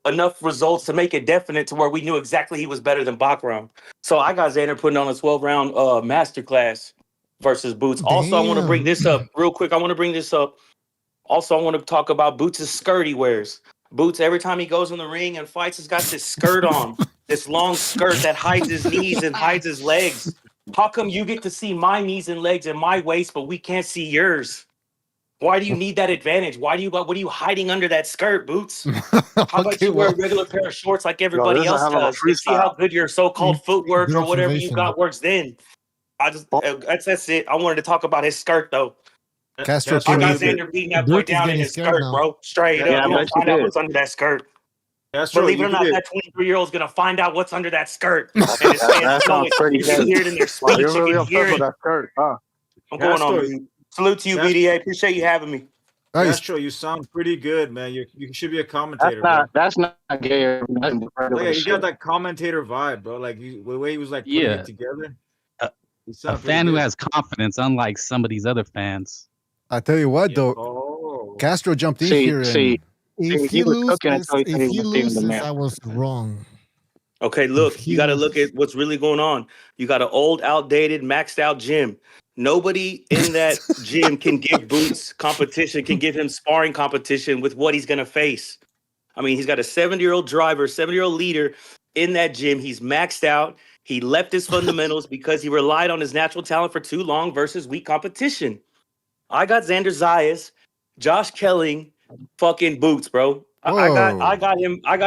O: enough results to make it definite to where we knew exactly he was better than Bachram. So I got Xander putting on a 12-round masterclass versus Boots. Also, I want to bring this up real quick. Also, I want to talk about Boots' skirt he wears. Boots, every time he goes in the ring and fights, he's got this skirt on, this long skirt that hides his knees and hides his legs. How come you get to see my knees and legs and my waist, but we can't see yours? Why do you need that advantage? What are you hiding under that skirt, Boots? How about you wear a regular pair of shorts like everybody else does? And see how good your so-called footwork or whatever you got works then. That's it. I wanted to talk about his skirt though.
B: Castro,
O: I got Xander beating that boy down in his skirt, bro. Straight up. You're gonna find out what's under that skirt. Believe it or not, that 23-year-old is gonna find out what's under that skirt. And his fans know it. You can hear it in their speech. You can hear it. I'm going on, dude. Salute to you, BDA. Appreciate you having me.
N: Castro, you sound pretty good, man. You should be a commentator.
L: That's not gay.
N: You got that commentator vibe, bro. Like the way he was like putting it together.
M: A fan who has confidence, unlike some of these other fans.
B: I tell you what, though, Castro jumped in here.
D: If he loses, I was wrong.
O: Okay, look, you got to look at what's really going on. You got an old, outdated, maxed out gym. Nobody in that gym can give Boots competition, can give him sparring competition with what he's going to face. I mean, he's got a 70-year-old driver, 70-year-old leader in that gym. He's maxed out. He left his fundamentals because he relied on his natural talent for too long versus weak competition. I got Xander Zayas, Josh Kelly, fucking Boots, bro. I got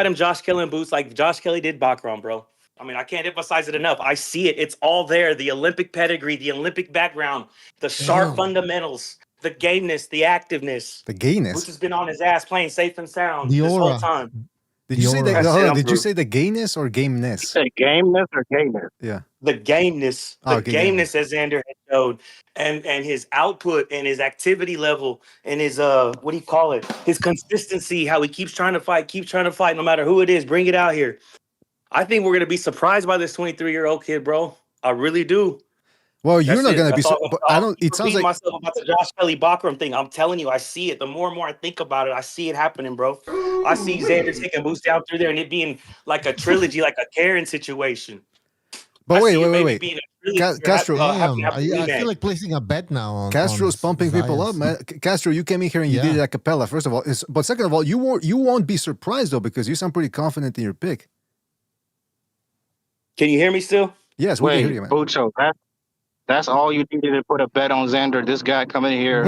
O: him Josh Kelly and Boots like Josh Kelly did Baccarat, bro. I mean, I can't emphasize it enough. I see it. It's all there. The Olympic pedigree, the Olympic background, the sharp fundamentals, the gameness, the activeness.
B: The gayness.
O: Boots has been on his ass playing safe and sound
D: The
O: this whole
D: aura.
O: time.
B: Did you say the
O: That's
B: hold
O: it,
B: on,
O: I'm
B: did you
O: through.
B: say the gayness or gameness?
L: Say gameness or gayness?
B: Yeah.
O: The gameness, the
B: okay,
O: gameness as Xander had showed, and his output and his activity level and his what do you call it? His consistency, how he keeps trying to fight, no matter who it is, bring it out here. I think we're gonna be surprised by this 23-year-old kid, bro. I really do.
B: Well, you're
O: That's
B: not
O: it.
B: gonna be.
O: That's all.
B: But I don't. It sounds
O: Repeating
B: like
O: myself about the Josh Kelly Baccarat thing. I'm telling you, I see it. The more and more I think about it, I see it happening, bro. I see Xander taking Boots down through there and it being like a trilogy, like a Karen situation.
B: But
O: I
B: wait,
O: see it
B: wait,
O: maybe
B: wait.
O: being a trilogy
B: Castro,
D: Damn,
O: after
D: I
O: rematch.
D: feel like placing a bet now on
B: Castro's
D: on
B: pumping people
D: Zayas.
B: up, man. Castro, you came in here and you did it a cappella. First of all, but second of all, you won't be surprised though because you sound pretty confident in your pick.
O: Can you hear me still?
B: Yes, we can hear you, man.
L: Bucho, that's all you needed to put a bet on Xander. This guy coming in here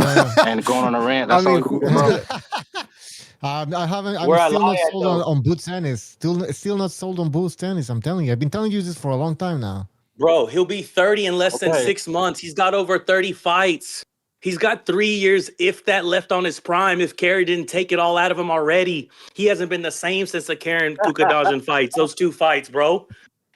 L: and going on a rant. That's all you needed, bro.
D: I haven't. I'm
O: Where I
D: still
O: lie
D: not
O: at,
D: sold
O: though.
D: on Boots Ennis. Still not sold on Boots Ennis. I'm telling you. I've been telling you this for a long time now.
O: Bro, he'll be 30 in less than 6 months. He's got over 30 fights. He's got 3 years, if that, left on his prime. If Kerry didn't take it all out of him already, he hasn't been the same since the Karen Kukadajan fights. Those 2 fights, bro.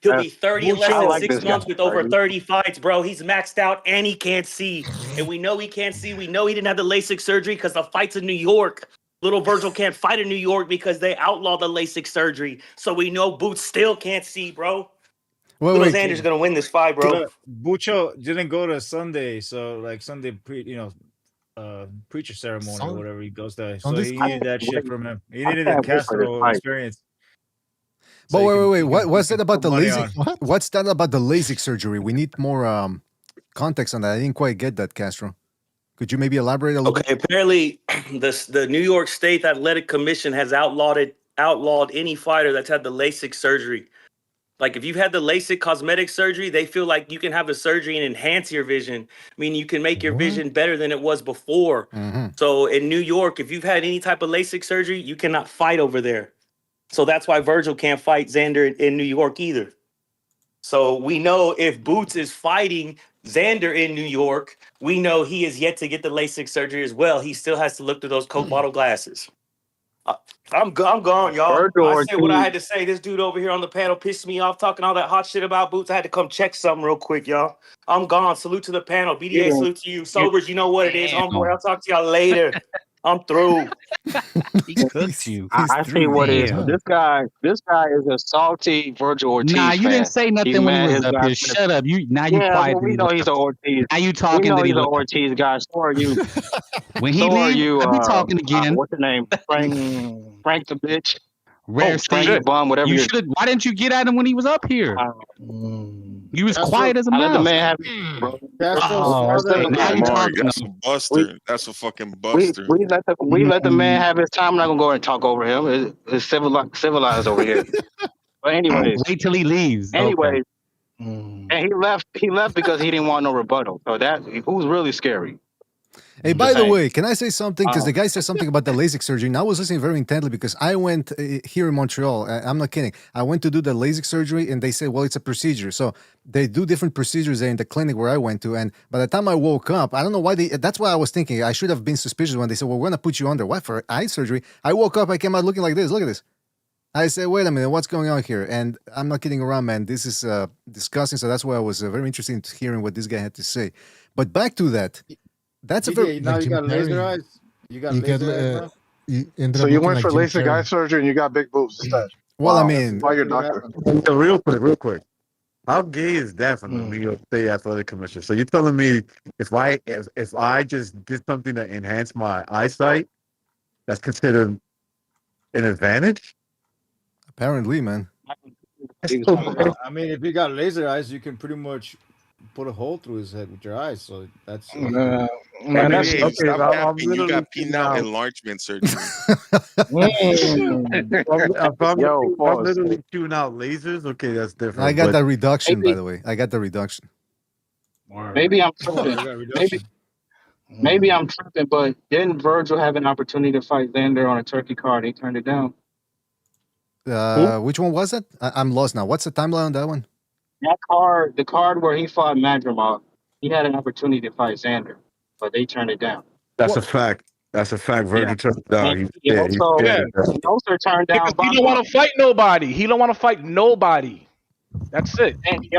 O: He'll be 30 in less than 6 months with over 30 fights, bro. He's maxed out and he can't see. And we know he can't see. We know he didn't have the LASIK surgery because the fight's in New York. Little Virgil can't fight in New York because they outlawed the LASIK surgery. So we know Boots still can't see, bro. Little Xander's gonna win this fight, bro.
N: Bucho didn't go to Sunday, so like Sunday preacher ceremony or whatever he goes to. So he needed that shit from him. He needed the Castro experience.
B: But wait. What's that about the LASIK? What's that about the LASIK surgery? We need more context on that. I didn't quite get that, Castro. Could you maybe elaborate a little bit?
O: Okay, apparently the New York State Athletic Commission has outlawed any fighter that's had the LASIK surgery. Like if you've had the LASIK cosmetic surgery, they feel like you can have the surgery and enhance your vision. I mean, you can make your vision better than it was before. So in New York, if you've had any type of LASIK surgery, you cannot fight over there. So that's why Virgil can't fight Xander in New York either. So we know if Boots is fighting Xander in New York, we know he is yet to get the LASIK surgery as well. He still has to look through those Coke bottle glasses. I'm gone, y'all. I said what I had to say. This dude over here on the panel pissed me off talking all that hot shit about Boots. I had to come check something real quick, y'all. I'm gone. Salute to the panel. BDA, salute to you. Sobers, you know what it is, homeboy. I'll talk to y'all later. I'm through.
M: He cooked you.
L: I see what it is. This guy is a salty Virgil Ortiz
M: Nah, you
L: fan.
M: didn't say nothing when he was up here. Shut up. You quiet.
L: Well, we know he's an Ortiz.
M: Now you talking.
L: We know
M: that
L: he's
M: he
L: an
M: left.
L: Ortiz guy. So are you.
M: When he
L: so are
M: leave,
L: you.
M: I'll be talking again.
L: What's the name? Frank the bitch.
M: Rare
L: Frank the bum. Whatever.
M: You should. Why didn't you get at him when he was up here? You was quiet as a
L: I let the
M: mouse.
L: man have it, bro.
M: Oh, okay. Now you talking.
P: That's a buster. That's a fucking buster.
L: We let the man have his time. I'm not gonna go and talk over him. It's civilized over here. But anyways,
M: wait till he leaves.
L: Anyways, and he left. He left because he didn't want no rebuttal. So that who's really scary.
B: Hey, by the way, can I say something? Because the guy said something about the LASIK surgery, and I was listening very intently because I went here in Montreal. I'm not kidding. I went to do the LASIK surgery, and they said, well, it's a procedure. So they do different procedures there in the clinic where I went to. And by the time I woke up, I don't know why that's why I was thinking I should have been suspicious when they said, well, we're going to put you under. What, for eye surgery? I woke up, I came out looking like this. Look at this. I said, wait a minute, what's going on here? And I'm not kidding around, man. This is disgusting. So that's why I was very interested in hearing what this guy had to say. But back to that. That's a very
G: now you got laser eyes. You got laser eyes.
J: So you went for LASIK eye surgery and you got big boobs instead.
B: Well, I mean,
J: why your doctor?
K: So real quick. How gay is that from the New York State Athletic Commission? So you're telling me if I just did something to enhance my eyesight, that's considered an advantage?
B: Apparently, man.
N: I mean, if you got laser eyes, you can pretty much put a hole through his head with your eyes. So that's
L: Man,
P: Hey,
K: Okay,
P: stop
K: I'm
P: capping. You
K: literally
P: got
K: shooting
P: penile
K: out.
P: enlargement surgery.
K: If I'm
L: pause.
K: literally shooting out lasers, okay, that's
B: I
K: different.
B: got
K: But
B: that reduction, by
L: Maybe,
B: the way. I got the reduction.
L: maybe I'm
N: oh,
L: tripping.
N: you got
L: Maybe,
N: reduction.
L: maybe I'm tripping. But didn't Virgil have an opportunity to fight Xander on a turkey card? He turned it down.
B: Which one was it? I'm lost now. What's the timeline on that one?
L: That card, the card where he fought Madrimov, he had an opportunity to fight Xander, but they turned it down.
K: that's a fact. That's a fact.
L: Yeah.
K: Virgil turned it down.
L: And
K: He's
L: he
K: scared. He's
L: also,
K: scared
Q: Yeah,
K: of that.
L: he also turned down
Q: because he don't want
L: Backrub.
Q: to fight nobody. He don't want to fight nobody. That's it.
L: And he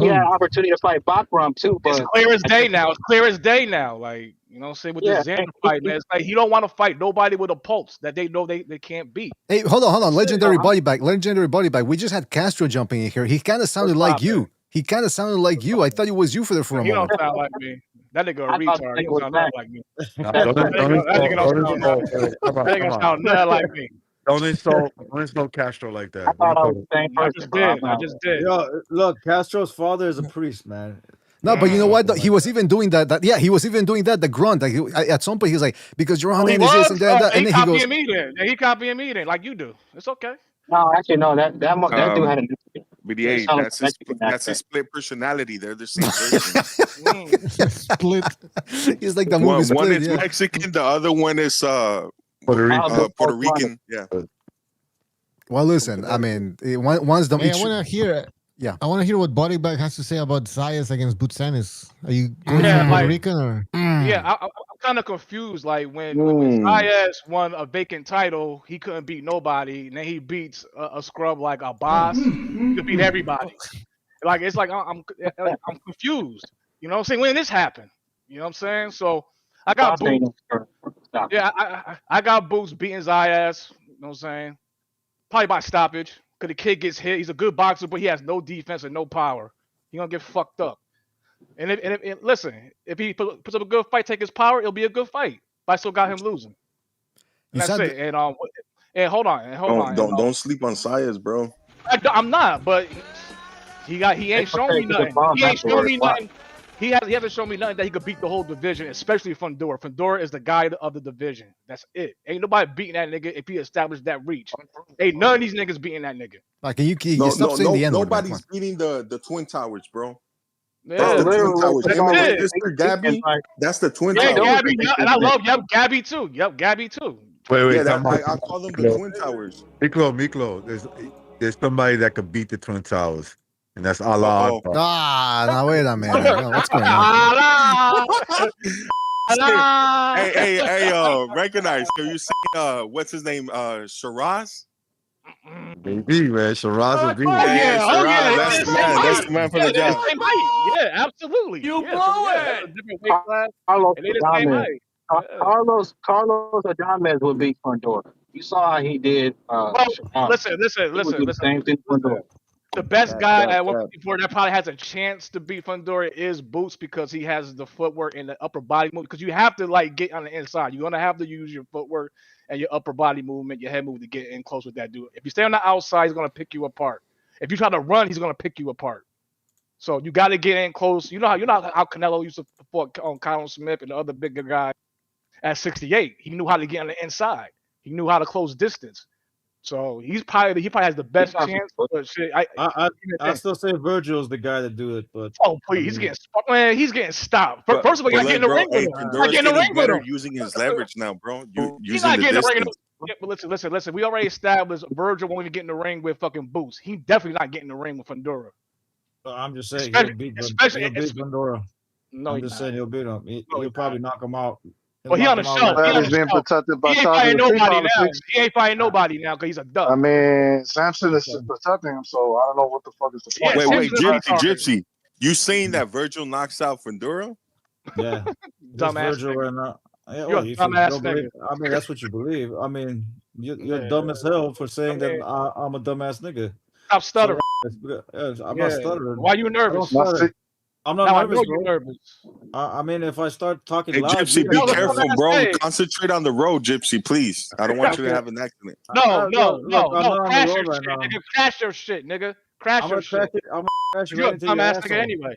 L: had an opportunity to fight Backrub too,
Q: It's
L: but
Q: clear as
L: I
Q: day
L: think,
Q: now. It's clear as day now. Like, you know what I'm saying? With
L: yeah,
Q: this Xander fight, man, it's like he don't want to fight nobody with a pulse that they know they can't beat.
B: Hey, hold on.
Q: That's it.
B: Legendary body bag. Legendary body bag. We just had Castro jumping in here. He kind of sounded like
Q: Stop it.
B: you. He kind of sounded like you. I thought it was you for a
Q: He don't
B: moment.
Q: sound like me. That nigga a
L: I thought
Q: retard.
L: the
Q: He
L: nigga
Q: don't
L: was
Q: sound
L: back.
Q: nothing like me.
K: Nah,
Q: That
K: don't
Q: nigga don't
K: insult.
Q: sound nothing.
K: Come on,
Q: That
K: come
Q: nigga
K: on.
Q: sound nothing like me.
K: Don't insult Castro like
L: I
K: that. What you
L: thought I was
K: talking?
L: the same
Q: I
L: person,
Q: just
L: bro.
Q: did. I just did.
N: Yo, look, Castro's father is a priest, man.
B: No, but you know what?
N: Something
B: He
N: like
B: was
N: that.
B: even doing that. Yeah, he was even doing that. The grunt. Like at some point, he was like, "Because your
Q: Oh,
B: honor
Q: he
B: is this
Q: was?
B: and that,"
Q: He
B: and then he goes,
Q: copying me then. Yeah, he copying me then, like you do. It's okay.
L: No, actually, no. That dude had a Mexican. He
P: BDA,
L: sounded like a Mexican
P: that's his
L: accent.
P: split personality. They're the same person.
B: "Split." He's like the movie
P: One
B: Split.
P: is
B: Yeah.
P: Mexican, the other one is
K: Puerto Rico.
P: Puerto Rican. Yeah.
B: Well, listen. I mean, once the
D: Hey, I want to hear.
B: Yeah.
D: I want to hear what Bodybag has to say about Zayas against Boots Ennis. Are you going for
Q: Yeah,
D: Puerto
Q: like
D: Rican or?
Q: yeah, I'm kind of confused. Like when Zayas won a vacant title, he couldn't beat nobody, and then he beats a scrub like a boss. He could beat everybody. Like it's like I'm confused. You know what I'm saying? When did this happen? You know what I'm saying? So I got
L: Boss ain't
Q: Boots.
L: no stop.
Q: Yeah, I got Boots beating Zayas. You know what I'm saying? Probably by stoppage. Cause the kid gets hit. He's a good boxer, but he has no defense and no power. He gonna get fucked up. And listen, if he puts up a good fight, take his power, it'll be a good fight. But I still got him losing. And that's it. And hold on.
P: Don't sleep on Sayas, bro.
Q: I'm not, but he ain't shown me nothing. He ain't shown me nothing. He hasn't shown me nothing that he could beat the whole division, especially Fundora. Fundora is the guy of the division. That's it. Ain't nobody beating that nigga if he established that reach. Ain't none of these niggas beating that nigga.
B: Like, you stop saying the N word.
P: Nobody's beating the Twin Towers, bro.
Q: Yeah,
P: That's the Twin Towers. Him and
Q: it.
P: his sister Gabby. That's the Twin
Q: Yeah,
P: Towers.
Q: Gabby, and I love Gabby too. Yep, Gabby too.
K: Wait,
P: Yeah, I call them the Twin Towers.
K: Miklo, there's somebody that could beat the Twin Towers, and that's Allah.
B: Now wait a minute. No, what's going on?
P: Hey, recognize. Have you seen what's his name? Shiraz?
K: Baby, man, Shiraz will be.
P: Shiraz. That's the man. That's the man for the job.
Q: Same height. Yeah, absolutely. You blow it. Different weight class.
L: Carlos
Q: And they the same
L: Adames.
Q: height.
L: Carlos Adames would beat Fundora. You saw how he did.
Q: Well, listen.
L: He would do the same thing to Fundora.
Q: The best guy at 154 that probably has a chance to beat Fundora is Boots because he has the footwork and the upper body movement. Because you have to like get on the inside. You're gonna have to use your footwork and your upper body movement, your head movement to get in close with that dude. If you stay on the outside, he's gonna pick you apart. If you try to run, he's gonna pick you apart. So you got to get in close. You know how Canelo used to fight on Colin Smith and the other bigger guy at 68. He knew how to get on the inside. He knew how to close distance. So he probably has the best chance. But shit,
N: I still say Virgil's the guy to do it, but
Q: please, he's getting stopped. First of all, you got to get in the ring with him.
P: Fundora's getting better using his leverage now, bro.
Q: He's not getting in the ring.
P: Distance.
Q: Yeah, but listen. We already established Virgil won't even get in the ring with fucking Boots. He definitely not getting in the ring with Fundora.
N: I'm just saying
Q: Especially-
N: he'll beat
Q: especially-
N: Fundora.
Q: No,
N: I'm
Q: he's
N: just
Q: not.
N: saying he'll beat him. He'll probably knock him out.
Q: Well, he on the show.
J: He's being protected by
Q: He ain't
J: Saudi
Q: fighting nobody now.
J: politics.
Q: He ain't fighting nobody now because he's a duck.
J: I mean, Samson is protecting him, so I don't know what the fuck is the point.
P: Wait, Gypsy. You saying that Virgil knocks out Fundora?
N: Yeah,
Q: dumbass
N: Virgil
Q: nigga.
N: and yeah,
Q: You're a
N: you
Q: dumbass
N: don't believe-
Q: nigga.
N: I mean, that's what you believe. I mean, you're dumb as hell for saying that I'm a dumbass nigga.
Q: Stop stuttering.
N: I'm not stuttering.
Q: Why you nervous?
N: I don't stutter. I'm not
Q: Now I
N: nervous,
Q: know
N: bro.
Q: you're nervous.
N: I mean, if I start talking
P: Hey,
N: loud,
P: Gypsy, be careful, bro. Concentrate on the road, Gypsy, please. I don't want you to have an accident.
Q: No.
N: I'm not on the
Q: Crash
N: road
Q: your
N: right
Q: shit,
N: now.
Q: nigga. Crash your shit, nigga. Crash
N: I'm
Q: your
N: gonna crash
Q: shit.
N: it. I'm gonna crash it
Q: You're
N: right
Q: a
N: into your
Q: dumbass nigga
N: asshole.
Q: anyway.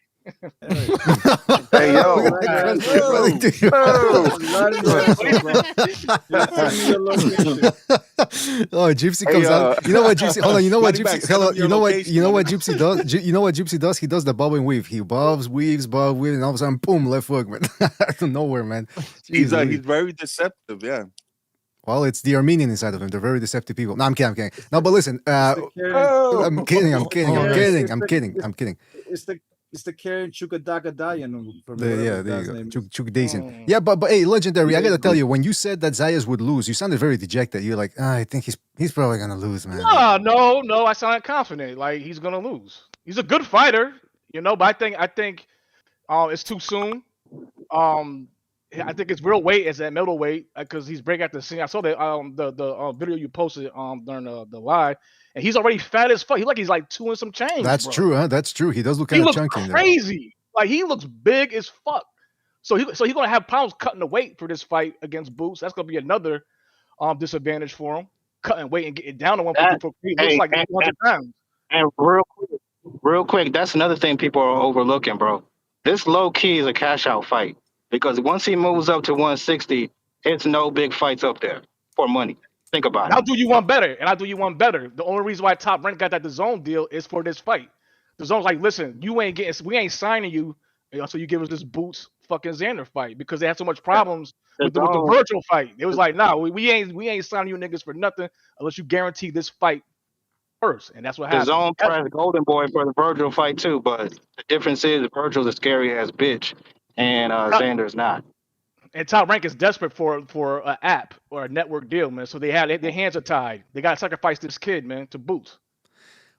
J: Hey yo,
N: Right
J: hey,
N: in your
J: yo,
N: asshole, bro.
J: yo.
N: Right in your asshole, bro. Just send me your location.
B: Oh, Gypsy
J: Hey,
B: comes out. You know what Gypsy? Hold on. You know what
P: Money back,
B: Gypsy?
P: send
B: Hello.
P: him your
B: You know what?
P: location,
B: You know
P: money
B: what
P: back.
B: Gypsy does? You know what Gypsy does? He does the bob and weave. He bobs, weaves, and all of a sudden, boom, left hook, man. Out of nowhere, man.
P: He's
B: Jeez,
P: he's very deceptive. Yeah.
B: well, it's the Armenian inside of him. They're very deceptive people. No, I'm kidding. I'm kidding. No, but listen.
N: Oh,
B: I'm kidding. I'm kidding. I'm kidding. I'm
N: the-
B: kidding. I'm kidding.
N: It's the Karen Chukadakadayan from
B: Yeah,
N: whatever
B: there
N: the
B: you
N: guy's
B: go.
N: name is.
B: Chuk Daisian. Yeah, but hey, legendary. I gotta tell you, when you said that Zayas would lose, you sounded very dejected. You're like, I think he's probably gonna lose, man.
Q: No. I sound confident. Like he's gonna lose. He's a good fighter, but I think it's too soon. Um, I think his real weight is at middleweight because he's breaking at the scene. I saw the video you posted during the live, and he's already fat as fuck. He's like two and some change,
B: That's
Q: bro.
B: true, huh? That's true. He does look
Q: He
B: kind of
Q: looks
B: chunky in there.
Q: crazy. Like he looks big as fuck. So he's gonna have problems cutting the weight for this fight against Boots. That's gonna be another disadvantage for him. Cutting weight and getting down to 154. He looks
L: Hey,
Q: like 100 pounds.
L: and real quick, that's another thing people are overlooking, bro. This low key is a cash out fight because once he moves up to 160, it's no big fights up there for money. Think about
Q: And
L: it.
Q: I'll do you one better. The only reason why Top Rank got that DAZN deal is for this fight. DAZN's like, listen, we ain't signing you until you give us this Boots fucking Xander fight because they had so much problems with the
L: DAZN
Q: Virgil fight. It was like, nah, we ain't signing you niggas for nothing unless you guarantee this fight first, and that's what
L: The
Q: happened.
L: zone press Golden Boy for the Virgil fight too, but the difference is Virgil's a scary ass bitch, and Xander's not.
Q: And Top Rank is desperate for an app or a network deal, man. So their hands are tied. They got to sacrifice this kid, man, to Boots.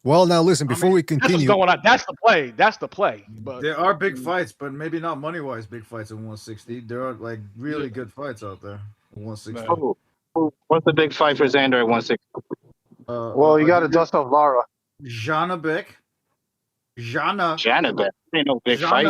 B: Well, now listen. Before we
Q: That's what's
B: continue,
Q: going on. That's the play. But
N: There are big fights, but maybe not money wise big fights at 160. There are like really good fights out there at 160.
L: What's the big fight for Xander at 160?
J: Well, you got to dust off Lara.
N: Janabek.
L: Janabek. Ain't no big fight.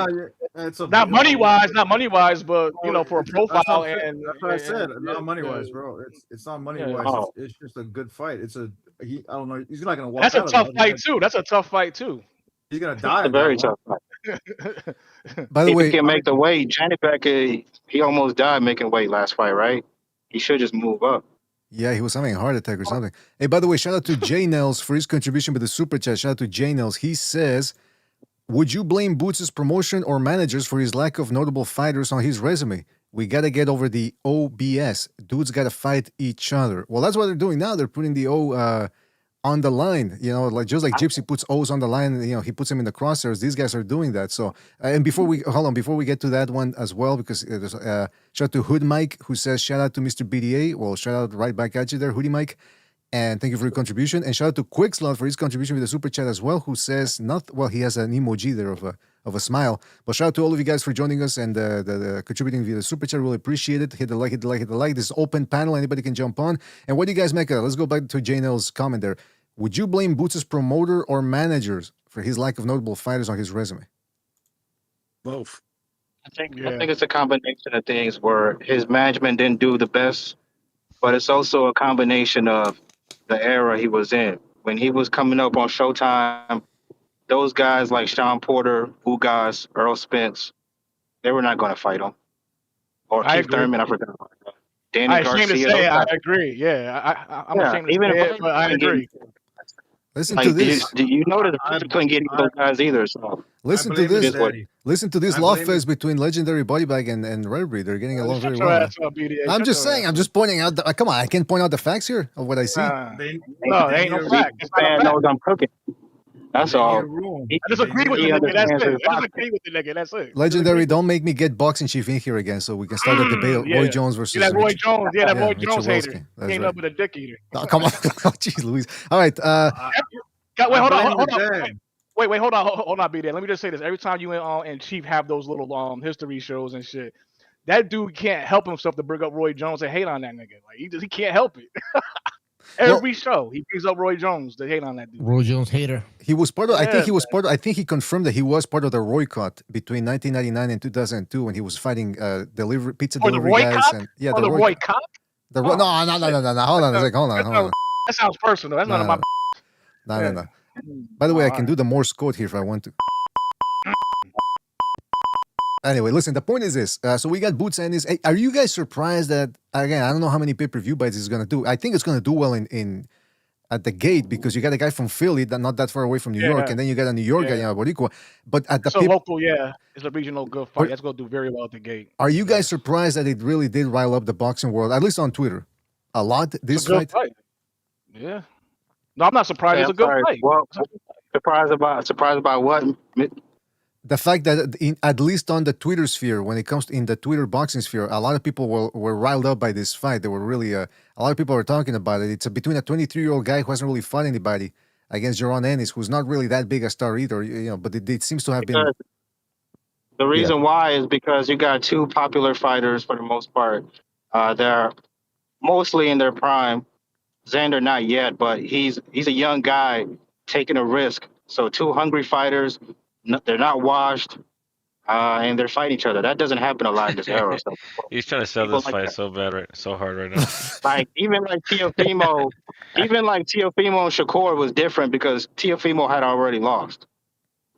N: It's
Q: not money wise, but for a profile
N: that's what I said. Not money
Q: yeah.
N: wise, bro. It's not money
Q: Yeah.
N: wise.
L: Oh.
N: It's just a good fight. I don't know. He's not gonna walk
Q: That's a
N: out
Q: tough
N: of it.
Q: fight too. That's a tough fight too.
N: He's gonna die.
L: It's a
N: in
L: very
N: that
L: tough
N: one.
L: fight.
B: by the
L: If
B: way,
L: he can make the weight, Janabek, he almost died making weight last fight, right? He should just move up.
B: yeah, he was having a heart attack or something. Hey, by the way, shout out to Jay Nels for his contribution with the super chat. Shout out to Jay Nels. He says, would you blame Boots' promotion or managers for his lack of notable fighters on his resume? We got to get over the OBS. Dudes got to fight each other. Well, that's what they're doing now. They're putting the O on the line, like just like Gypsy puts O's on the line, he puts them in the crosshairs. These guys are doing that. So, and before we get to that one as well, because there's shout out to Hood Mike who says shout out to Mr. BDA. Well, shout out right back at you there, Hoodie Mike, and thank you for your contribution. And shout out to Quickslot for his contribution with the super chat as well, who says he has an emoji there of a smile. But shout out to all of you guys for joining us and the contributing via the super chat. Really appreciate it. Hit the like, hit the like, hit the like. This is open panel. Anybody can jump on. And what do you guys make of it? Let's go back to Janel's comment there. Would you blame Boots' promoter or managers for his lack of notable fighters on his resume?
P: Both.
L: I think it's a combination of things where his management didn't do the best, but it's also a combination of the era he was in. When he was coming up on Showtime, those guys like Sean Porter, Ugas, Earl Spence, they were not going to fight him. Or
Q: I
L: Keith
Q: agree.
L: Thurman, I forgot. Danny
Q: I'm ashamed
L: Garcia.
Q: to say I
L: those guys.
Q: agree. Yeah, I'm
L: Yeah,
Q: ashamed to
L: even
Q: say
L: if
Q: it, but I agree.
B: Listen
L: Like,
B: to this.
L: do you know that the Boots couldn't get those guys either? So
B: Listen to
N: blame his
B: this.
N: daddy.
B: Listen to this
N: I
B: love
N: blame
B: fest between legendary Bodybag and Redbreed. They're getting along
Q: Shut
B: very
Q: your
B: well.
Q: ass up, BDA.
B: I'm
Q: Shut
B: just
Q: your
B: saying.
Q: ass
B: I'm just pointing out. Come on, I can't point out the facts here of what I see.
Q: up.
N: They
Q: No, it ain't no
N: need a-
Q: fact. It's not a
L: fan
Q: fact.
L: knows I'm cooking. That's
N: they need
L: all.
N: a room.
L: He-
Q: I disagree with
L: he
Q: the nigga. That's
L: understands
Q: it.
L: his
Q: I
L: boxing.
Q: disagree with the nigga. That's it.
B: Legendary, don't make me get boxing chief in here again, so we can start the debate.
Q: Yeah.
B: Roy Jones versus
Q: Yeah, that Roy Jones. Yeah, that Roy
B: Mitchell
Q: Jones hater.
B: Wilski.
Q: He
B: That's
Q: ain't
B: right.
Q: up with a dick eater.
B: Oh, come on, jeez, Louise. All right,
Q: Wait, hold
N: I
Q: on,
N: blame
Q: hold
N: the
Q: on.
N: dad.
Q: Wait, hold on, BDA. Let me just say this. Every time you and Chief have those little history shows and shit, that dude can't help himself to bring up Roy Jones and hate on that nigga. Like he can't help it. Every show he brings up Roy Jones to hate on that dude.
D: Roy Jones hater.
B: he was part of. I think
Q: Yeah,
B: he was part of. I think he confirmed that he was part of the Roy cut between 1999 and 2002 when he was fighting pizza
Q: Or the
B: delivery
Q: Roy
B: guys.
Q: Cop?
B: And yeah,
Q: Or the Roy Cop?
B: No. Hold on a second. Hold on.
Q: That sounds personal. That's none of my.
B: No. By the way, I
Q: All
B: can do the Morse code here if I want to. Anyway, listen, the point is this. So we got Boots and Ennis. Hey, are you guys surprised that, again, I don't know how many pay-per-view bites it's going to do. I think it's going to do well in at the gate because you got a guy from Philly that not that far away from New York,
Q: Yeah,
B: and then you got a New York guy,
Q: yeah.
B: Boricua. But at the
Q: It's a local, yeah. It's a regional good fight.
B: But-
Q: That's gonna do very well at the gate.
B: are you
Q: It
B: guys
Q: does.
B: surprised that it really did rile up the boxing world, at least on Twitter, a lot?
Q: It's a
B: This
Q: good
B: fight,
Q: fight. Yeah. No, I'm not surprised.
L: Hey,
Q: It's
L: I'm
Q: a good
L: sorry.
Q: fight.
L: Well, surprised about what?
B: the fact that at least on the Twitter sphere, when it comes to in the Twitter boxing sphere, a lot of people were riled up by this fight. They were really a lot of people were talking about it. It's between a 23-year-old guy who hasn't really fought anybody against Gervonta Davis, who's not really that big a star either, but it seems to have been.
L: Because the reason why is because you got two popular fighters for the most part. They're mostly in their prime. Xander not yet, but he's a young guy taking a risk. So two hungry fighters, they're not washed, and they're fighting each other. That doesn't happen a lot in this era. So
E: He's trying to sell
L: people
E: this
L: like
E: fight
L: that.
E: so bad, so hard right now.
L: Like even like Teofimo, even like Teofimo and Shakur was different because Teofimo had already lost.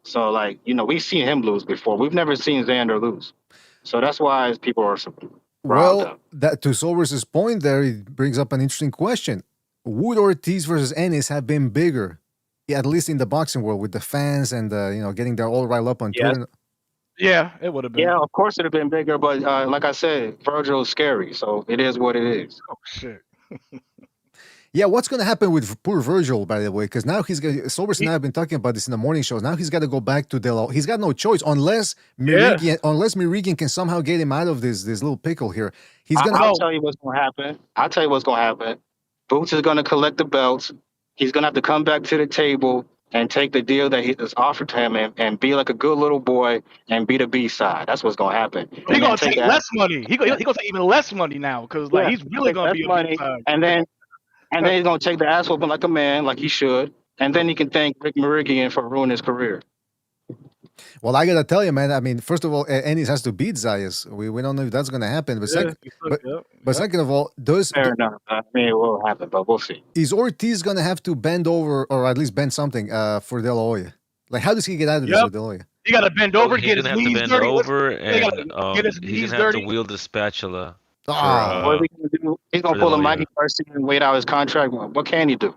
L: So like we've seen him lose before. We've never seen Xander lose. So that's why people are so riled
B: Well,
L: up.
B: that to Sobers's point there, it brings up an interesting question. Would Ortiz versus Ennis have been bigger, at least in the boxing world, with the fans and getting their all riled up on
L: Yes.
B: Twitter?
Q: Yeah, it would have been.
L: Yeah, of course it'd have been bigger, but like I said, Virgil's scary, so it is what it is.
Q: Oh shit.
B: Yeah, what's going to happen with poor Virgil, by the way? Because now Sobers and I have been talking about this in the morning shows. Now he's got to go back to Delo. He's got no choice unless Mirigian can somehow get him out of this little pickle here.
L: I'll tell you what's going to happen. I'll tell you what's going to happen. Boots is going to collect the belts. He's going to have to come back to the table and take the deal that he was offered to him and be like a good little boy and be the B side. That's what's going to happen.
Q: He's gonna take less money. He gonna take even less money now because like he's really gonna be a
L: money,
Q: big time.
L: and then he's gonna take the ass whooping like a man, like he should, and then he can thank Rick Mirigian for ruining his career.
B: Well, I gotta tell you, man. I mean, first of all, Ennis has to beat Zayas. We don't know if that's gonna happen. But second of all,
L: fair enough. I mean, it will happen, but we'll see.
B: Is Ortiz gonna have to bend over or at least bend something for De La Hoya? Like, how does he get out of this with De La Hoya?
Q: You gotta bend over,
E: He's
Q: get his
E: gonna have to
Q: knees
E: bend
Q: dirty.
E: over,
Q: They gotta
E: and
Q: get his
E: he's
Q: knees
E: gonna have
Q: dirty.
E: to wield the spatula.
L: What is he gonna do? He's gonna
E: for
L: pull
E: De
L: a
E: La
L: Mikey
E: Hoya.
L: Garcia and wait out his contract. What can he do?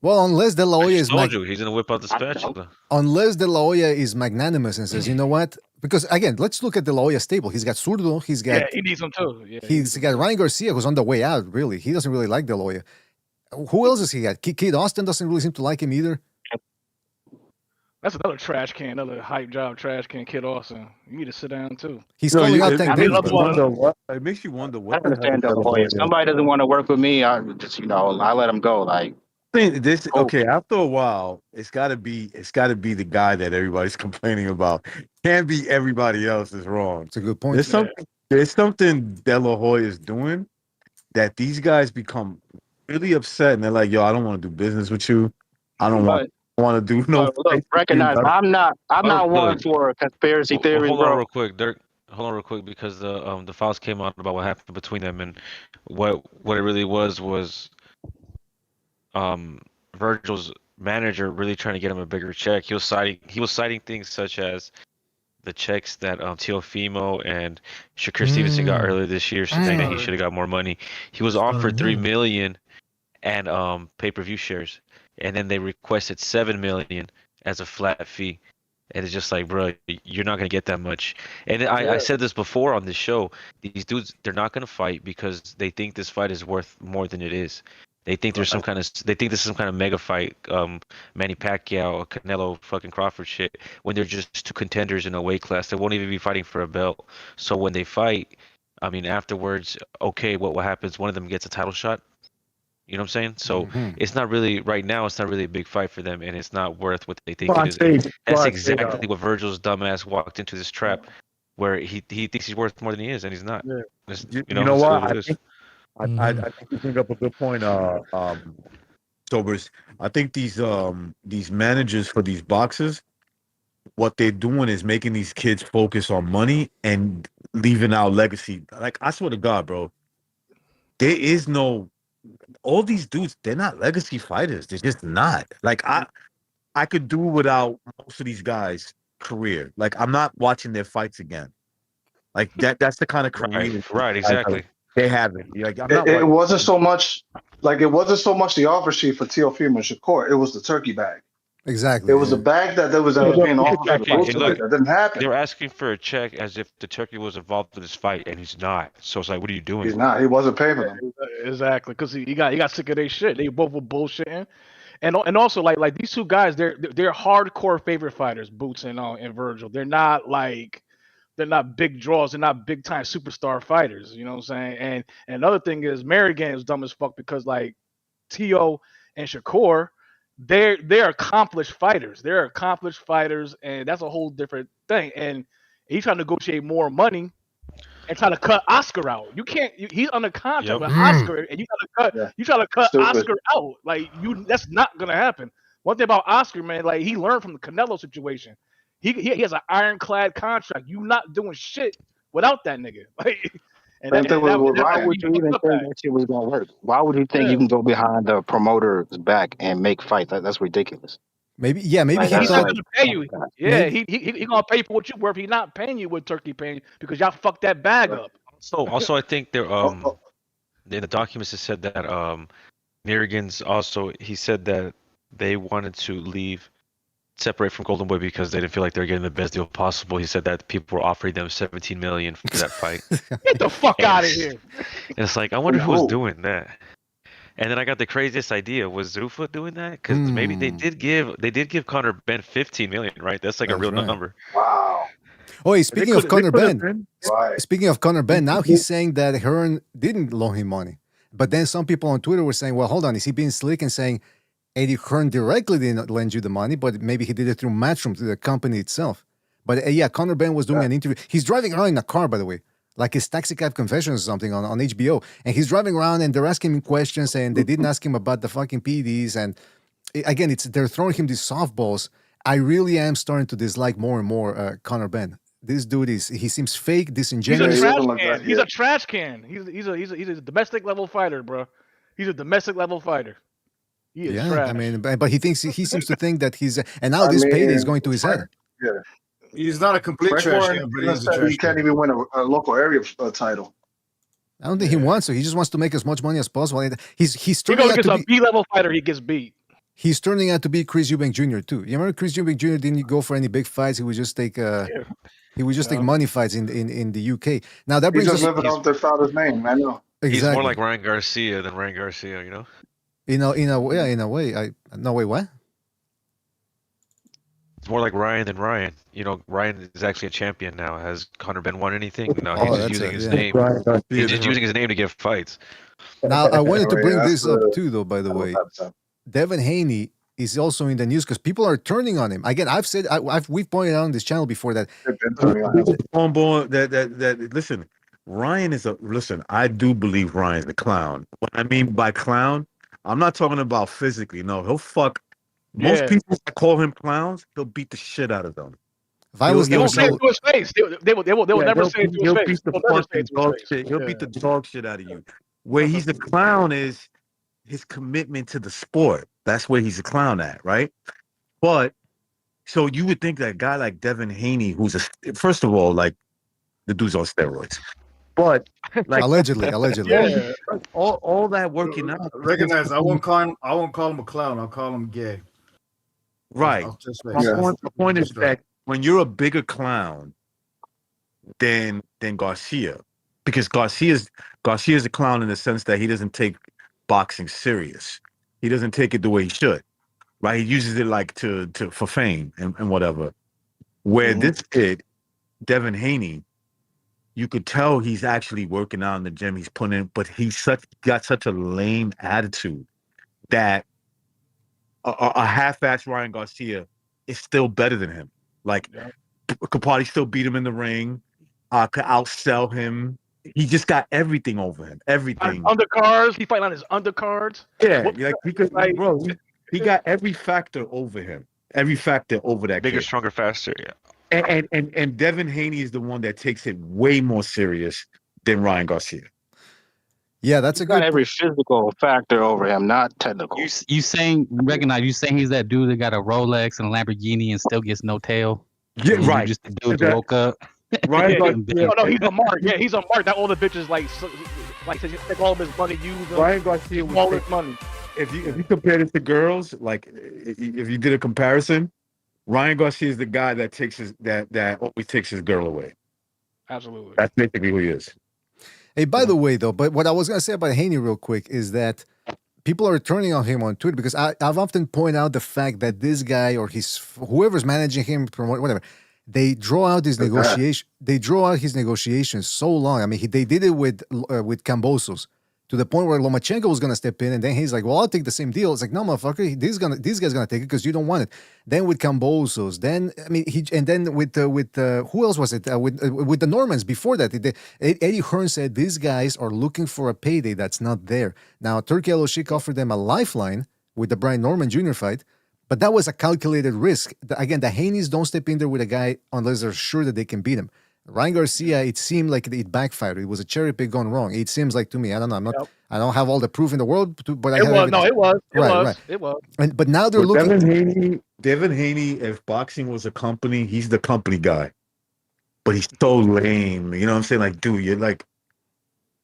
B: Well, unless De La Hoya
E: I
B: is
E: told you he's gonna whip out the spatula.
B: unless De La Hoya is magnanimous and says, you know what? Because again, let's look at De La Hoya's stable. He's got Zurdo. He's got
Q: Yeah, he needs them too. Yeah,
B: he's got Ryan Garcia, who's on the way out. Really, he doesn't really like De La Hoya. Who else has he got? Kid Austin doesn't really seem to like him either.
Q: that's another trash can, another hype job trash can. Kid Austin, you need to sit down too.
B: He's calling out Tank Davis.
K: It makes you wonder
L: I
K: what the hell
L: understand
K: is
L: De La Hoya. If somebody doesn't want to work with me, I just I let him go. Like
K: this okay, after a while, it's gotta be the guy that everybody's complaining about. Can't be everybody else is wrong.
B: It's a good point.
K: There's something De La Hoya is doing that these guys become really upset and they're like, yo, I don't want to do business with you. I don't want to do no.
L: Look, recognize I'm not one for conspiracy theories,
E: Hold
L: bro.
E: on real quick, Dirk. Hold on real quick because the files came out about what happened between them and what it really was Virgil's manager really trying to get him a bigger check. He was citing things such as the checks that Teofimo and Shakur Stevenson got earlier this year, saying that he should have got more money. He was offered $3 million and pay-per-view shares, and then they requested $7 million as a flat fee. And it's just like, bro, you're not gonna get that much. And I said this before on this show. These dudes, they're not gonna fight because they think this fight is worth more than it is. They think there's some kind of this is some kind of mega fight, Manny Pacquiao, Canelo, fucking Crawford shit. When they're just two contenders in a weight class, they won't even be fighting for a belt. So when they fight, I mean, afterwards, okay, what happens? One of them gets a title shot. You know what I'm saying? So it's not really right now. It's not really a big fight for them, and it's not worth what they think it is. That's exactly what Virgil's dumbass walked into this trap, where he thinks he's worth more than he is, and he's not.
K: Yeah.
E: You
K: You know what? I
E: it's-
K: think you bring up a good point, Sobers. I think these managers for these boxers, what they're doing is making these kids focus on money and leaving out legacy. Like, I swear to God, bro, there is no all these dudes, they're not legacy fighters. They're just not. Like I could do without most of these guys' career. Like I'm not watching their fights again. Like that's the kind of career
E: Right, exactly.
K: they have it. Like I'm not
J: It
K: watching.
J: wasn't so much like it wasn't so much the offer sheet for Teofimo and Shakur. It was the turkey bag.
B: Exactly.
J: It was a bag that was being offered for the
E: Turkey, and
J: welterweight.
E: look,
J: That didn't happen.
E: they were asking for a check as if the turkey was involved in this fight, and he's not. So it's like, what are you doing?
J: He's not. He wasn't paying for them.
Q: Exactly, because he got sick of their shit. They both were bullshitting, and also like these two guys, they're hardcore favorite fighters, Boots and Virgil. They're not big draws. They're not big time superstar fighters. You know what I'm saying? And another thing is Marigan is dumb as fuck because like Tio and Shakur, they're accomplished fighters. They're accomplished fighters, and that's a whole different thing. And he's trying to negotiate more money and try to cut Oscar out. You can't. He's under contract with Oscar, and you try to cut
J: Stupid.
Q: Oscar out. Like that's not gonna happen. One thing about Oscar, man, like he learned from the Canelo situation. He has an ironclad contract. You not doing shit without that nigga. Like, and
J: Same thing with
L: Why
J: Ryan.
L: would you even think that shit was gonna work? Why would you think you can go behind the promoter's back and make fights? That's ridiculous.
B: Maybe maybe
L: Like,
B: he
L: that's
Q: He's
B: thought
Q: not gonna pay you. Yeah, he gonna pay for what you worth. He not paying you what Turkey paying you because y'all fucked that bag up.
E: Also, I think there in the documents it said that Marigan's also he said that they wanted to leave separate from Golden Boy because they didn't feel like they were getting the best deal possible. He said that people were offering them 17 million for that fight.
Q: Get the fuck out of here.
E: And it's like I wonder who was doing that. And then I got the craziest idea: was Zuffa doing that? Because maybe they did give Conor Ben 15 million, right? That's like a real number.
J: Wow.
B: Oh, hey, speaking of Conor Ben,
J: Right.
B: speaking of Conor Ben, now he's saying that Hearn didn't loan him money. But then some people on Twitter were saying, well, hold on, is he being slick and saying Eddie Hearn directly didn't lend you the money, but maybe he did it through Matchroom, through the company itself. But yeah, Conor Ben was doing an interview. He's driving around in a car, by the way, like his Taxi Cab Confessions or something on HBO. And he's driving around and they're asking him questions and they didn't ask him about the fucking PEDs. And again, they're throwing him these softballs. I really am starting to dislike more and more Conor Ben. This dude he seems fake,
Q: He's
B: disingenuous.
Q: a trash can. He's a trash can. He's a domestic level fighter, bro. He's a domestic level fighter. He is trash.
B: I mean, but he seems to think that he's, and now this payday is going to his head.
J: Yeah.
N: He's not a complete
J: Frank
N: trash
J: Warren
N: can, but he's a
J: said
N: trash
J: he can't
N: can.
J: even win a local area title.
B: I don't think he wants to. He just wants to make as much money as possible. And he's
Q: He
B: turning
Q: goes
B: out
Q: against
B: to
Q: a
B: be.
Q: B-level fighter, he gets beat.
B: He's turning out to be Chris Eubank Jr. too. You remember Chris Eubank Jr. didn't go for any big fights. He would just take take money fights in the UK. Now that
J: He's
B: brings
J: just
B: us.
J: living off their father's name. I know.
E: He's more
B: Exactly.
E: like Ryan Garcia than Ryan Garcia, you know?
B: In a way. No, wait, what?
E: It's more like Ryan than Ryan. You know, Ryan is actually a champion now. Has Conor Ben won anything? No,
B: Oh,
E: he's just
B: that's
E: using
B: it,
E: his
B: yeah.
E: name.
K: Ryan Garcia
E: He's just
K: than
E: using his name to get fights.
B: Now I wanted to
J: Anyway,
B: bring
J: that's
B: this up too, though. By the way, Devin Haney is also in the news because people are turning on him. Again, we've pointed out on this channel before that.
K: on board that listen, Ryan is I do believe Ryan's a clown. What I mean by clown, I'm not talking about physically. No, he'll fuck most
Q: Yeah.
K: people that call him clowns, he'll beat the shit out of them.
B: Violence
Q: They won't say it to his face. They will never say it to his
K: he'll
Q: face.
K: beat the
Q: They'll never say
K: fucking
Q: it to his
K: dog
Q: face.
K: shit. He'll beat
Q: Yeah.
K: the dog shit out of you. Where he's a clown is his commitment to the sport. That's where he's a clown at, right? But so you would think that a guy like Devin Haney,
B: First of all, like
K: the dude's on steroids, but like
B: allegedly.
Q: Yeah.
K: all that working out.
N: Recognize, I won't call him a clown. I'll call him gay.
K: Right.
N: I'll just say
K: My point is
N: Just
K: that when you're a bigger clown than Garcia, because Garcia's a clown in the sense that he doesn't take boxing serious. He doesn't take it the way he should. Right? He uses it like to for fame and whatever. Where this kid, Devin Haney, you could tell he's actually working out in the gym. He's putting in, but got such a lame attitude that a half-assed Ryan Garcia is still better than him. Like, could probably still beat him in the ring. Could outsell him. He just got everything over him. Everything.
Q: Undercards. He fighting on his undercards.
K: Yeah,
Q: What-
K: like he could, bro. He got every factor over him. Every factor over that.
E: Bigger,
K: kid.
E: stronger, faster. Yeah.
K: And Devin Haney is the one that takes it way more serious than Ryan Garcia.
B: Yeah, that's
L: He's
B: a
L: got
B: good
L: every
B: point.
L: physical factor over him, not technical.
M: You saying recognize? You saying he's that dude that got a Rolex and a Lamborghini and still gets no tail?
K: Yeah,
M: And you're
K: right.
M: just the dude that
K: That
M: woke up.
K: Ryan
Q: Yeah,
M: and
K: Garcia.
Q: no, he's a mark. Yeah, he's a mark. That all the bitches like to take all of his money, use him,
K: Ryan Garcia
Q: take
K: would
Q: all
K: take,
Q: his money.
K: if you compare it to girls, like if you did a comparison, Ryan Garcia is the guy that takes his that always takes his girl away.
Q: Absolutely.
K: That's basically who he is.
B: Hey, by the way, though, but what I was gonna say about Haney real quick is that people are turning on him on Twitter because I've often pointed out the fact that this guy or whoever's managing him, whatever, they draw out his negotiation. They draw out his negotiations so long. I mean, they did it with Cambosos to the point where Lomachenko was gonna step in, and then he's like, "Well, I'll take the same deal." It's like, "No, motherfucker, this guy's gonna take it because you don't want it." Then with Cambosos, then I mean, then with who else was it? With the Normans before that, Eddie Hearn said these guys are looking for a payday that's not there. Now, Turkey Al Sheikh offered them a lifeline with the Brian Norman Jr. fight. But that was a calculated risk. Again, the Haneys don't step in there with a guy unless they're sure that they can beat him. Ryan Garcia, it seemed like it backfired. It was a cherry pick gone wrong. It seems like to me. I don't know.
Q: Yep.
B: I don't have all the proof in the world, but I
Q: It
B: have
Q: was
B: evidence.
Q: no, it was, it
B: Right,
Q: was,
B: right.
Q: it was.
B: But now they're
K: But
B: looking.
K: Devin Haney, if boxing was a company, he's the company guy. But he's so lame. You know what I'm saying? Like, dude, you're like,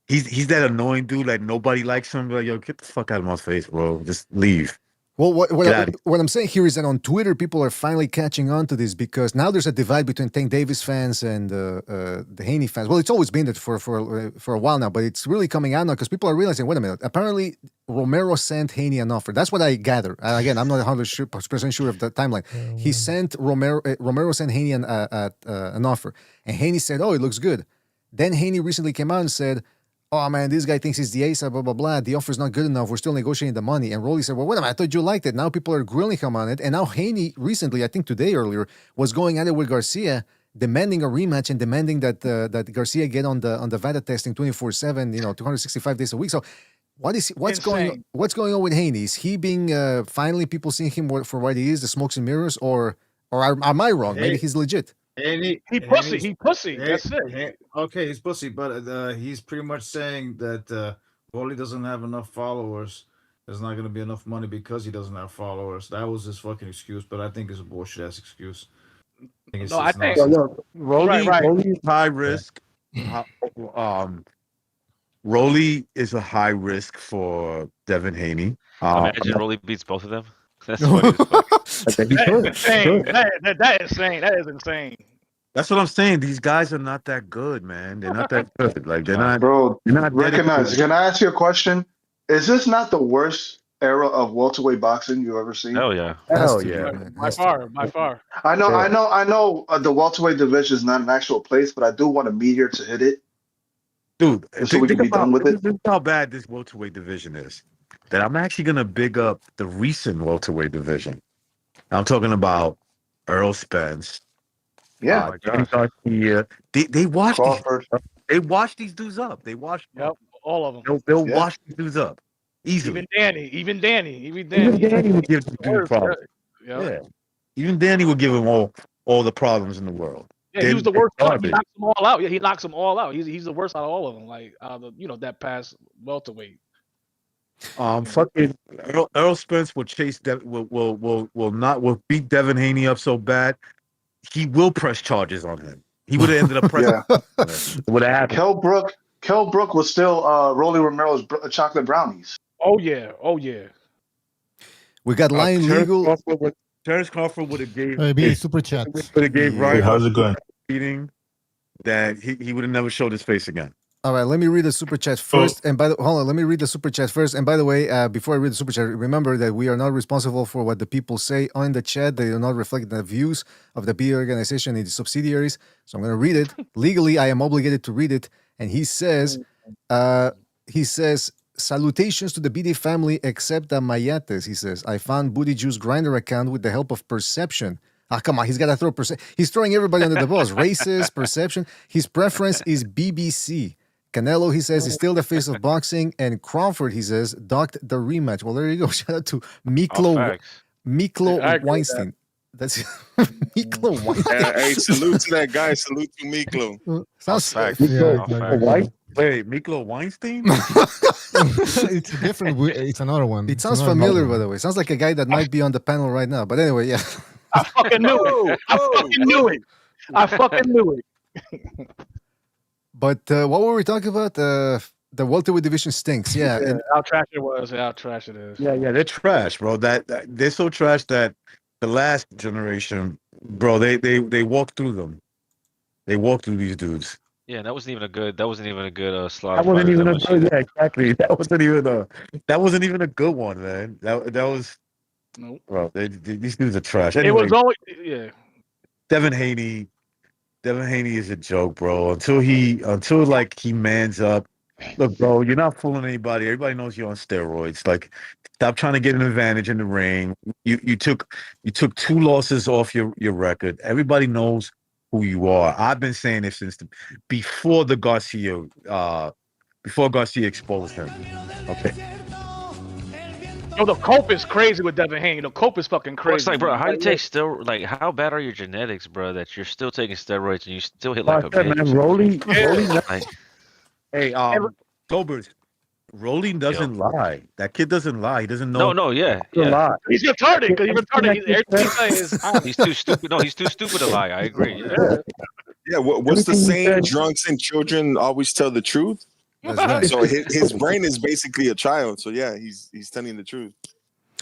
K: he's that annoying dude. Like nobody likes him. Like, yo, get the fuck out of my face, bro. Just leave.
B: Well,
K: Get out of
B: what I'm saying here is that on Twitter, people are finally catching on to this because now there's a divide between Tank Davis fans and the Haney fans. Well, it's always been that for a while now, but it's really coming out now because people are realizing, wait a minute, apparently Romero sent Haney an offer. That's what I gather. Again, I'm not 100% sure of the timeline. He sent Romero sent Haney an offer, and Haney said, "Oh, it looks good." Then Haney recently came out and said, "Oh man, this guy thinks he's the ace, blah, blah, blah. The offer's not good enough. We're still negotiating the money." And Rolly said, "Well, wait a minute, I thought you liked it." Now people are grilling him on it. And now Haney recently, I think today earlier, was going at it with Garcia, demanding a rematch and demanding that Garcia get on the VADA testing 24/7, 265 days a week. So what's going on with Haney? Is he being finally people seeing him for what he is, the smokes and mirrors, or am I wrong? Maybe he's legit.
Q: He pussy. He pussy. That's it.
N: Okay, he's pussy, but he's pretty much saying that Rolly doesn't have enough followers. There's not going to be enough money because he doesn't have followers. That was his fucking excuse, but I think it's a bullshit ass excuse.
Q: I think
K: Rolly
Q: right.
K: is high risk. Rolly is a high risk for Devin Haney.
E: Imagine Rolly beats both of them. That's funny as fuck.
Q: That is insane. That is insane. That is insane.
K: That's what I'm saying. These guys are not that good, man. They're not that good. Like they're not.
J: Bro,
K: They're not
J: recognize.
K: dedicated.
J: Can I ask you a question? Is this not the worst era of welterweight boxing you've ever seen?
E: Hell yeah.
K: Hell yeah.
Q: By far.
J: I know. The welterweight division is not an actual place, but I do want to meet here to hit it.
K: Dude,
J: so we can be done with it.
K: This is how bad this welterweight division is. That I'm actually gonna big up the recent welterweight division. I'm talking about Earl Spence.
J: Yeah,
K: Garcia. They watch these dudes up. They watch.
Q: Yep, all of them.
K: They'll watch these dudes up easily.
Q: Even Danny
K: would give the dude problems. Yeah, even Danny would give him all the problems in the world.
Q: Yeah, he was the worst. He knocks them all out. Yeah, he knocks them all out. He's the worst out of all of them. Like that past welterweight.
K: Fucking Earl Spence will chase will beat Devin Haney up so bad he will press charges on him. He would have ended up pressing. Would have happened.
J: Kell Brook was still Rolly Romero's chocolate brownies.
Q: Oh yeah.
B: We got Lion Legal.
K: Terrence Crawford would have gave
D: super chat.
K: Would have gave Ryan.
R: How's it going?
K: Beating that he would have never showed his face again.
B: All right, let me read the super chat first. And hold on, let me read the super chat first. And by the way, before I read the super chat, remember that we are not responsible for what the people say on the chat. They do not reflect the views of the BA organization and its subsidiaries. So I'm going to read it. Legally, I am obligated to read it. And he says, salutations to the BD family, except the Mayates. He says, I found Booty Juice Grinder account with the help of Perception. Come on, he's got to throw He's throwing everybody under the bus. Racist, Perception. His preference is BBC. Canelo, he says, is still the face of boxing. And Crawford, he says, docked the rematch. Well, there you go. Shout out to Miklo Weinstein. That's Miklo Weinstein.
P: Hey, salute to that guy. Salute to Miklo.
B: Sounds
E: Facts.
B: yeah,
K: Wait, Miklo Weinstein?
D: It's a different. It's another one.
B: It
D: It's
B: sounds
D: another
B: familiar,
D: one.
B: by the way. Sounds like a guy that might be on the panel right now. But anyway, yeah.
Q: I fucking knew it. I fucking knew it. I fucking knew it.
B: But what were we talking about? The welterweight division stinks. Yeah.
Q: Yeah,
B: And
Q: how trash it was. How trash it is.
K: Yeah, they're trash, bro. That they're so trash that the last generation, bro, they walk through them. They walk through these dudes.
E: Yeah, that wasn't even a good. That wasn't even a good slaughter.
K: That wasn't
E: fighter
K: even
E: that
K: a
E: much
K: good.
E: either.
K: Yeah, exactly. That wasn't even a good one, man. That was,
Q: Nope.
K: bro. These dudes are trash.
Q: It
K: Anyway,
Q: was always yeah.
K: Devin Haney. Devin Haney is a joke, bro. Until like he mans up. Look, bro, you're not fooling anybody. Everybody knows you're on steroids. Like, stop trying to get an advantage in the ring. You took 2 losses off your record. Everybody knows who you are. I've been saying this since before Garcia exposed him. Okay.
Q: Yo, the cope is crazy with Devin Haney. The cope is fucking
E: Bro,
Q: crazy.
E: it's like, bro,
Q: man.
E: how you take steroids? Like, how bad are your genetics, bro? That you're still taking steroids and you still hit like a
K: Like I said,
E: bitch.
K: man, Rolling.
E: Like,
K: Hey, Tobers, Rolling doesn't lie. That kid doesn't lie. He doesn't know.
E: yeah.
K: Lie.
Q: He's retarded because he's retarded. Everything he says is honest.
E: He's too stupid. No, he's too stupid to lie. I agree. Yeah.
P: Yeah, what's the
K: Everything you
P: saying?
K: said-
P: Drunks and children always tell the truth.
B: That's right.
P: So his brain is basically a child. So yeah, he's telling the truth.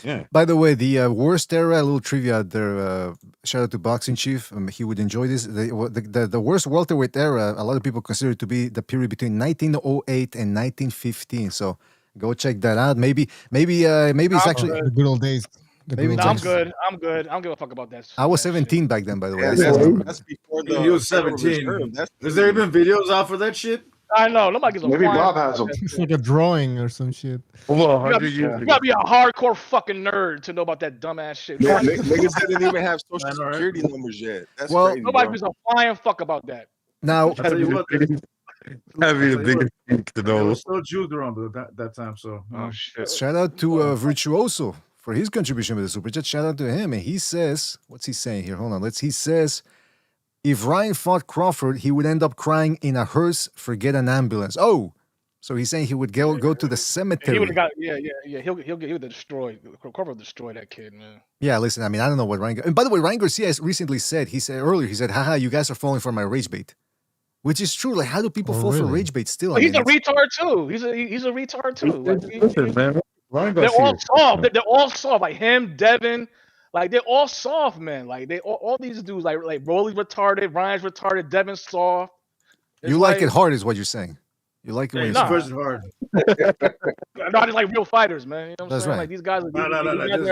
K: Yeah.
B: by the way, the worst era, a little trivia out there. Shout out to Boxing Chief. He would enjoy this. The worst welterweight era, a lot of people consider it to be the period between 1908 and 1915. So go check that out. Maybe it's actually
D: The good old days. The
B: Maybe
D: good
Q: No,
D: old
Q: I'm
D: days.
Q: good. I'm good. I don't give a fuck about that.
B: I was
Q: that shit.
B: 17 back then, by the way. I
P: Yeah,
B: still remember.
P: that's before
G: He was
P: Federal
G: 17.
P: Reserve. That's
G: Has there even videos out for that shit?
Q: I know. Nobody gives a
J: Maybe
Q: flying
J: Bob
Q: fuck
J: has them.
Q: about that
D: It's
Q: shit.
D: like a drawing or some shit.
K: Over
Q: You
K: 100
Q: gotta,
K: years
Q: you
K: ago.
Q: gotta be a hardcore fucking nerd to know about that dumbass shit.
P: Yeah,
Q: Nobody,
P: niggas didn't even have social
G: I know, right?
P: security numbers yet. That's
B: Well-
P: crazy.
Q: nobody
P: Bro.
Q: gives a flying fuck about that.
B: Now,
G: I'll tell you what,
K: That'd be the biggest thing to
G: there
K: know.
G: was still Jews around that time, so
E: Oh shit.
B: shout out to Virtuoso for his contribution with the super chat. Shout out to him. And he says, what's he saying here? Hold on. He says, if Ryan fought Crawford, he would end up crying in a hearse, forget an ambulance. Oh, so he's saying he would go to the
Q: He
B: cemetery.
Q: would have got He would destroy. Corporal destroy that kid, man.
B: Yeah, listen, I mean, I don't know what Ryan. And by the way, Ryan Garcia has recently said, he said, haha, you guys are falling for my rage bait. Which is true. Like, how do people
D: Oh,
B: fall for
D: really?
B: rage bait still?
Q: But
B: I
Q: he's
B: mean,
Q: a retard too. He's a retard too. Like,
K: Listen, man. Ryan
Q: they're
K: Garcia.
Q: all soft. They're all soft. Like him, Devin. Like they're all soft, man. Like they all these dudes. Like Rolly's retarded, Ryan's retarded, Devin's soft.
B: you like it hard, is what you're saying. You like it when
G: yeah,
B: it's
Q: nah.
B: hard.
G: it's hard.
Q: Not just like real fighters, man. You know what I'm
B: That's
Q: saying?
B: right.
Q: Like these guys.
G: No,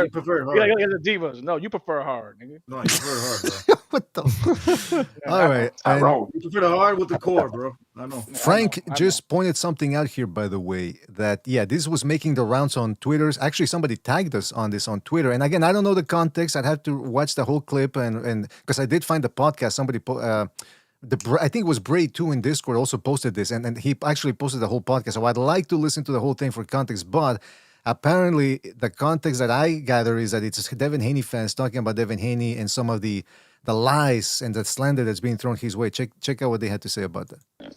G: you prefer it
Q: Yeah,
G: hard.
Q: yeah, the divas. No, you prefer hard, nigga.
G: No, you prefer it hard, bro.
B: What the? All right. and
G: You prefer the hard with the core, bro. I know.
B: Frank
Q: I know.
B: just pointed something out here, by the way, that, yeah, this was making the rounds on Twitter. Actually, somebody tagged us on this on Twitter. And again, I don't know the context. I'd have to watch the whole clip. And because I did find the podcast, somebody, I think it was Bray too in Discord also posted this. And he actually posted the whole podcast. So I'd like to listen to the whole thing for context. But apparently, the context that I gather is that it's Devin Haney fans talking about Devin Haney and some of the lies and the slander that's being thrown his way. Check out what they had to say about that.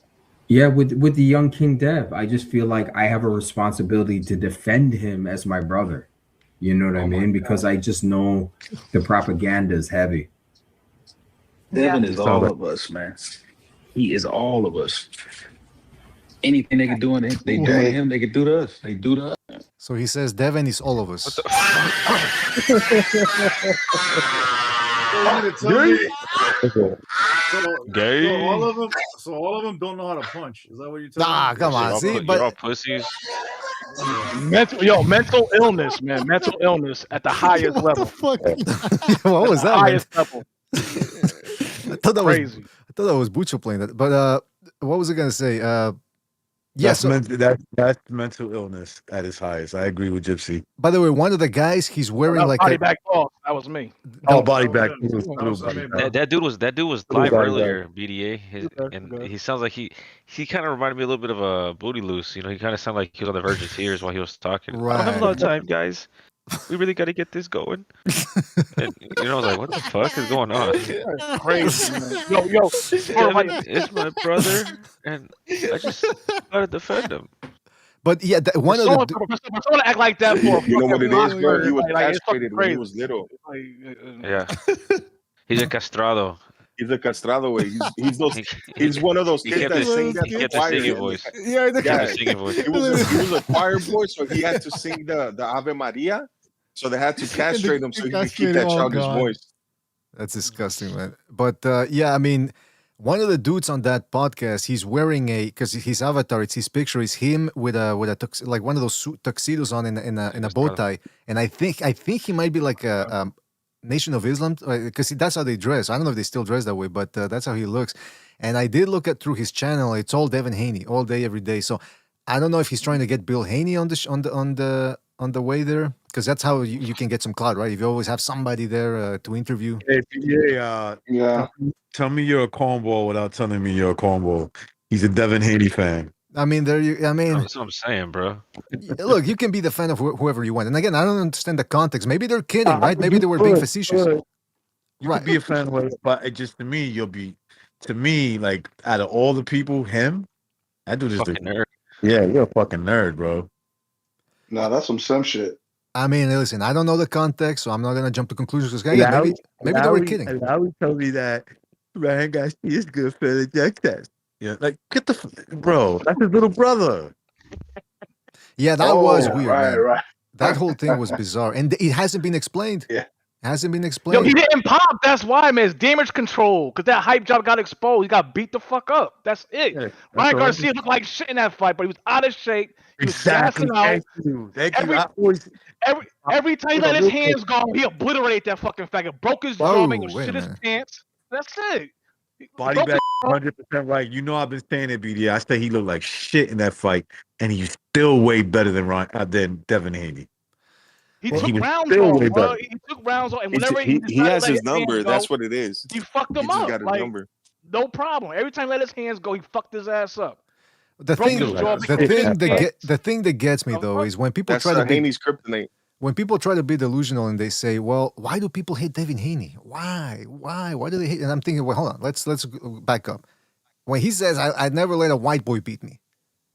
R: Yeah, with the young King Dev, I just feel like I have a responsibility to defend him as my brother. You know what I mean? Because I just know the propaganda is heavy.
S: Devin is all of us, man. He is all of us. Anything they can do in it, they do to him, they can do to us. They do to us.
B: So he says Devin is all of us.
K: Gay.
G: So all of them don't know how to punch. Is that what you're telling me?
B: Nah, come on. See,
E: You're
B: but
E: all pussies.
Q: Mental illness, man. Mental illness at the highest level.
D: Fuck.
B: what was that? Man?
Q: Highest level.
B: I thought that
Q: Crazy.
B: was Bucho playing that. But what was I gonna say? Yeah, so,
K: That's mental illness at its highest. I agree with Gypsy.
B: by the way, one of the guys, he's wearing like
Q: body
B: a,
Q: back off. That was me.
K: Oh, body back.
E: That dude was live
K: body
E: earlier, BDA, and he sounds like he kind of reminded me a little bit of a Booty Loose. You know, he kind of sounded like he was on the verge of tears while he was talking.
B: Right.
E: I don't have a lot of time, guys. We really got to get this going. And I was like, what the fuck is going on?
Q: That's crazy, man. Yo,
E: Devin is my brother, and I just gotta defend him.
B: But yeah,
Q: for someone to act like that for a
P: You know what
Q: fucking
P: it is, bro?
Q: boxer,
P: He was
Q: like it's fucking
P: castrated when he
Q: crazy.
P: was little.
E: Yeah. He's a castrado.
P: He's a castrado way. He's one of those
E: He
P: kids
E: kept
P: that
E: his-
P: sing at
E: he
P: the
E: kept his
P: choir.
E: singing voice.
B: Yeah,
E: He kept his singing voice.
P: He was a choir boy, so he had to sing the Ave Maria. So they had to castrate him so he could keep that childish voice.
B: That's disgusting, man. But yeah, I mean, one of the dudes on that podcast, he's wearing because his avatar, it's his picture, is him with a like one of those tuxedos on in a bow tie, and I think he might be like a Nation of Islam because that's how they dress. I don't know if they still dress that way, but that's how he looks. And I did look at through his channel. It's all Devin Haney all day, every day. So I don't know if he's trying to get Bill Haney on the way there, because that's how you can get some clout, right? If you always have somebody there to interview.
K: Tell me you're a cornball without telling me you're a cornball. He's a Devin Haney fan.
B: I mean,
E: That's what I'm saying, bro.
B: Look, you can be the fan of whoever you want. And again, I don't understand the context. Maybe they're kidding, right? Maybe they were being facetious.
K: You could be a fan of it, but it just to me, like out of all the people, that dude is
E: fucking nerd.
K: Yeah, you're a fucking nerd, bro.
J: No, that's some sim shit.
B: I mean, listen, I don't know the context, so I'm not gonna jump to conclusions. Because again, maybe they were kidding.
K: Larry told me that Ryan Garcia is good for the drug test. Yeah, like get bro. That's his little brother.
B: Yeah, that was weird,
J: right,
B: man.
J: right.
B: That whole thing was bizarre, and it hasn't been explained.
J: Yeah,
B: it hasn't been
Q: Yo,
B: explained.
Q: he didn't pop. That's why, man. It's damage control. Because that hype job got exposed. He got beat the fuck up. That's it. Ryan Garcia looked like shit in that fight, but he was out of shape. He was gassing out.
K: Thank you.
Q: Every time he let his hands go, he obliterated that fucking faggot. Broke his jaw, made him shit his pants. That's it.
K: Body bag 100% right. You know I've been saying it, BD. I say he looked like shit in that fight, and he's still way better than Devin Haney.
Q: He took rounds off, bro. He took rounds off, and whenever
P: he has his
Q: hands
P: number.
Q: go,
P: That's what it is.
Q: He fucked him
P: He just
Q: up.
P: got his
Q: Like,
P: number.
Q: no problem. Every time he let his hands go, he fucked his ass up.
B: The thing that gets me though is when people try to be
P: Haney's kryptonite.
B: When people try to be delusional and they say, "Well, why do people hate Devin Haney? Why do they hate?" And I'm thinking, well, hold on, let's back up. When he says, "I'd never let a white boy beat me,"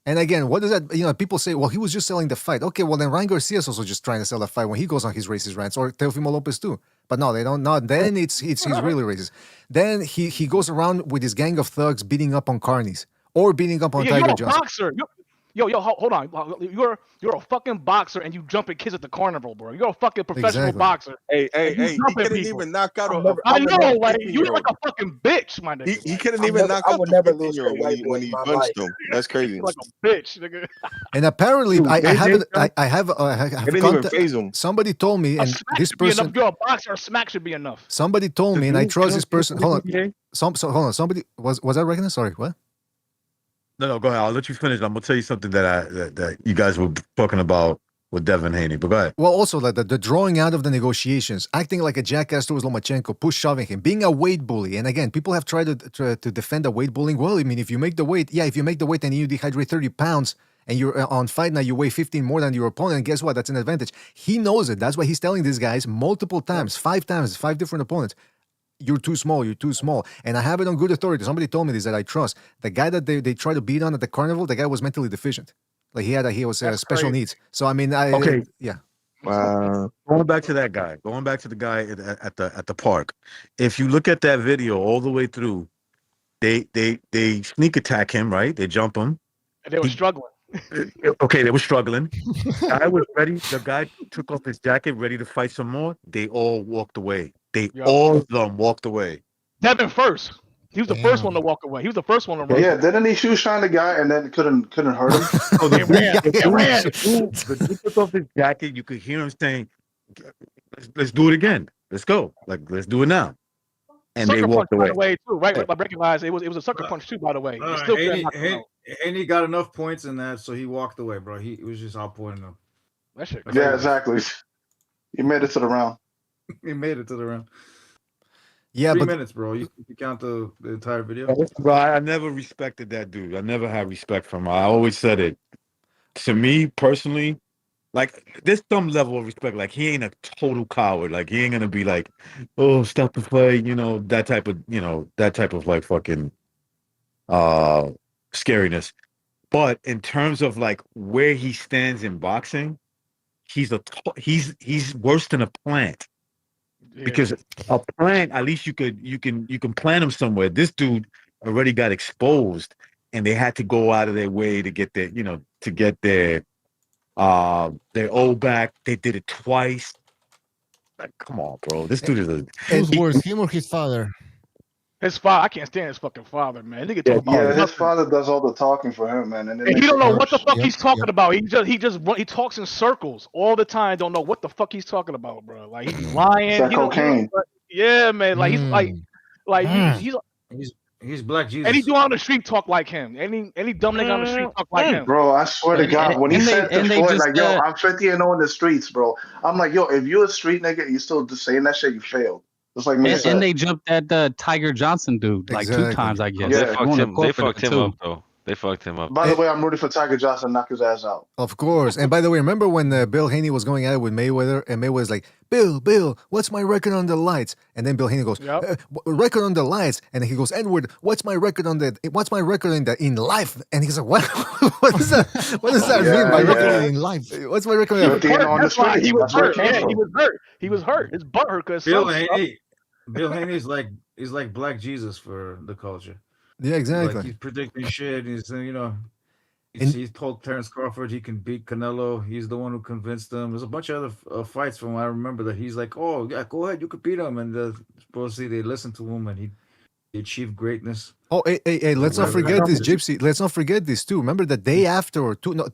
B: and again, what does that? People say, "Well, he was just selling the fight." Okay, well then Ryan Garcia is also just trying to sell the fight when he goes on his racist rants, or Teofimo Lopez too. But no, they don't. No, then he's really racist. Then he goes around with his gang of thugs beating up on carnies or beating up on Tiger Johnson.
Q: You're a boxer. Yo, hold on. You're a fucking boxer and you jumping kids at the carnival, bro. You're a fucking professional boxer.
P: Hey, he couldn't even knock out
Q: I know, like you look like a fucking bitch, my nigga.
P: He couldn't even knock out the 15-year-old when he punched him. That's crazy.
Q: Like a bitch, nigga.
B: And apparently, I have
P: even phase him.
B: Somebody told me, and this person,
Q: you're a boxer. A smack should be enough.
B: Somebody told me, and I trust this person. Hold on, hold on. Somebody was that Reagan? Sorry, what?
K: No, go ahead. I'll let you finish. I'm gonna tell you something that you guys were talking about with Devin Haney. But go ahead.
B: Well, also the drawing out of the negotiations, acting like a jackass towards Lomachenko, push-shoving him, being a weight bully. And again, people have tried to defend the weight bullying. Well, I mean, if you make the weight and you dehydrate 30 pounds and you're on fight now, you weigh 15 more than your opponent, and guess what? That's an advantage. He knows it. That's why he's telling these guys multiple times, 5 different opponents. You're too small. And I have it on good authority. Somebody told me this that I trust. The guy that they try to beat on at the carnival, the guy was mentally deficient. Like he was special needs. So I mean, yeah.
K: Going back to that guy. Going back to the guy at the park. If you look at that video all the way through, they sneak attack him, right? They jump him.
Q: And they were struggling.
K: Okay, they were struggling. I was ready. The guy took off his jacket, ready to fight some more. They all walked away. All of them walked away.
Q: Devin first. He was the first one to walk away. He was the first one to run.
J: Yeah, didn't he shoe shine the guy and then couldn't hurt him?
K: The dude took off his jacket. You could hear him saying, "Let's do it again. Let's go. Like let's do it now." And
Q: sucker
K: they walked
Q: punch,
K: away.
Q: By the way, too, right? I recognize it was a sucker punch too. By the way,
N: Haney got enough points in that, so he walked away, bro. He was just outpointing them.
Q: That shit.
J: Yeah, exactly. He made it to the round.
N: He made it to the round.
B: Yeah,
N: 3 minutes, bro. You count the entire video.
K: Bro, I never respected that dude. I never had respect for him. I always said it. To me personally, Like there's some level of respect. Like he ain't a total coward. Like he ain't gonna be like, oh, stop the fight. That type of like fucking uh scariness. But in terms of like where he stands in boxing, he's worse than a plant.
Q: Yeah.
K: Because a plant, at least you can plant him somewhere. This dude already got exposed, and they had to go out of their way to get their O back. They did it twice. Like, come on, bro. This dude is a
D: Who's worse, him or his father?
Q: His father, I can't stand his fucking father, man. Nigga
K: Yeah,
Q: talk about
J: His
Q: nothing.
J: father does all the talking for him, man, and it
Q: And he
J: makes
Q: don't
J: it
Q: know what the
J: worse.
Q: fuck he's talking about. He talks in circles all the time. Don't know what the fuck he's talking about, bro. Like he be
J: It's
Q: lying.
J: that
Q: He don't.
J: cocaine.
Q: Yeah, man. Like he's like you.
N: He's Black
Q: Any
N: Jesus.
Q: dude on the street talk like him. Any dumb nigga on the street talk like him.
J: Bro, I swear to God, when he said to
M: they
J: Floyd,
M: just
J: like, yo, I'm 50 and 0 in the streets, bro. I'm like, yo, if you a street nigga and you still just saying that shit, you failed. Just like me
M: and,
J: said.
M: they jumped at the Tiger Johnson dude like two times, I guess.
E: They
J: Yeah.
E: fucked
M: Going to
E: him. They
M: court for
E: fucked
M: that
E: him
M: too.
E: up though. They fucked him up.
J: By the way, I'm rooting for Tiger Johnson to knock his ass out.
B: Of course. And by the way, remember when Bill Haney was going at it with Mayweather, and Mayweather's like, Bill, what's my record on the lights? And then Bill Haney goes, record on the lights. And he goes, Edward, what's my record in life? And he's like, what? What does that mean by record in life? What's my record?
Q: He was hurt. That's why he was hurt. Yeah,
J: from.
Q: he was hurt. He was hurt. His butt hurt because
N: Bill Haney. Bill Haney's like Black Jesus for the culture.
B: Yeah, exactly.
N: Like he's predicting shit. He's
B: And-
N: he told Terrence Crawford he can beat Canelo. He's the one who convinced him. There's a bunch of other fights from what I remember that he's like, oh yeah, go ahead, you could beat him. And supposedly they listened to him and he achieved greatness.
B: Oh, hey, let's not forget this, Gypsy. Let's not forget this too. Remember the day after, or two, no,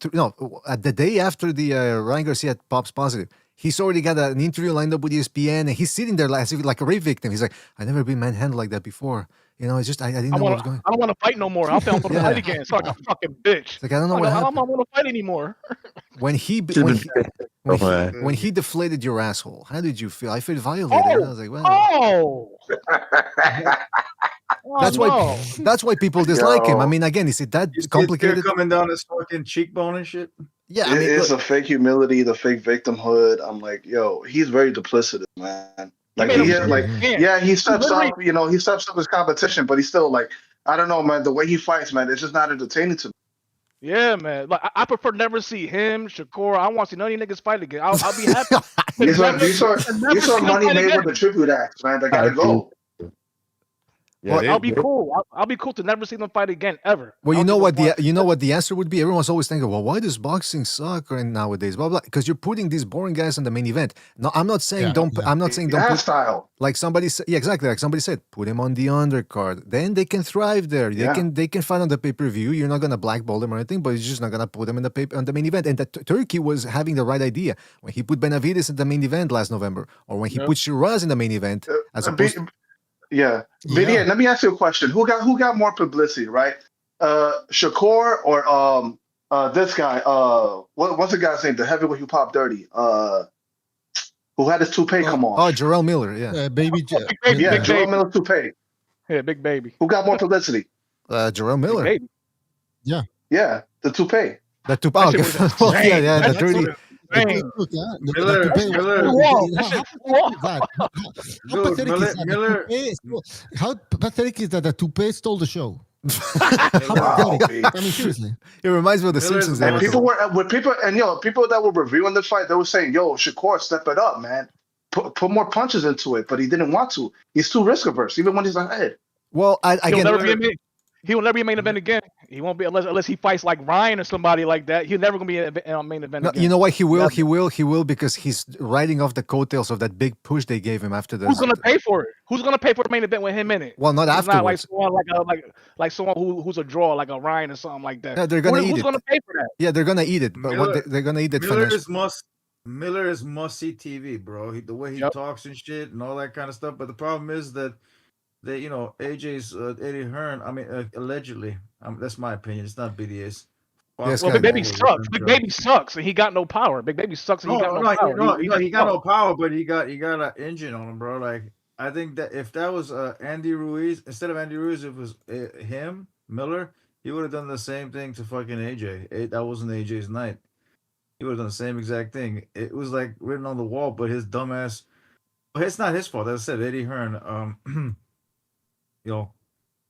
B: the day after the Ryan Garcia pops positive, he's already got an interview lined up with ESPN, and he's sitting there like a rape victim. He's like, "I've never been manhandled like that before. It's just I didn't know what was going."
Q: I don't want to fight no more. I don't want to fight again. It's like a fucking bitch.
B: It's like I don't know what
Q: I
B: happened.
Q: don't want to fight anymore.
B: When he deflated your asshole, how did you feel? I felt violated. I was like, well. That's why people dislike him. I mean, again, is it that complicated?
N: Coming down his fucking cheekbone and shit.
B: Yeah, I mean,
J: it's a fake humility, the fake victimhood. I'm like, yo, he's very duplicitous, man. Like he steps up, he steps up his competition, but he's still like, I don't know, man. The way he fights, man, it's just not entertaining to me.
Q: Yeah, man. Like I prefer never see him, Shakur. I want to see none of you niggas fight again. I'll be happy.
J: These are money made with the tribute acts, man. They gotta go.
B: Yeah,
Q: I'll be cool. I'll be cool to never see them fight again ever.
B: Well, you know what the answer would be. Everyone's always thinking, well, why does boxing suck nowadays? Blah blah. Because you're putting these boring guys on the main event. No, I'm not saying don't. I'm not saying don't put
J: style.
B: Like somebody said. Yeah, exactly. Like somebody said, put him on the undercard. Then they can thrive there. They can fight on the pay-per-view. You're not gonna blackball them or anything, but you're just not gonna put them in on the main event. And Turkey was having the right idea when he put Benavides in the main event last November, or when he put Shiraz in the main event as opposed.
J: Yeah. But yeah, let me ask you a question. Who got more publicity, right? Shakur or this guy? What's the guy's name? The heavyweight who popped dirty. Who had his toupee come off?
B: Oh, Jarrell Miller, yeah.
J: Jarrell Miller toupee.
Q: Yeah, big baby.
J: Who got more publicity?
B: Jarrell Miller.
Q: Big baby.
B: Yeah.
J: Yeah, the toupee.
B: The toupee. Yeah, the dirty.
D: How pathetic is that the toupee stole the show? I mean, seriously.
B: It reminds me of the Simpsons.
J: And people that were reviewing the fight, they were saying, "Yo, Shakur, step it up, man. Put more punches into it." But he didn't want to. He's too risk averse, even when he's ahead.
B: Well,
Q: he will never be a main event again. He won't be unless he fights like Ryan or somebody like that. He'll never gonna be in a main event again.
B: You know what? He will because he's riding off the coattails of that big push they gave him after the.
Q: Who's gonna pay for it? Who's gonna pay for the main event with him in it?
B: Well, not afterwards.
Q: Not like someone who's a draw, like a Ryan or something like that.
B: Yeah, they're gonna eat
Q: who's
B: it.
Q: gonna pay for that?
B: Yeah, they're gonna eat it, but they're gonna eat it.
N: Miller is must see TV, bro. The way he talks and shit and all that kind of stuff. But the problem is that AJ's Eddie Hearn. I mean, allegedly, that's my opinion. It's not BDS.
Q: Well, Big Baby sucks. Big Baby sucks, and he got no power. Big Baby sucks, and he got no power.
N: He got no power, but he got an engine on him, bro. Like I think that if that was Andy Ruiz instead of Andy Ruiz, if it was him, Miller, he would have done the same thing to fucking AJ. That wasn't AJ's night. he would have done the same exact thing. It was like written on the wall, but his dumbass. But it's not his fault. As I said, Eddie Hearn,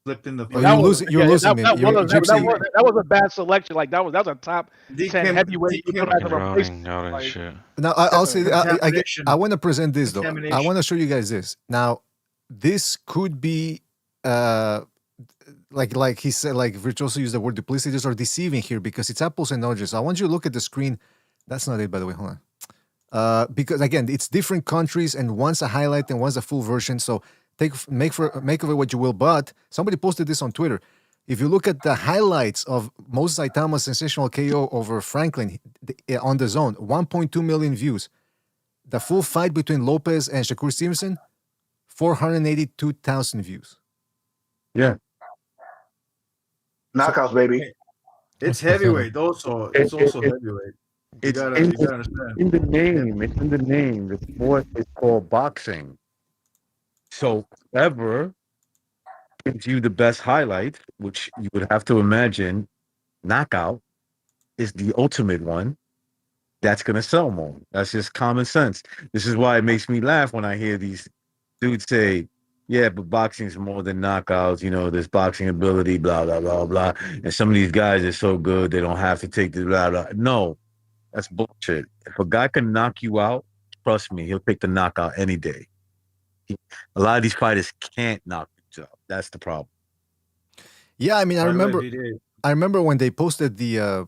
N: flipped in the
G: Yeah,
B: Oh,
N: fucking.
B: you're losing me. You Gypsy.
Q: That was a bad selection. Like that was a top 10 heavyweight you put as a replacement.
E: Routing, all that
Q: Like,
E: shit.
B: Now I'll say
N: Contamination.
B: I want to present this though. I
N: Contamination.
B: want to show you guys this. Now, this could be like he said, like Virtuoso used the word duplicitous or deceiving here because it's apples and oranges. So I want you to look at the screen. That's not it, by the way. Hold on. Because again, it's different countries, and one's a highlight and one's a full version. So make of it what you will. But somebody posted this on Twitter. If you look at the highlights of Moses Saitama's sensational KO over Franklin on the zone, 1.2 million views. The full fight between Lopez and Shakur Stevenson, 482,000 views.
K: Yeah.
J: Knockouts, baby.
N: It's heavyweight also. It's also heavyweight. You gotta understand.
K: In the name. It's in the name. The sport is called boxing. So whoever gives you the best highlights, which you would have to imagine, knockout is the ultimate one. That's gonna sell more. That's just common sense. This is why it makes me laugh when I hear these dudes say, "Yeah, but boxing is more than knockouts. You know, there's boxing ability, blah blah blah blah." And some of these guys are so good they don't have to take the blah blah. No, that's bullshit. If a guy can knock you out, trust me, he'll take the knockout any day. A lot of these fighters can't knock you out. That's the problem.
B: Yeah, I mean, I remember when they posted the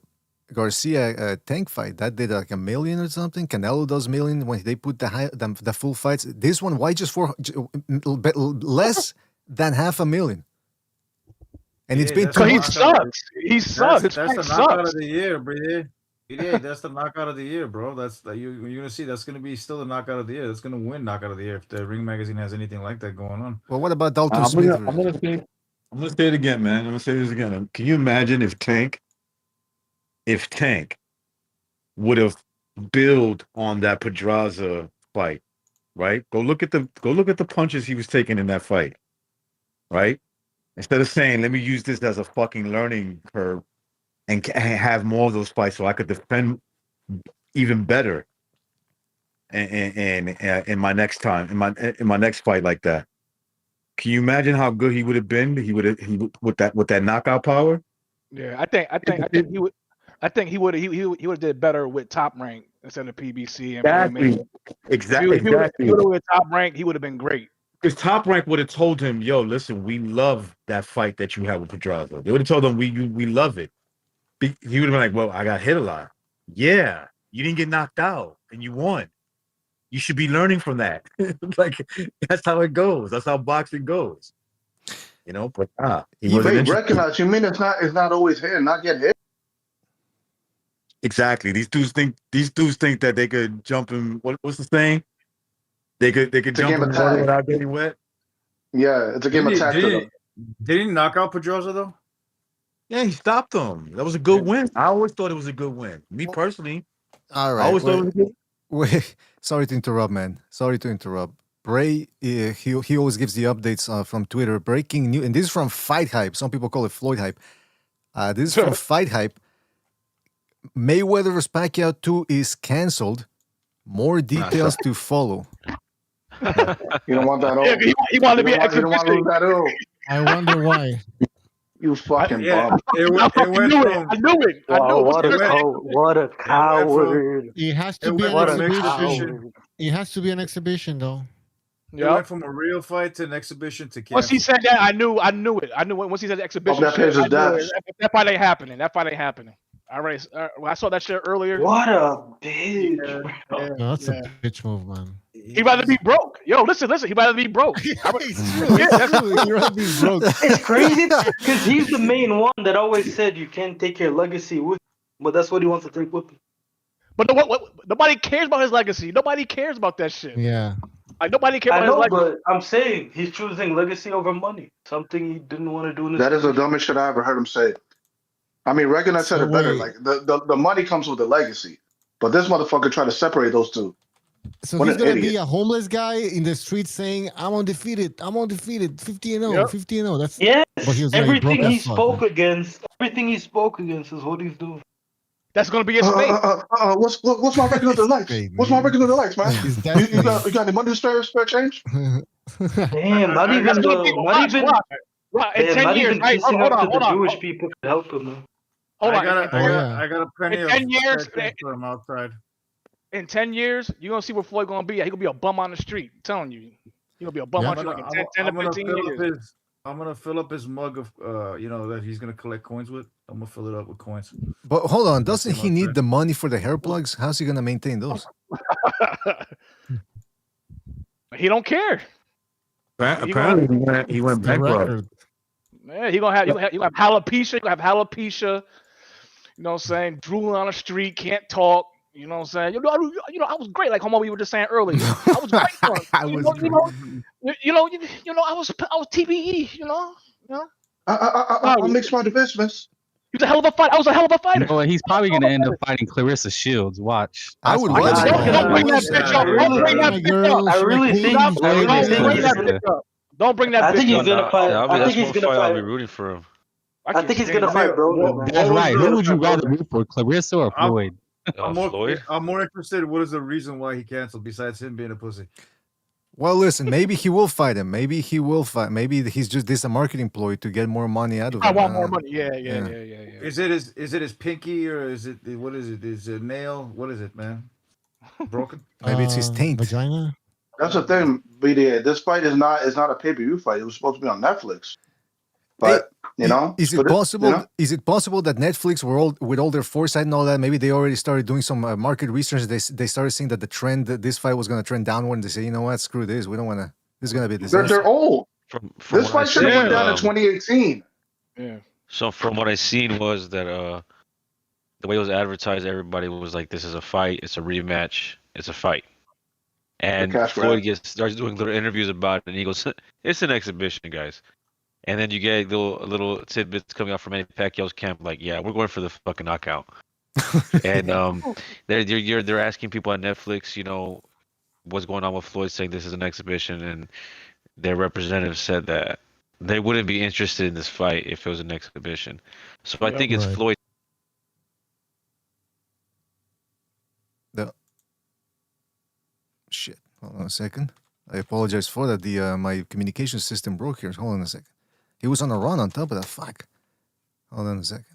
B: Garcia tank fight that did like 1 million or something. Canelo does 1 million when they put the full fights. This one, why just less than 500,000? And it's been 2
Q: he
B: months.
Q: sucks. He sucks.
N: That's the
Q: Sucks.
N: knockout of the year, bro. Yeah, that's the knockout of the year, bro. That's you're gonna see. That's gonna be still the knockout of the year. That's gonna win knockout of the year if the Ring Magazine has anything like that going on.
B: Well, what about Dalton
K: I'm
B: Smith?
K: gonna say it again, man. I'm gonna say this again. Can you imagine if Tank would have built on that Pedraza fight, right? Go look at the punches he was taking in that fight, right? Instead of saying, "Let me use this as a fucking learning curve and have more of those fights so I could defend even better." And in my next time, in my next fight like that, can you imagine how good he would have been? He would with that knockout power.
Q: Yeah, I think he would. I think he would have did better with Top Rank instead of PBC. And
K: Exactly.
Q: If he would have with Top Rank, he would have been great.
K: Because Top Rank would have told him, "Yo, listen, we love that fight that you had with Pedraza." They would have told him, "We love it." He would have been like, "Well, I got hit a lot. Yeah, you didn't get knocked out, and you won. You should be learning from that." Like that's how it goes. That's how boxing goes. You know, but he wasn't
J: recognize. You mean it's not always hit and not get hit.
K: Exactly. These dudes think that they could jump in. What's the saying? They could jump in water without getting wet.
J: Yeah, it's a game of tag to them.
N: Did he knock out Pedroza though?
K: Yeah, he stopped them. That was a good win. I always thought it was a good win. Me personally.
B: All right.
K: I always thought it was good.
B: Wait, sorry to interrupt, man. Sorry to interrupt. Bray, he always gives the updates from Twitter. Breaking news, and this is from Fight Hype. Some people call it Floyd Hype. This is from Fight Hype. Mayweather vs. Pacquiao 2 is canceled. More details to follow.
J: You don't want that.
Q: Yeah, he wanted to be exhibition.
D: I wonder why.
J: You fucking
N: bum.
Q: I knew it.
T: What a coward.
D: It has to be an exhibition. It has to be an exhibition, though.
N: It went from a real fight to an exhibition to cancel.
Q: Once he said that, I knew it. I knew it. Once he said exhibition, that fight ain't happening. That fight ain't happening. All right, I saw that shit earlier.
T: What a bitch!
D: No, that's a bitch move, man.
Q: He'd rather be broke. Yo, listen. He'd rather be broke.
D: He'd rather be broke.
T: It's crazy because he's the main one that always said you can't take your legacy with you, but that's what he wants to take with him.
Q: But nobody cares about his legacy. Nobody cares about that shit.
D: Yeah.
Q: Like nobody cares about his legacy.
T: But I'm saying he's choosing legacy over money. Something he didn't want to do in his
J: That is the dumbest shit I ever heard him say. I mean, Reagan said it better. Like the money comes with the legacy, but this motherfucker tried to separate those two.
D: So he's gonna be a homeless guy in the street saying, "I'm undefeated, 50-0, 50-0." That's
T: yes.
D: But he was
T: everything he spoke against is what he's doing.
Q: That's gonna be his fate.
J: What's my regular delights? What's my regular delights, man?
D: His
J: You got any money spare change?
T: Damn, not even
Q: in 10
T: not
Q: years,
T: even
Q: right?
T: kissing
Q: Hold
T: up
Q: on,
T: to the
Q: hold on.
T: Jewish people could help him, man.
Q: Hold
N: I
Q: on.
N: got a penny
Q: in
N: of
Q: 10 years,
N: spare change for him outside.
Q: in 10 years, you're gonna see where Floyd gonna be. He gonna be a bum on the street. I'm telling you. He gonna be a bum on the street like in 10 to 15 years.
N: I'm gonna fill up his mug of that he's gonna collect coins with. I'm gonna fill it up with coins.
B: But hold on, doesn't he need the money for the hair plugs? How's he gonna maintain those?
Q: He don't care.
K: Apparently, he went bankrupt.
Q: Man, you gonna have alopecia. You gonna have alopecia. You know what I'm saying? Drooling on the street, can't talk. You know what I'm saying? I was great. Like Homo, we were just saying earlier. I was great. I was TBE.
J: I'll mix my divestments.
Q: He's a hell of a fighter. I was a hell of a fighter.
M: You know what? He's probably gonna end up fighting Clarissa Shields. Watch.
B: I would
M: watch.
Q: Don't bring that bitch up. Don't bring that bitch up.
T: I really think he's
Q: Don't bring that bitch up.
T: I think he's gonna fight. I think he's gonna
E: I'll be
T: fight.
E: rooting for him.
T: I think he's gonna fight Broden.
M: That's right. Who would you rather root for, Clarissa or Floyd?
E: Floyd?
N: I'm more interested. What is the reason why he canceled besides him being a pussy?
B: Well, listen, maybe he will fight him. Maybe he will fight. Maybe he's just this a marketing ploy to get more money out of him.
Q: I want more money. Yeah.
N: Is it his pinky or is it what is it? Is it nail? What is it, man? Broken?
B: Maybe it's his taint.
D: Vagina.
J: That's the thing, BDA. This fight is not a pay-per-view fight. It was supposed to be on Netflix. But
B: is it possible? Is it possible that Netflix, with all their foresight and all that, maybe they already started doing some market research? They started seeing that the trend, that this fight was going to trend downward, and they say, you know what, screw this. We don't want to. This is going to be a disaster.
J: They're old.
E: From
J: this fight should have went down in 2018.
Q: Yeah.
E: So from what I seen was that the way it was advertised, everybody was like, "This is a fight. It's a rematch. It's a fight." And Floyd starts doing little interviews about it, and he goes, "It's an exhibition, guys." And then you get little tidbits coming out from Manny Pacquiao's camp, like, "Yeah, we're going for the fucking knockout." And they're asking people on Netflix, what's going on with Floyd, saying this is an exhibition, and their representative said that they wouldn't be interested in this fight if it was an exhibition. So I think it's Floyd.
B: Shit. Hold on a second. I apologize for that. My communication system broke here. Hold on a second. He was on a run on top of that. Fuck. Hold on a second.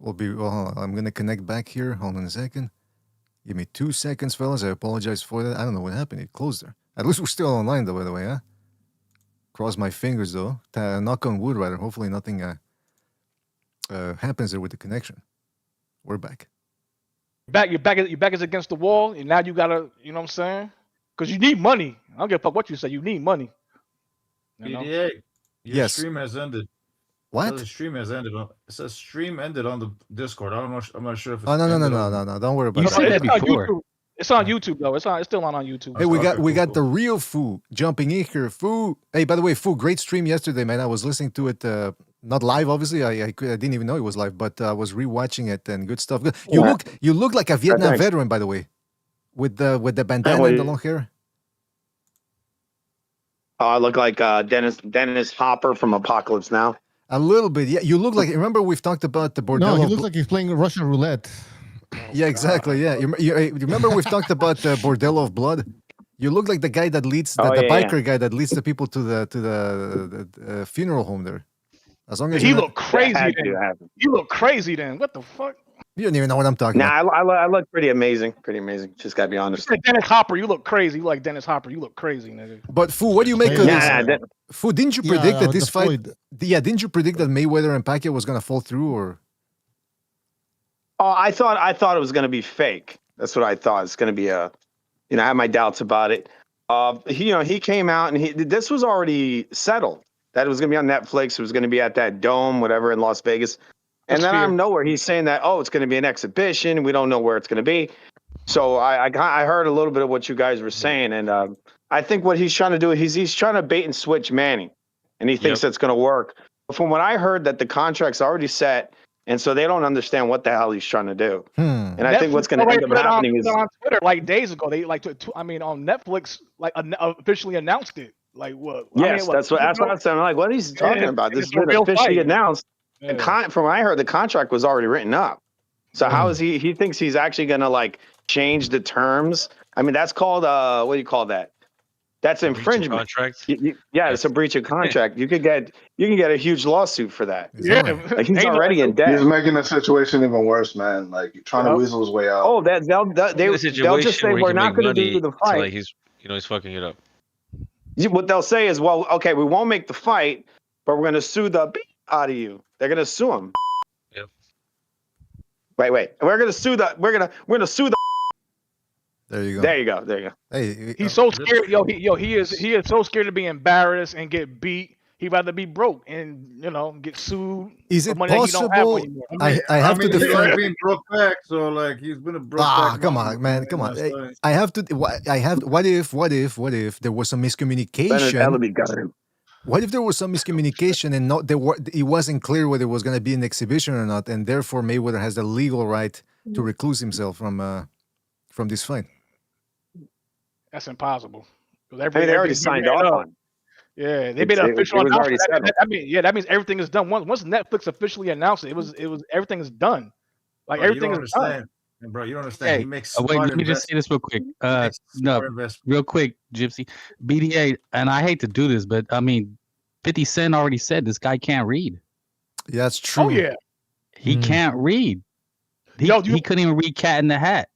B: I'm gonna connect back here. Hold on a second. Give me 2 seconds, fellas. I apologize for that. I don't know what happened. It closed there. At least we're still online, though, by the way, huh? Cross my fingers, though. Knock on wood, rather. Hopefully nothing happens there with the connection. We're back.
Q: Your back is against the wall, and now you gotta, you know what I'm saying? Because you need money. I don't give a fuck what you say. You need money.
N: BDA, your stream has ended.
B: What?
N: The stream has ended. It says stream ended on the Discord. I don't know. I'm not sure if it's
B: no. Don't worry about
Q: You
B: it.
Q: said that before. It's on YouTube though. It's still on YouTube.
B: Hey, we got the real Fu jumping in here. Fu. Hey, by the way, Fu, great stream yesterday, man. I was listening to it, not live, obviously. I didn't even know it was live, but I was rewatching it and good stuff. You look like a Vietnam veteran, by the way, with the bandana and the long hair.
U: I look like Dennis Hopper from Apocalypse Now.
B: A little bit, yeah. You look like. Remember, we've talked about the bordello.
D: No, he looks like he's playing Russian roulette.
B: Yeah, exactly. Yeah, you remember we've talked about Bordello of Blood. You look like the guy that leads the biker guy that leads the people to the funeral home there. As long as
Q: he look crazy. You look crazy then. What the fuck?
B: You don't even know what I'm talking about.
U: I look pretty amazing. Pretty amazing. Just gotta be honest.
Q: Dennis Hopper, you look crazy. You like Dennis Hopper, you look crazy, nigga.
B: But Fu, what do you make of this? Fu, didn't you predict that this fight? Didn't you predict that Mayweather and Pacquiao was gonna fall through, or?
U: Oh, I thought it was gonna be fake. That's what I thought. It's gonna be I had my doubts about it. He came out and this was already settled that it was gonna be on Netflix. It was gonna be at that dome, whatever, in Las Vegas. And then out of nowhere, he's saying that, it's going to be an exhibition. We don't know where it's going to be. So I heard a little bit of what you guys were saying. And I think what he's trying to do, he's trying to bait and switch Manny. And he thinks that's going to work. But from what I heard, that the contract's already set. And so they don't understand what the hell he's trying to do. And I think what's going to end up happening is
Q: on Twitter like days ago. They on Netflix officially announced it. Like what?
U: Yes, that's what I'm saying. I'm like, what is he talking about? This has been officially announced. From what I heard, the contract was already written up. So how is he thinks he's actually going to like change the terms? I mean, that's called what do you call that? That's infringement.
E: Contract.
U: Yeah, it's a breach of contract. You can get a huge lawsuit for that.
Q: Yeah,
U: like he's
Q: ain't
U: already in debt.
J: He's making the situation even worse, man. Like trying to weasel his way out.
U: Oh, they'll
E: In a situation
U: just say
E: where he
U: we're
E: can
U: not
E: make
U: going to
E: money
U: do the
E: until
U: fight.
E: like he's fucking it up.
U: What they'll say is, well, okay, we won't make the fight, but we're going to sue the beat out of you. They're going to sue him.
E: Yep.
U: Wait. We're going to sue the.
B: There you go.
U: There you go. There you go.
B: Hey,
Q: He's so scared. He is so scared to be embarrassed and get beat. He'd rather be broke and get sued
B: is
Q: for
B: it
Q: money that he don't have
B: possible?
Q: anymore.
B: I have to
N: He like
B: defend.
N: being broke back, so like he's been a broke back.
B: Come on, man, come on. I have to. What if there was some miscommunication? What if there was some miscommunication and it wasn't clear whether it was going to be an exhibition or not, and therefore Mayweather has the legal right to recluse himself from this fight?
Q: That's impossible.
U: They already signed off on.
Q: Yeah, they made an official
U: it was already
Q: announcement.
U: settled.
Q: That means everything is done. Once Netflix officially announced it, it was everything is done. Like everything is done.
N: Bro, you don't understand.
M: Hey,
N: He makes
M: wait, let me just say this real quick. No, real quick, Gypsy. BDA, and I hate to do this, but I mean, 50 Cent already said this guy can't read.
B: Yeah, that's true.
Q: Oh yeah,
M: he can't read. He couldn't even read Cat in the Hat.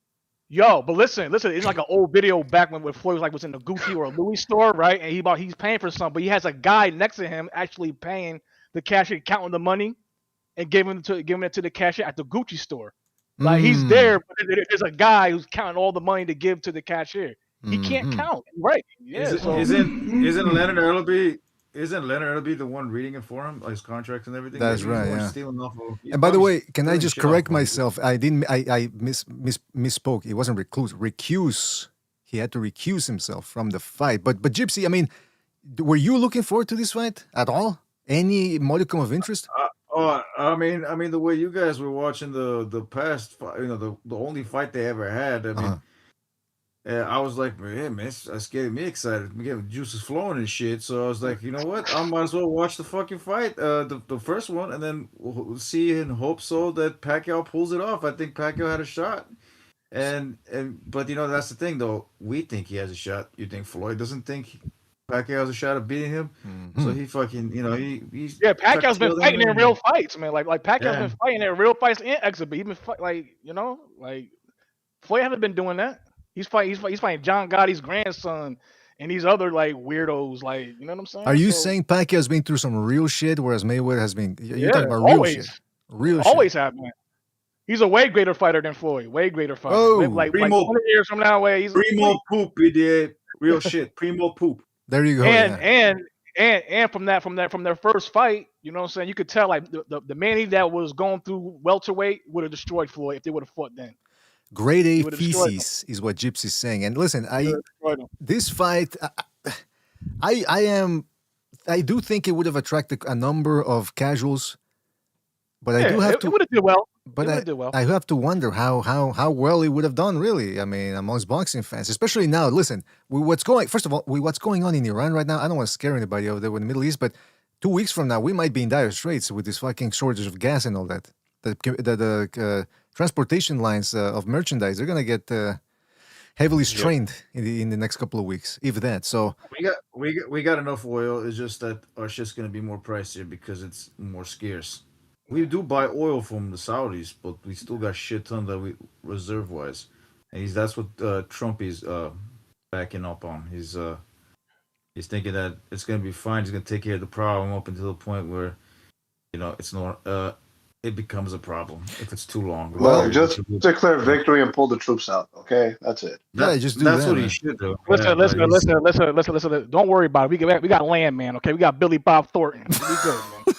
Q: Yo, but listen, it's like an old video back when Floyd was in the Gucci or Louis store, right? And he's paying for something, but he has a guy next to him actually paying the cashier, counting the money, and giving it to the cashier at the Gucci store. Like he's there, but there's a guy who's counting all the money to give to the cashier. He can't count, right? Yeah.
N: Isn't Leonard Ellaby? Isn't Leonard Ellaby the one reading it for him, his contracts and everything?
B: That's
N: Like,
B: right. Yeah.
N: Stealing off of,
B: and by the way, can I just correct myself? I didn't. I misspoke. It wasn't recuse. He had to recuse himself from the fight. But Gypsy, I mean, were you looking forward to this fight at all? Any modicum of interest?
N: I mean, the way you guys were watching the past, the only fight they ever had. I mean, I was like, man, that's getting me excited. We getting juices flowing and shit. So I was like, you know what? I might as well watch the fucking fight, the first one, and then we'll see and hope so that Pacquiao pulls it off. I think Pacquiao had a shot, but that's the thing though. We think he has a shot. You think Floyd doesn't think Pacquiao has a shot of beating him? So he fucking, he's
Q: Pacquiao's been fighting in real fights, man. Like Pacquiao's been fighting in real fights and exhibit. He's been Floyd hasn't been doing that. He's fighting John Gotti's grandson and these other like weirdos, like you know what I'm saying?
B: Are you saying Pacquiao's been through some real shit, whereas Mayweather has been? You're talking about
Q: always,
B: real shit. Real
Q: always
B: shit.
Q: have been. He's a way greater fighter than Floyd. Way greater fighter.
B: Oh,
Q: like 20 years from now, he's
N: primo poop, idiot. Real shit. Primo poop.
B: There you go.
Q: And from their first fight, you know what I'm saying? You could tell like the Manny that was going through welterweight would have destroyed Floyd if they would have fought then.
B: Grade A feces is what Gypsy's saying. And listen, this fight, I do think it would have attracted a number of casuals, but I do have to.
Q: It would have did well.
B: But I have to wonder how well it would have done, really. I mean, amongst boxing fans, especially now. Listen, what's going on in Iran right now? I don't want to scare anybody over there in the Middle East, but 2 weeks from now, we might be in dire straits with this fucking shortage of gas and all that. The transportation lines of merchandise, they're gonna get heavily strained in the next couple of weeks, if that. So
N: we got enough oil. It's just that our shit's gonna be more pricier because it's more scarce. We do buy oil from the Saudis, but we still got shit ton that we reserve wise, and that's what Trump is backing up on. He's thinking that it's gonna be fine. He's gonna take care of the problem up until the point where it's not. It becomes a problem if it's too long.
J: Well, just declare victory and pull the troops out. Okay, that's it.
B: Just do
N: that's
B: that.
N: What he should do.
Q: Listen. Don't worry about it. We got Landman. Okay, we got Billy Bob Thornton. We good, man.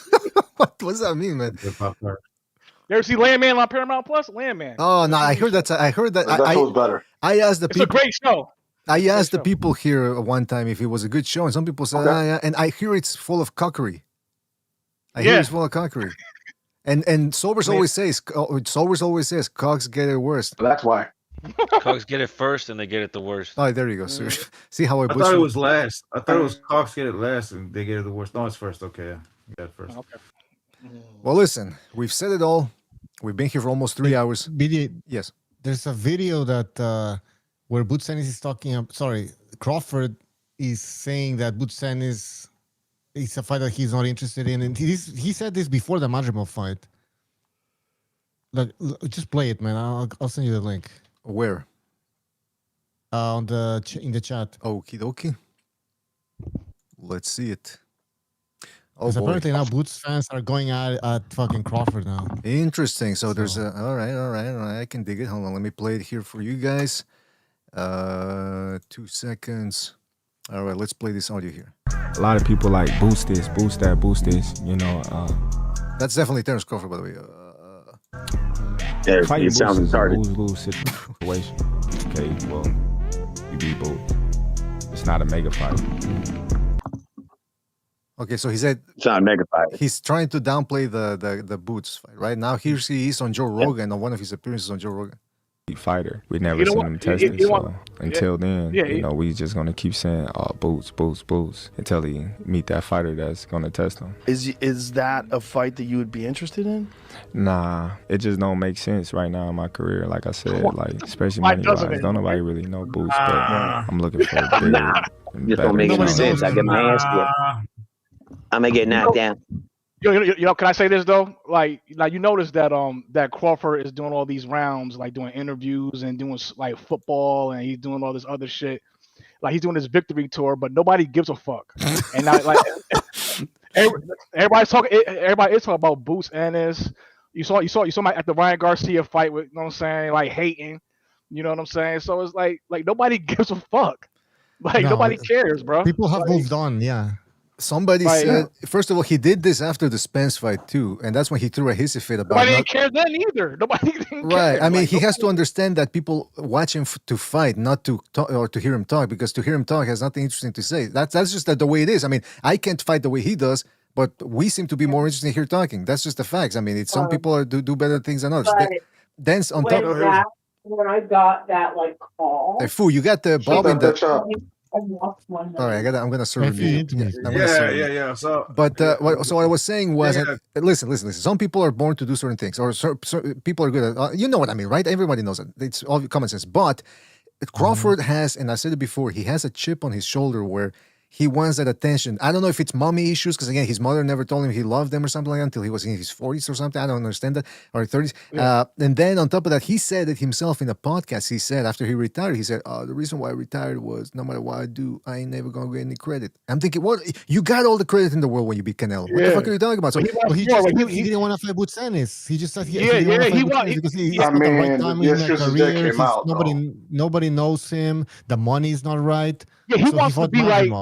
B: What does that mean, man?
Q: You ever see Landman on Paramount Plus? Landman.
B: Oh no, I heard that.
J: That was better.
B: I asked the people.
Q: It's a great show.
B: I asked the people here one time if it was a good show, and some people said, yeah, and I hear it's full of cockery. I hear it's full of cockery. And Sobers always says, Cogs get it worst.
J: That's why.
E: Cogs get it first, and they get it the worst.
B: Oh, there you go. So, see how
N: I thought it was last. I thought it was Cogs get it last, and they get it the worst. No, it's first. Okay, yeah, first.
Q: Okay.
B: Well, listen, we've said it all. We've been here for almost 3 hours. Yes.
D: There's a video that where Boots Ennis is talking. Sorry, Crawford is saying that Boots Ennis is a fight that he's not interested in, and he said this before the Madrimov fight. Just play it, man. I'll send you the link.
B: Where?
D: In the chat.
B: Okie dokie. Let's see it.
D: Because apparently now Boots fans are going at fucking Crawford now.
B: Interesting. So there's a all right. I can dig it. Hold on, let me play it here for you guys. 2 seconds. All right, let's play this audio here.
C: A lot of people like boost this, boost that, boost this. You know,
B: that's definitely Terence Crawford, by the way.
C: Fighting Boots is a lose-lose situation. Okay, well, you beat both. It's not a mega fight.
B: Okay, so he said
U: it's not a mega fight.
B: He's trying to downplay the Boots fight, right? Now here he is on Joe Rogan on one of his appearances on Joe Rogan.
C: Fighter. We never seen him tested. So until then, you know, we just gonna keep saying, "Oh, Boots," until he meet that fighter that's gonna test him.
V: Is that a fight that you would be interested in?
C: Nah, it just don't make sense right now in my career. Like I said, like especially money wise, don't nobody really know Boots, but I'm looking for a bigger.
U: Just don't make any sense. I get my hands split. I'm gonna get knocked down.
Q: You know, can I say this though? Like you notice that that Crawford is doing all these rounds, like doing interviews and doing like football, and he's doing all this other shit. Like he's doing his victory tour, but nobody gives a fuck. And now, like everybody's talking. Everybody is talking about Boots Ennis. You saw my at the Ryan Garcia fight with, you know what I'm saying, like hating. You know what I'm saying? So it's like nobody gives a fuck. Like nobody cares, bro.
D: People have moved on. Yeah.
B: Somebody said, first of all, he did this after the Spence fight too, and that's when he threw a hissy fit about.
Q: Nobody didn't care then either. Nobody didn't
B: right.
Q: care.
B: I mean, he has to understand that people watch him to fight, not to talk or to hear him talk, because to hear him talk has nothing interesting to say. That's just the way it is. I mean, I can't fight the way he does, but we seem to be more interested in here talking. That's just the facts. I mean, some people do better things than others. Then on top of
W: that, when I got that like call.
B: Hey, Foo, you got the Bob in the.
W: All
B: right, I'm gonna serve you.
N: Yeah. So,
B: but what I was saying was, listen. Some people are born to do certain things, or people are good at. You know what I mean, right? Everybody knows it. It's all common sense. But Crawford has, and I said it before, he has a chip on his shoulder where he wants that attention. I don't know if it's mommy issues, because again, his mother never told him he loved them or something like that until he was in his 40s or something. I don't understand that, or 30s. Yeah. And then on top of that, he said it himself in a podcast. He said after he retired, he said, the reason why I retired was no matter what I do, I ain't never going to get any credit. I'm thinking, what? You got all the credit in the world when you beat Canelo. What the fuck are you talking about? So
D: he didn't want to fight Boots Ennis. He just said he didn't want to fight Boots Ennis because he's at the right time in their career. Nobody knows him. The money's not right.
Q: Yeah, he wants to be like.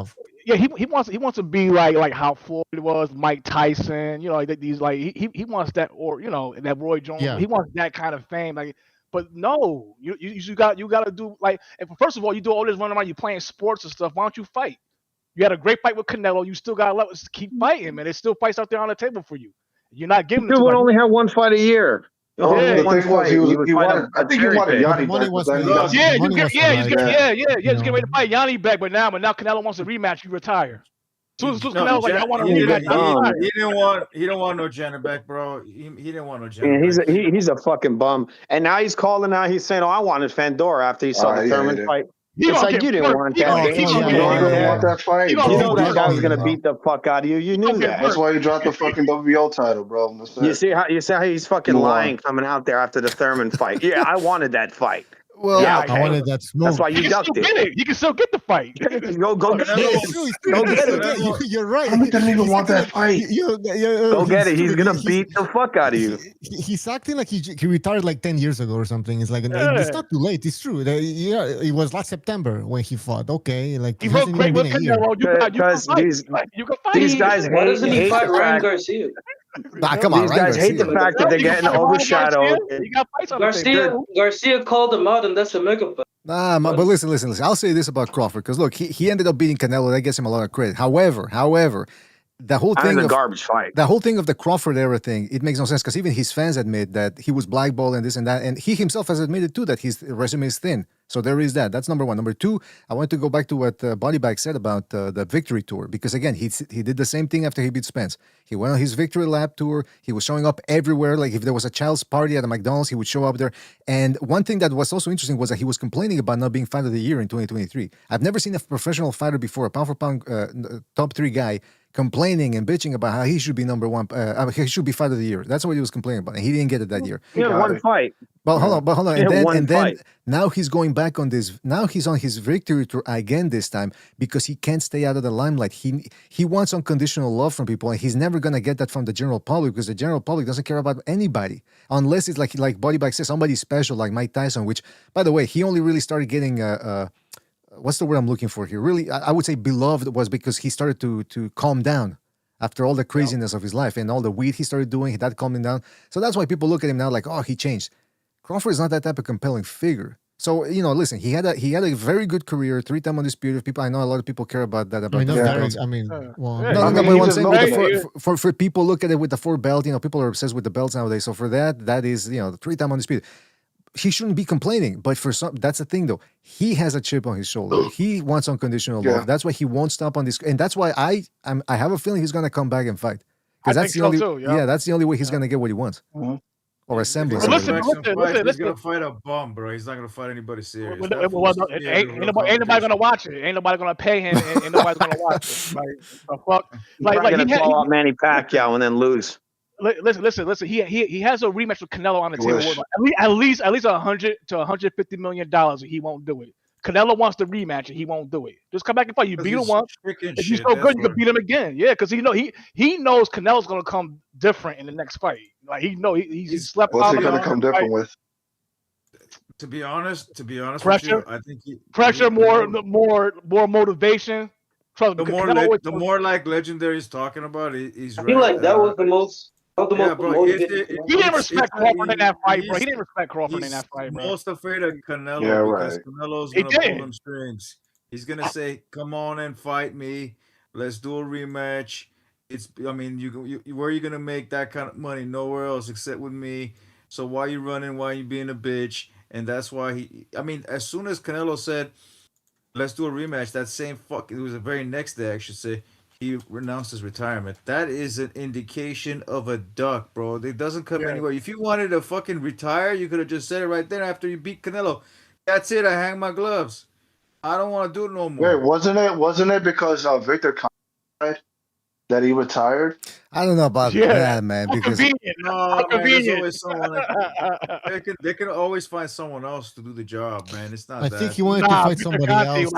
Q: Yeah, he wants to be like how Floyd was, Mike Tyson, you know, like these like he wants that, or you know, that Roy Jones. Yeah. He wants that kind of fame. Like, but no, you got to do like, and first of all, you do all this running around, you playing sports and stuff. Why don't you fight? You had a great fight with Canelo. You still got to keep fighting, man. There's still fights out there on the table for you. You're not giving.
U: Dude would only have one fight a year.
J: The thing was, he wanted. I think he wanted Yanni back.
Q: Just get ready to fight Yanni back, but now Canelo wants a rematch. You retire. Soon Canelo's like, I want a rematch.
N: He don't want no Jenna back, bro. He didn't want no Jenna.
U: Yeah, he's a fucking bum. And now he's calling out. He's saying, "Oh, I wanted Fandora after he saw the Thurman fight." It's like you didn't want that. You didn't want that fight. You know that guy was gonna beat the fuck out of you. You knew that.
J: That's why you dropped the fucking WBO title, bro.
U: You see how he's fucking lying coming out there after the Thurman fight. Yeah, I wanted that fight.
B: Well,
U: yeah, okay.
D: I wanted that smoke.
U: That's why you ducked it.
Q: You can still get the fight.
U: Go get it.
D: You're right.
J: I didn't even want that fight.
U: Go get it. He's gonna beat the fuck out of you.
D: He's acting like he retired like 10 years ago or something. It's like it's not too late. It's true. Yeah, it was last September when he fought. Okay, like
Q: he wrote great with Canelo.
U: These guys hate
T: fight Ryan Garcia.
B: Come on,
U: these guys hate the fact that they're getting overshadowed.
T: Garcia called him out, and that's a mega fight.
B: But listen. I'll say this about Crawford, because look, he ended up beating Canelo. That gets him a lot of credit. However, the whole thing
U: of garbage fight.
B: The whole thing of the Crawford era thing, it makes no sense, because even his fans admit that he was blackballed and this and that, and he himself has admitted too that his resume is thin. So there is that. That's number one. Number two, I want to go back to what Bodybag said about the victory tour, because again, he did the same thing after he beat Spence. He went on his victory lap tour. He was showing up everywhere. Like if there was a child's party at a McDonald's, he would show up there. And one thing that was also interesting was that he was complaining about not being Fight of the Year in 2023. I've never seen a professional fighter before, a pound for pound top 3 guy, complaining and bitching about how he should be number one. He should be Fight of the Year. That's what he was complaining about, and he didn't get it that year.
U: He had one fight.
B: But hold on. And then
U: fight.
B: now he's going back on this. Now he's on his victory tour again this time because he can't stay out of the limelight. He wants unconditional love from people, and he's never gonna get that from the general public because the general public doesn't care about anybody unless it's like Bodybag says, somebody special like Mike Tyson. Which, by the way, he only really started getting what's the word I'm looking for here? Really, I would say beloved was because he started to calm down after all the craziness of his life and all the weed he started doing. That calmed him down. So that's why people look at him now like, oh, he changed. Crawford is not that type of compelling figure. So, listen, he had a very good career, 3-time undisputed. People, I know a lot of people care about that. About for people look at it with the 4 belt, people are obsessed with the belts nowadays. So for that is, the 3-time undisputed. He shouldn't be complaining, but for some, that's the thing though. He has a chip on his shoulder. He wants unconditional love. That's why he won't stop on this, and that's why I have a feeling he's gonna come back and fight because that's the only that's the only way he's gonna get what he wants. Or a semblance.
N: Listen, he's gonna fight a bum, bro. He's not gonna fight anybody serious.
Q: Ain't nobody gonna watch it. Ain't nobody gonna pay him. Ain't nobody's gonna watch it.
U: Like he call out Manny Pacquiao and then lose.
Q: Listen. He has a rematch with Canelo on the table. At least $100 to $150 million. He won't do it. Canelo wants the rematch and he won't do it. Just come back and fight. You beat him once. If you're so good, you can beat him again. Yeah, because he knows Canelo's gonna come different in the next fight. Like he's slept.
J: What's he gonna come different with?
N: To be honest,
Q: pressure.
N: With you, I think
Q: pressure, more motivation.
N: The more like Legendary is talking about, he's right.
T: I feel like that was the most.
Q: He didn't respect Crawford in that fight, bro. He didn't respect Crawford in that fight, bro.
N: Most afraid of Canelo because Canelo's gonna pull him strings. He's gonna say, "Come on and fight me. Let's do a rematch." You where are you gonna make that kind of money? Nowhere else except with me. So why you running? Why you being a bitch? And that's why as soon as Canelo said, "Let's do a rematch," that same it was the very next day, I should say. He renounced his retirement. That is an indication of a duck, bro. It doesn't come anywhere. If you wanted to fucking retire, you could have just said it right there after you beat Canelo. That's it. I hang my gloves. I don't want to do it no more.
J: Wait, wasn't it because Victor that he retired?
B: I don't know about that, man. Because
N: there's always someone. They can always find someone else to do the job, man. It's not.
D: I think he wanted to fight somebody else.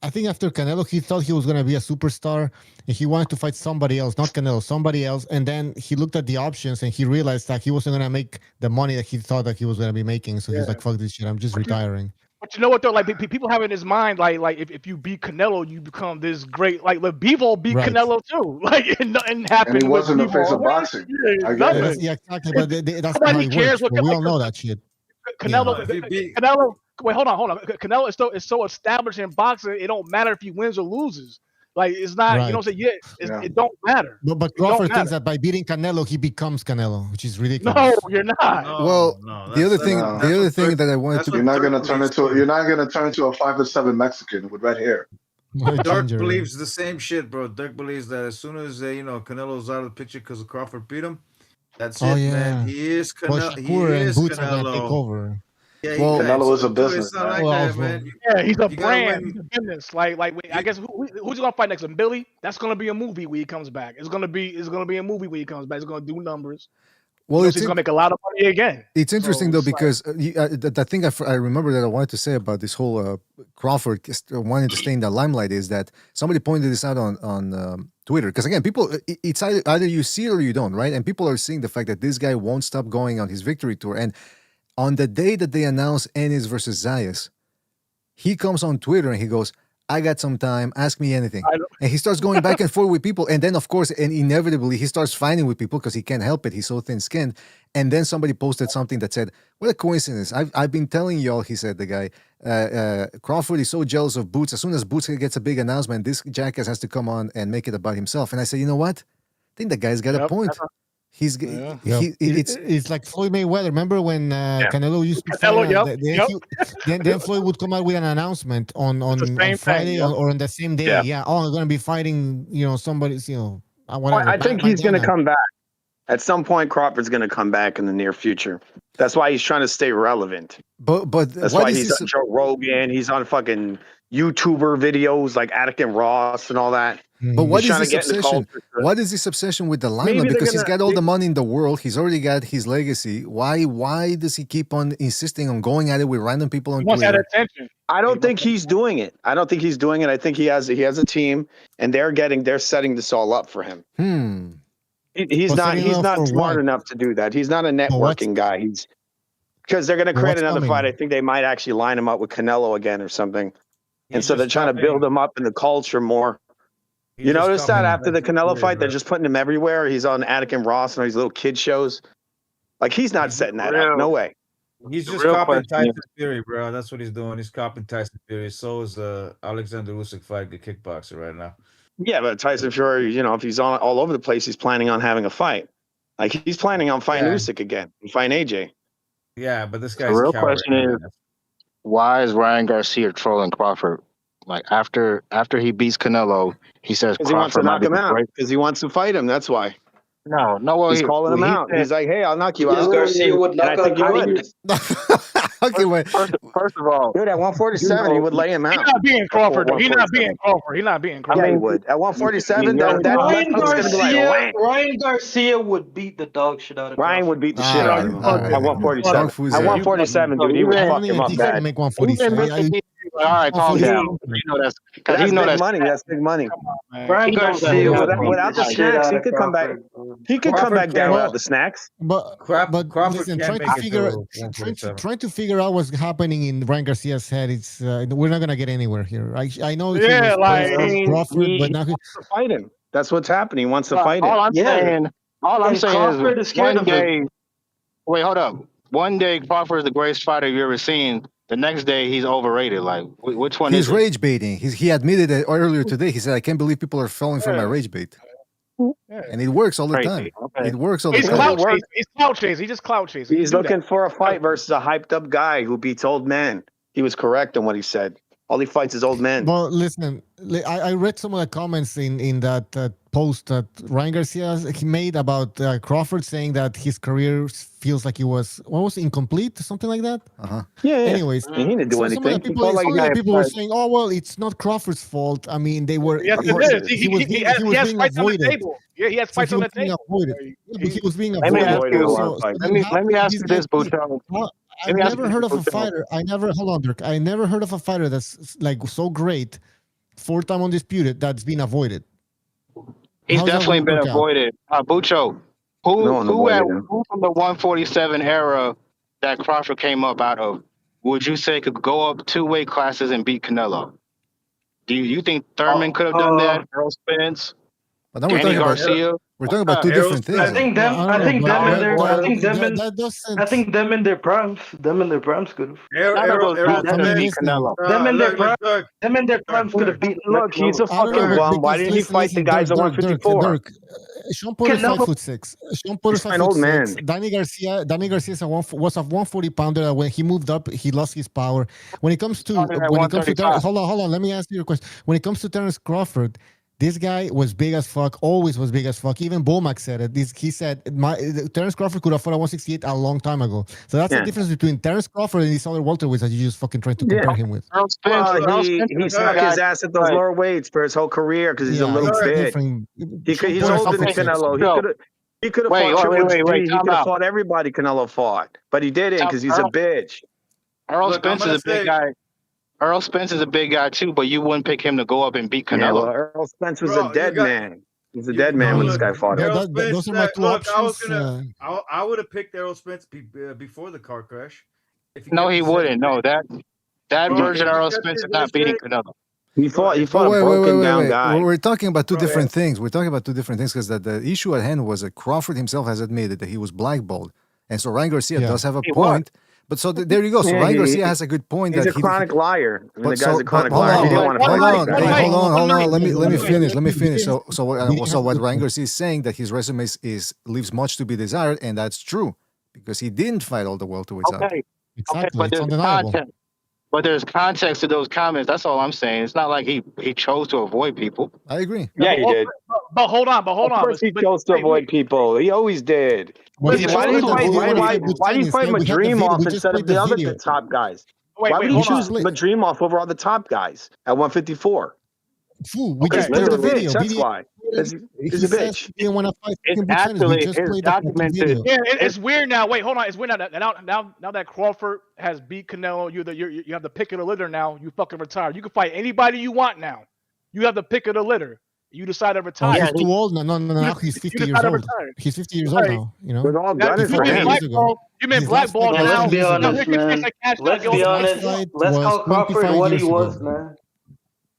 D: I think after Canelo, he thought he was going to be a superstar, and he wanted to fight somebody else, not Canelo, somebody else. And then he looked at the options, and he realized that he wasn't going to make the money that he thought that he was going to be making. So he's like, "Fuck this shit! I'm just retiring."
Q: But you know what though? Like people have in his mind, like if you beat Canelo, you become this great. Like Bevo beat Canelo too. Like and nothing happened.
J: And he wasn't a face of boxing.
D: Yeah, exactly. But that's how he works. We all know that shit.
Q: Canelo. Wait, hold on. Canelo is so established in boxing. It don't matter if he wins or loses. Like it's not. You know what I'm saying? It don't matter.
D: But Crawford thinks that by beating Canelo, he becomes Canelo, which is ridiculous.
Q: No, you're not.
B: The other thing that I wanted to.
J: You're not gonna turn into a 5'7" Mexican with red hair.
N: Dirk believes the same shit, bro. Dirk believes that as soon as Canelo's out of the picture because of Crawford beat him, that's it, man. He is Canelo. He is Canelo. Yeah,
J: Canelo is a business.
Q: He's a brand. He's a business. Like I guess who's gonna fight next? Billy? That's gonna be a movie when he comes back. It's gonna be a movie when he comes back. It's gonna do numbers. Well, he's gonna make a lot of money again.
B: It's interesting though because the thing I remember that I wanted to say about this whole Crawford wanting to stay in the limelight is that somebody pointed this out on Twitter. Because again, people, it's either you see it or you don't, right? And people are seeing the fact that this guy won't stop going on his victory tour. And on the day that they announced Ennis versus Zayas, he comes on Twitter and he goes, "I got some time, ask me anything." And he starts going back and forth with people. And then, of course, and inevitably, he starts fighting with people because he can't help it. He's so thin-skinned. And then somebody posted something that said, "What a coincidence. I've been telling y'all," he said, the guy, "Crawford is so jealous of Boots. As soon as Boots gets a big announcement, this jackass has to come on and make it about himself." And I said, you know what? I think the guy's got a point.
D: It's like Floyd Mayweather. Remember when Canelo used to fight? Then Floyd would come out with an announcement on Friday or on the same day. Yeah. Oh, I'm going to be fighting. Somebody's. Whatever.
U: I think he's going to come back at some point. Crawford's going to come back in the near future. That's why he's trying to stay relevant.
B: But
U: that's why he's on Joe Rogan. He's on fucking YouTuber videos like Attic and Ross and all that.
B: But what is this obsession? What is this obsession with the limelight? Because he's got all the money in the world. He's already got his legacy. Why does he keep on insisting on going at it with random people on Twitter?
U: I don't think he's doing it. I think he has a team, and they're setting this all up for him. He's not smart enough to do that. He's not a networking guy. Because they're going to create another fight. I think they might actually line him up with Canelo again or something. And so they're trying to build him up in the culture more. You notice that after the Canelo fight, they're just putting him everywhere. He's on Attic and Ross and all these little kid shows. Like, he's not setting that up. No way.
N: He's just copying Tyson Fury, bro. That's what he's doing. He's copying Tyson Fury. So is Alexander Usyk fight, the kickboxer right now.
U: Yeah, but Tyson Fury, if he's all over the place, he's planning on having a fight. Like, he's planning on fighting Usyk again, and fighting AJ.
N: Yeah, but this guy's
L: the real question is, why is Ryan Garcia trolling Crawford? Like, after he beats Canelo, he says
U: Crawford, he wants to knock him out because he wants to fight him. That's why.
L: Well,
U: he's calling him out. He's like, "Hey, I'll knock you out."
T: Garcia would knock out
U: would.
B: Okay, wait.
L: First of all,
U: dude, at 147, he would lay him out.
Q: He's not beating Crawford. He's not beating Crawford.
U: Yeah, he would. At 147,
T: Ryan Garcia would beat the dog shit out of
U: Ryan would beat the shit out of him at 147. At 147, dude, he would fuck him up bad.
D: Make 147.
L: All right, calm down.
U: That's big money. That's big money.
T: Ryan Garcia
U: without the snacks, he could come back. He could come back down without the snacks.
D: But listen, trying to figure out what's happening in Ryan Garcia's head. It's we're not gonna get anywhere here. I know.
U: Crawford, but now he wants to fight him. That's what's happening. He wants to fight him.
L: All I'm saying is one day. Wait, hold up. One day, Crawford is the greatest fighter you've ever seen. The next day, he's overrated. Like, which one is
B: He's rage baiting. He admitted it earlier today. He said, I can't believe people are falling for my rage bait. And it works all the time. It works all the time.
Q: He's clout chasing. He's just clout chasing.
U: He's looking for a fight versus a hyped up guy who beats old men. He was correct on what he said. All he fights is old men.
D: Well, listen, I read some of the comments in that post that Ryan Garcia he made about Crawford, saying that his career feels like he was incomplete, something like that.
U: Yeah.
D: Anyways,
U: he didn't do anything.
D: Some of the people were saying, "Oh well, it's not Crawford's fault." I mean, they were.
Q: Yes, it is. He has fights on the table. Yeah, he has fights on the table.
D: He was being avoided.
L: Let me ask you this, Bouchon.
D: I never heard of a fighter. I never heard of a fighter that's like so great, 4-time undisputed, that's been avoided.
L: He's definitely been avoided. Bucho, who from the 147 era that Crawford came up out of, would you say could go up 2 weight classes and beat Canelo? Do you think Thurman could have done that? Earl Spence? Danny Garcia?
B: We're talking about two different things.
T: I think them in their primes. Them in their primes could have. Them in their primes could have beaten.
U: Look, he's a fucking bum. Why didn't he fight the guys at 154?
D: Sean Porter's 5'6". Sean Porter's 5'6". Danny Garcia was a 140 pounder. When he moved up, he lost his power. When it comes to hold on, let me ask you your question. When it comes to Terence Crawford, this guy was big as fuck, always was big as fuck. Even Bomac said it. He said, Terence Crawford could have fought at 168 a long time ago. So that's the difference between Terence Crawford and these other welterweights that you just fucking trying to compare him with.
U: He stuck his ass at those lower weights for his whole career because he's a little bitch. He's older than Canelo. He could have fought Triple G. He could have fought everybody Canelo fought. But he didn't because he's a bitch.
L: Earl Spence is a big guy. Earl Spence is a big guy too, but you wouldn't pick him to go up and beat Canelo.
U: Yeah, Earl Spence was a dead man. He was a dead man when this guy fought him.
D: Those are my two options.
N: I would have picked Earl Spence before the car crash.
L: No, he wouldn't. No, that version of Earl Spence is not beating Canelo.
U: He fought a broken down guy.
B: We're talking about two different things. We're talking about two different things because the issue at hand was that Crawford himself has admitted that he was blackballed. And so Ryan Garcia does have a point. But so there you go. So Ryan Garcia has a good point.
U: He's
B: that
U: a chronic liar. I mean, the guy's a chronic
B: hold
U: liar. He didn't
B: on,
U: want to fight
B: hold
U: these
B: on,
U: guys.
B: hey, hold on. Let me finish. Let me finish.
D: Wait.
B: So what Ryan Garcia is saying that his resume leaves much to be desired, and that's true because he didn't fight all the welterweights out there.
L: Okay,
D: Exactly.
L: but
D: It's
L: there's
D: undeniable.
L: context. But there's context to those comments. That's all I'm saying. It's not like he chose to avoid people.
B: I agree.
U: Yeah, he did.
Q: But hold on.
U: Of course, he chose to avoid people. He always did.
D: But he
U: Why
D: chose
U: did he
D: to
U: fight?
D: avoid
U: Why did he fight
D: we had the
U: Madrimov
D: we just
U: instead of
D: played
U: the
D: the
U: other
D: video.
U: top guys?
Q: Wait,
U: Why would he
Q: hold
U: choose
Q: on.
U: Madrimov over all the top guys at 154?
D: Fool, we
U: Because
D: just played the
U: he's a bitch.
D: video.
U: That's why. He's
D: He
U: a
D: says
U: bitch.
D: he didn't want to fight
L: It's
D: Buchanan. We
L: actually
D: just
L: it's
D: played the fucking
L: documented.
D: video.
Q: Yeah, it's weird now. Wait, hold on. It's weird now that Crawford has beat Canelo. You have the pick of the litter now. You fucking retire. You can fight anybody you want now. You have the pick of the litter. You decide to
D: Oh,
Q: retire.
D: he's too old. No. Now he's 50 years old. He's 50 years old now. You know.
U: We're all gunning
Q: You've
U: for
Q: been
U: him.
Q: blackballed. You've been
D: His last
Q: blackballed
D: fight was
Q: now.
D: 10 years
Q: Now
D: ago.
Q: here can fix a cash
W: Let's
Q: out.
W: be
D: His last
W: honest.
D: fight
W: Let's
D: was
W: call Crawford
D: 25
W: what he
D: years
W: was,
D: ago.
W: man.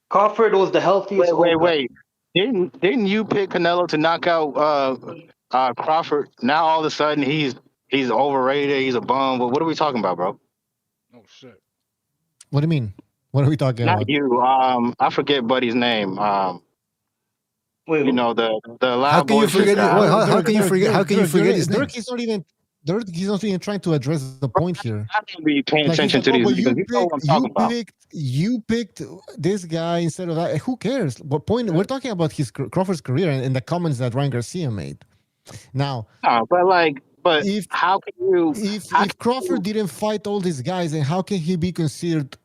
W: Crawford was the healthiest old guy.
L: Wait. Didn't you pick Canelo to knock out Crawford? Now all of a sudden he's overrated. He's a bum. What are we talking about, bro?
Q: Oh shit.
D: What do you mean? What are we talking
L: Not
D: about?
L: you. I forget Buddy's name.
W: Wait,
L: you know the
B: How
L: loud
B: can you
L: voice
B: forget?
L: guy.
B: How can you forget? How can you forget his name?
D: Dirk is not even. Dirk, he's not even trying to address the point here.
L: I don't be paying
D: Like he's
L: attention
D: like,
L: to
D: oh,
L: these
D: but
L: because you know what I'm talking about.
D: you picked this guy instead of that. Who cares? What point? We're talking about his Crawford's career and the comments that Ryan Garcia made. Now,
L: but
D: if
L: how can you?
D: If Crawford didn't fight all these guys, then how can he be considered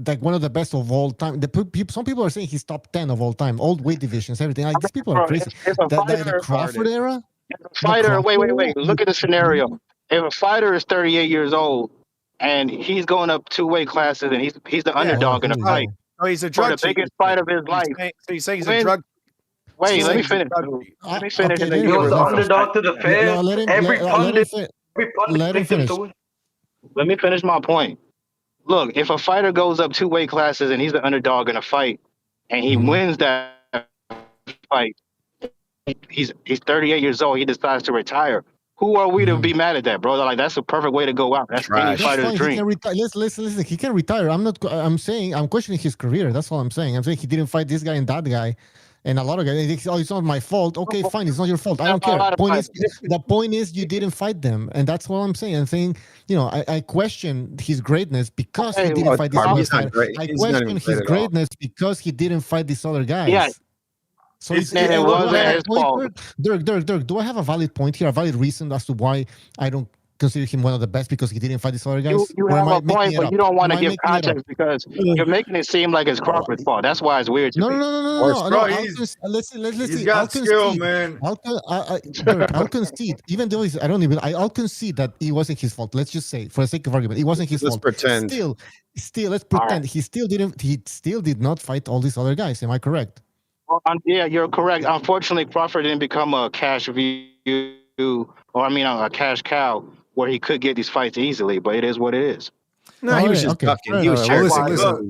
D: like one of the best of all time? Some people are saying he's top 10 of all time, all weight divisions, everything. Like these people are crazy.
L: If a
D: The Crawford era.
L: Fighter, wait. Look at the scenario. If a fighter is 38 years old and he's going up 2 weight classes and he's the underdog in a fight.
N: Oh, he's a
L: For
N: drug
L: the biggest fight of his life.
N: So you're saying he's a drug.
L: Wait, let me
N: he's a
L: finish.
N: drug-
L: Let me finish.
D: Okay,
L: and then
W: He
L: you
W: was
L: can
W: the
L: rebuttal.
W: underdog to the fans. Every pundit
D: let him
W: picked him
D: finish.
W: to win.
L: Let me finish my point. Look, if a fighter goes up 2 weight classes and he's the underdog in a fight and he wins that fight, he's 38 years old, he decides to retire. Who are we to be mad at that, bro? Like that's a perfect way to go out. That's any fighter's
D: He
L: dream.
D: can retire. Listen. He can retire. I'm saying I'm questioning his career. That's all I'm saying. I'm saying he didn't fight this guy and that guy, and a lot of guys. They think, oh, it's not my fault. Okay, fine. It's not your fault. I don't care. The point is, you didn't fight them, and that's what I'm saying. I'm saying, I question his greatness because he didn't fight this other fighter. I question his greatness because he didn't fight these other guys.
L: Yeah.
D: So
L: it wasn't his fault.
D: Dirk, do I have a valid point here, a valid reason as to why I don't consider him one of the best because he didn't fight these other guys?
L: You have a point, but you don't want to give context because you're making it seem like it's Crawford's fault. That's why it's weird to me.
D: No. Let's
N: He's
D: see.
N: got skill, man.
D: I'll concede, even though I'll concede that it wasn't his fault. Let's just say, for the sake of argument, it wasn't his fault.
U: Pretend.
D: Still, let's pretend he still did not fight all these other guys. Am I correct?
L: Well, yeah, you're correct. Unfortunately, Crawford didn't become a cash view, a cash cow where he could get these fights easily. But it is what it is.
N: No, he was just ducking. He was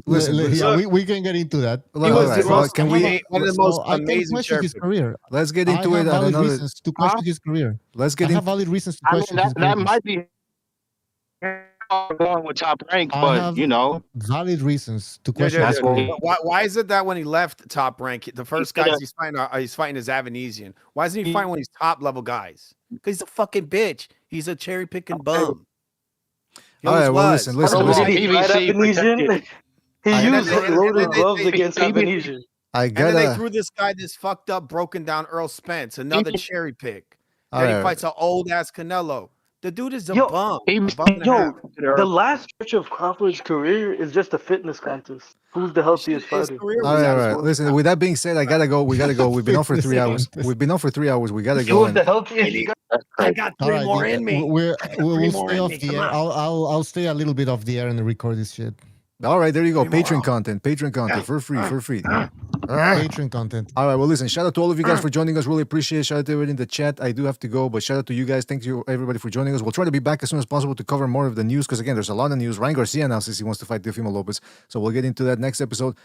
B: listen.
D: Yeah, we can get into that.
N: He was one of the most amazing
D: his career.
B: Let's get into it.
D: Valid reasons to question his career.
B: Let's get
D: into valid reasons to question his career.
L: That might be going with Top Rank, but
D: valid reasons to question
L: Yeah,
D: his career.
F: Why is it that when he left Top Rank, the first guys he's fighting is Avanesian? Why isn't he fighting when he's top level guys? Because he's a fucking bitch. He's a cherry picking bum.
B: All right, well, listen.
W: He used loaded gloves against Avanesian.
F: And then they threw this guy, this fucked up, broken down Earl Spence, another cherry pick. Then he fights an old ass Canelo. The dude is a bum.
W: The last stretch of Crawford's career is just a fitness contest. Who's the healthiest fighter?
B: All right. Listen, with that being said, I gotta go. We gotta go. We've been on for 3 hours. We gotta go.
W: Who's the healthiest?
F: I got three more in me.
D: We'll stay off the air. I'll stay a little bit off the air and record this shit.
B: All right, there you go. Patreon content for free.
D: Patreon content.
B: All right, well, listen, shout out to all of you guys for joining us. Really appreciate it. Shout out to everybody in the chat. I do have to go, but shout out to you guys. Thank you, everybody, for joining us. We'll try to be back as soon as possible to cover more of the news because, again, there's a lot of news. Ryan Garcia now says he wants to fight Teofimo Lopez, so we'll get into that next episode.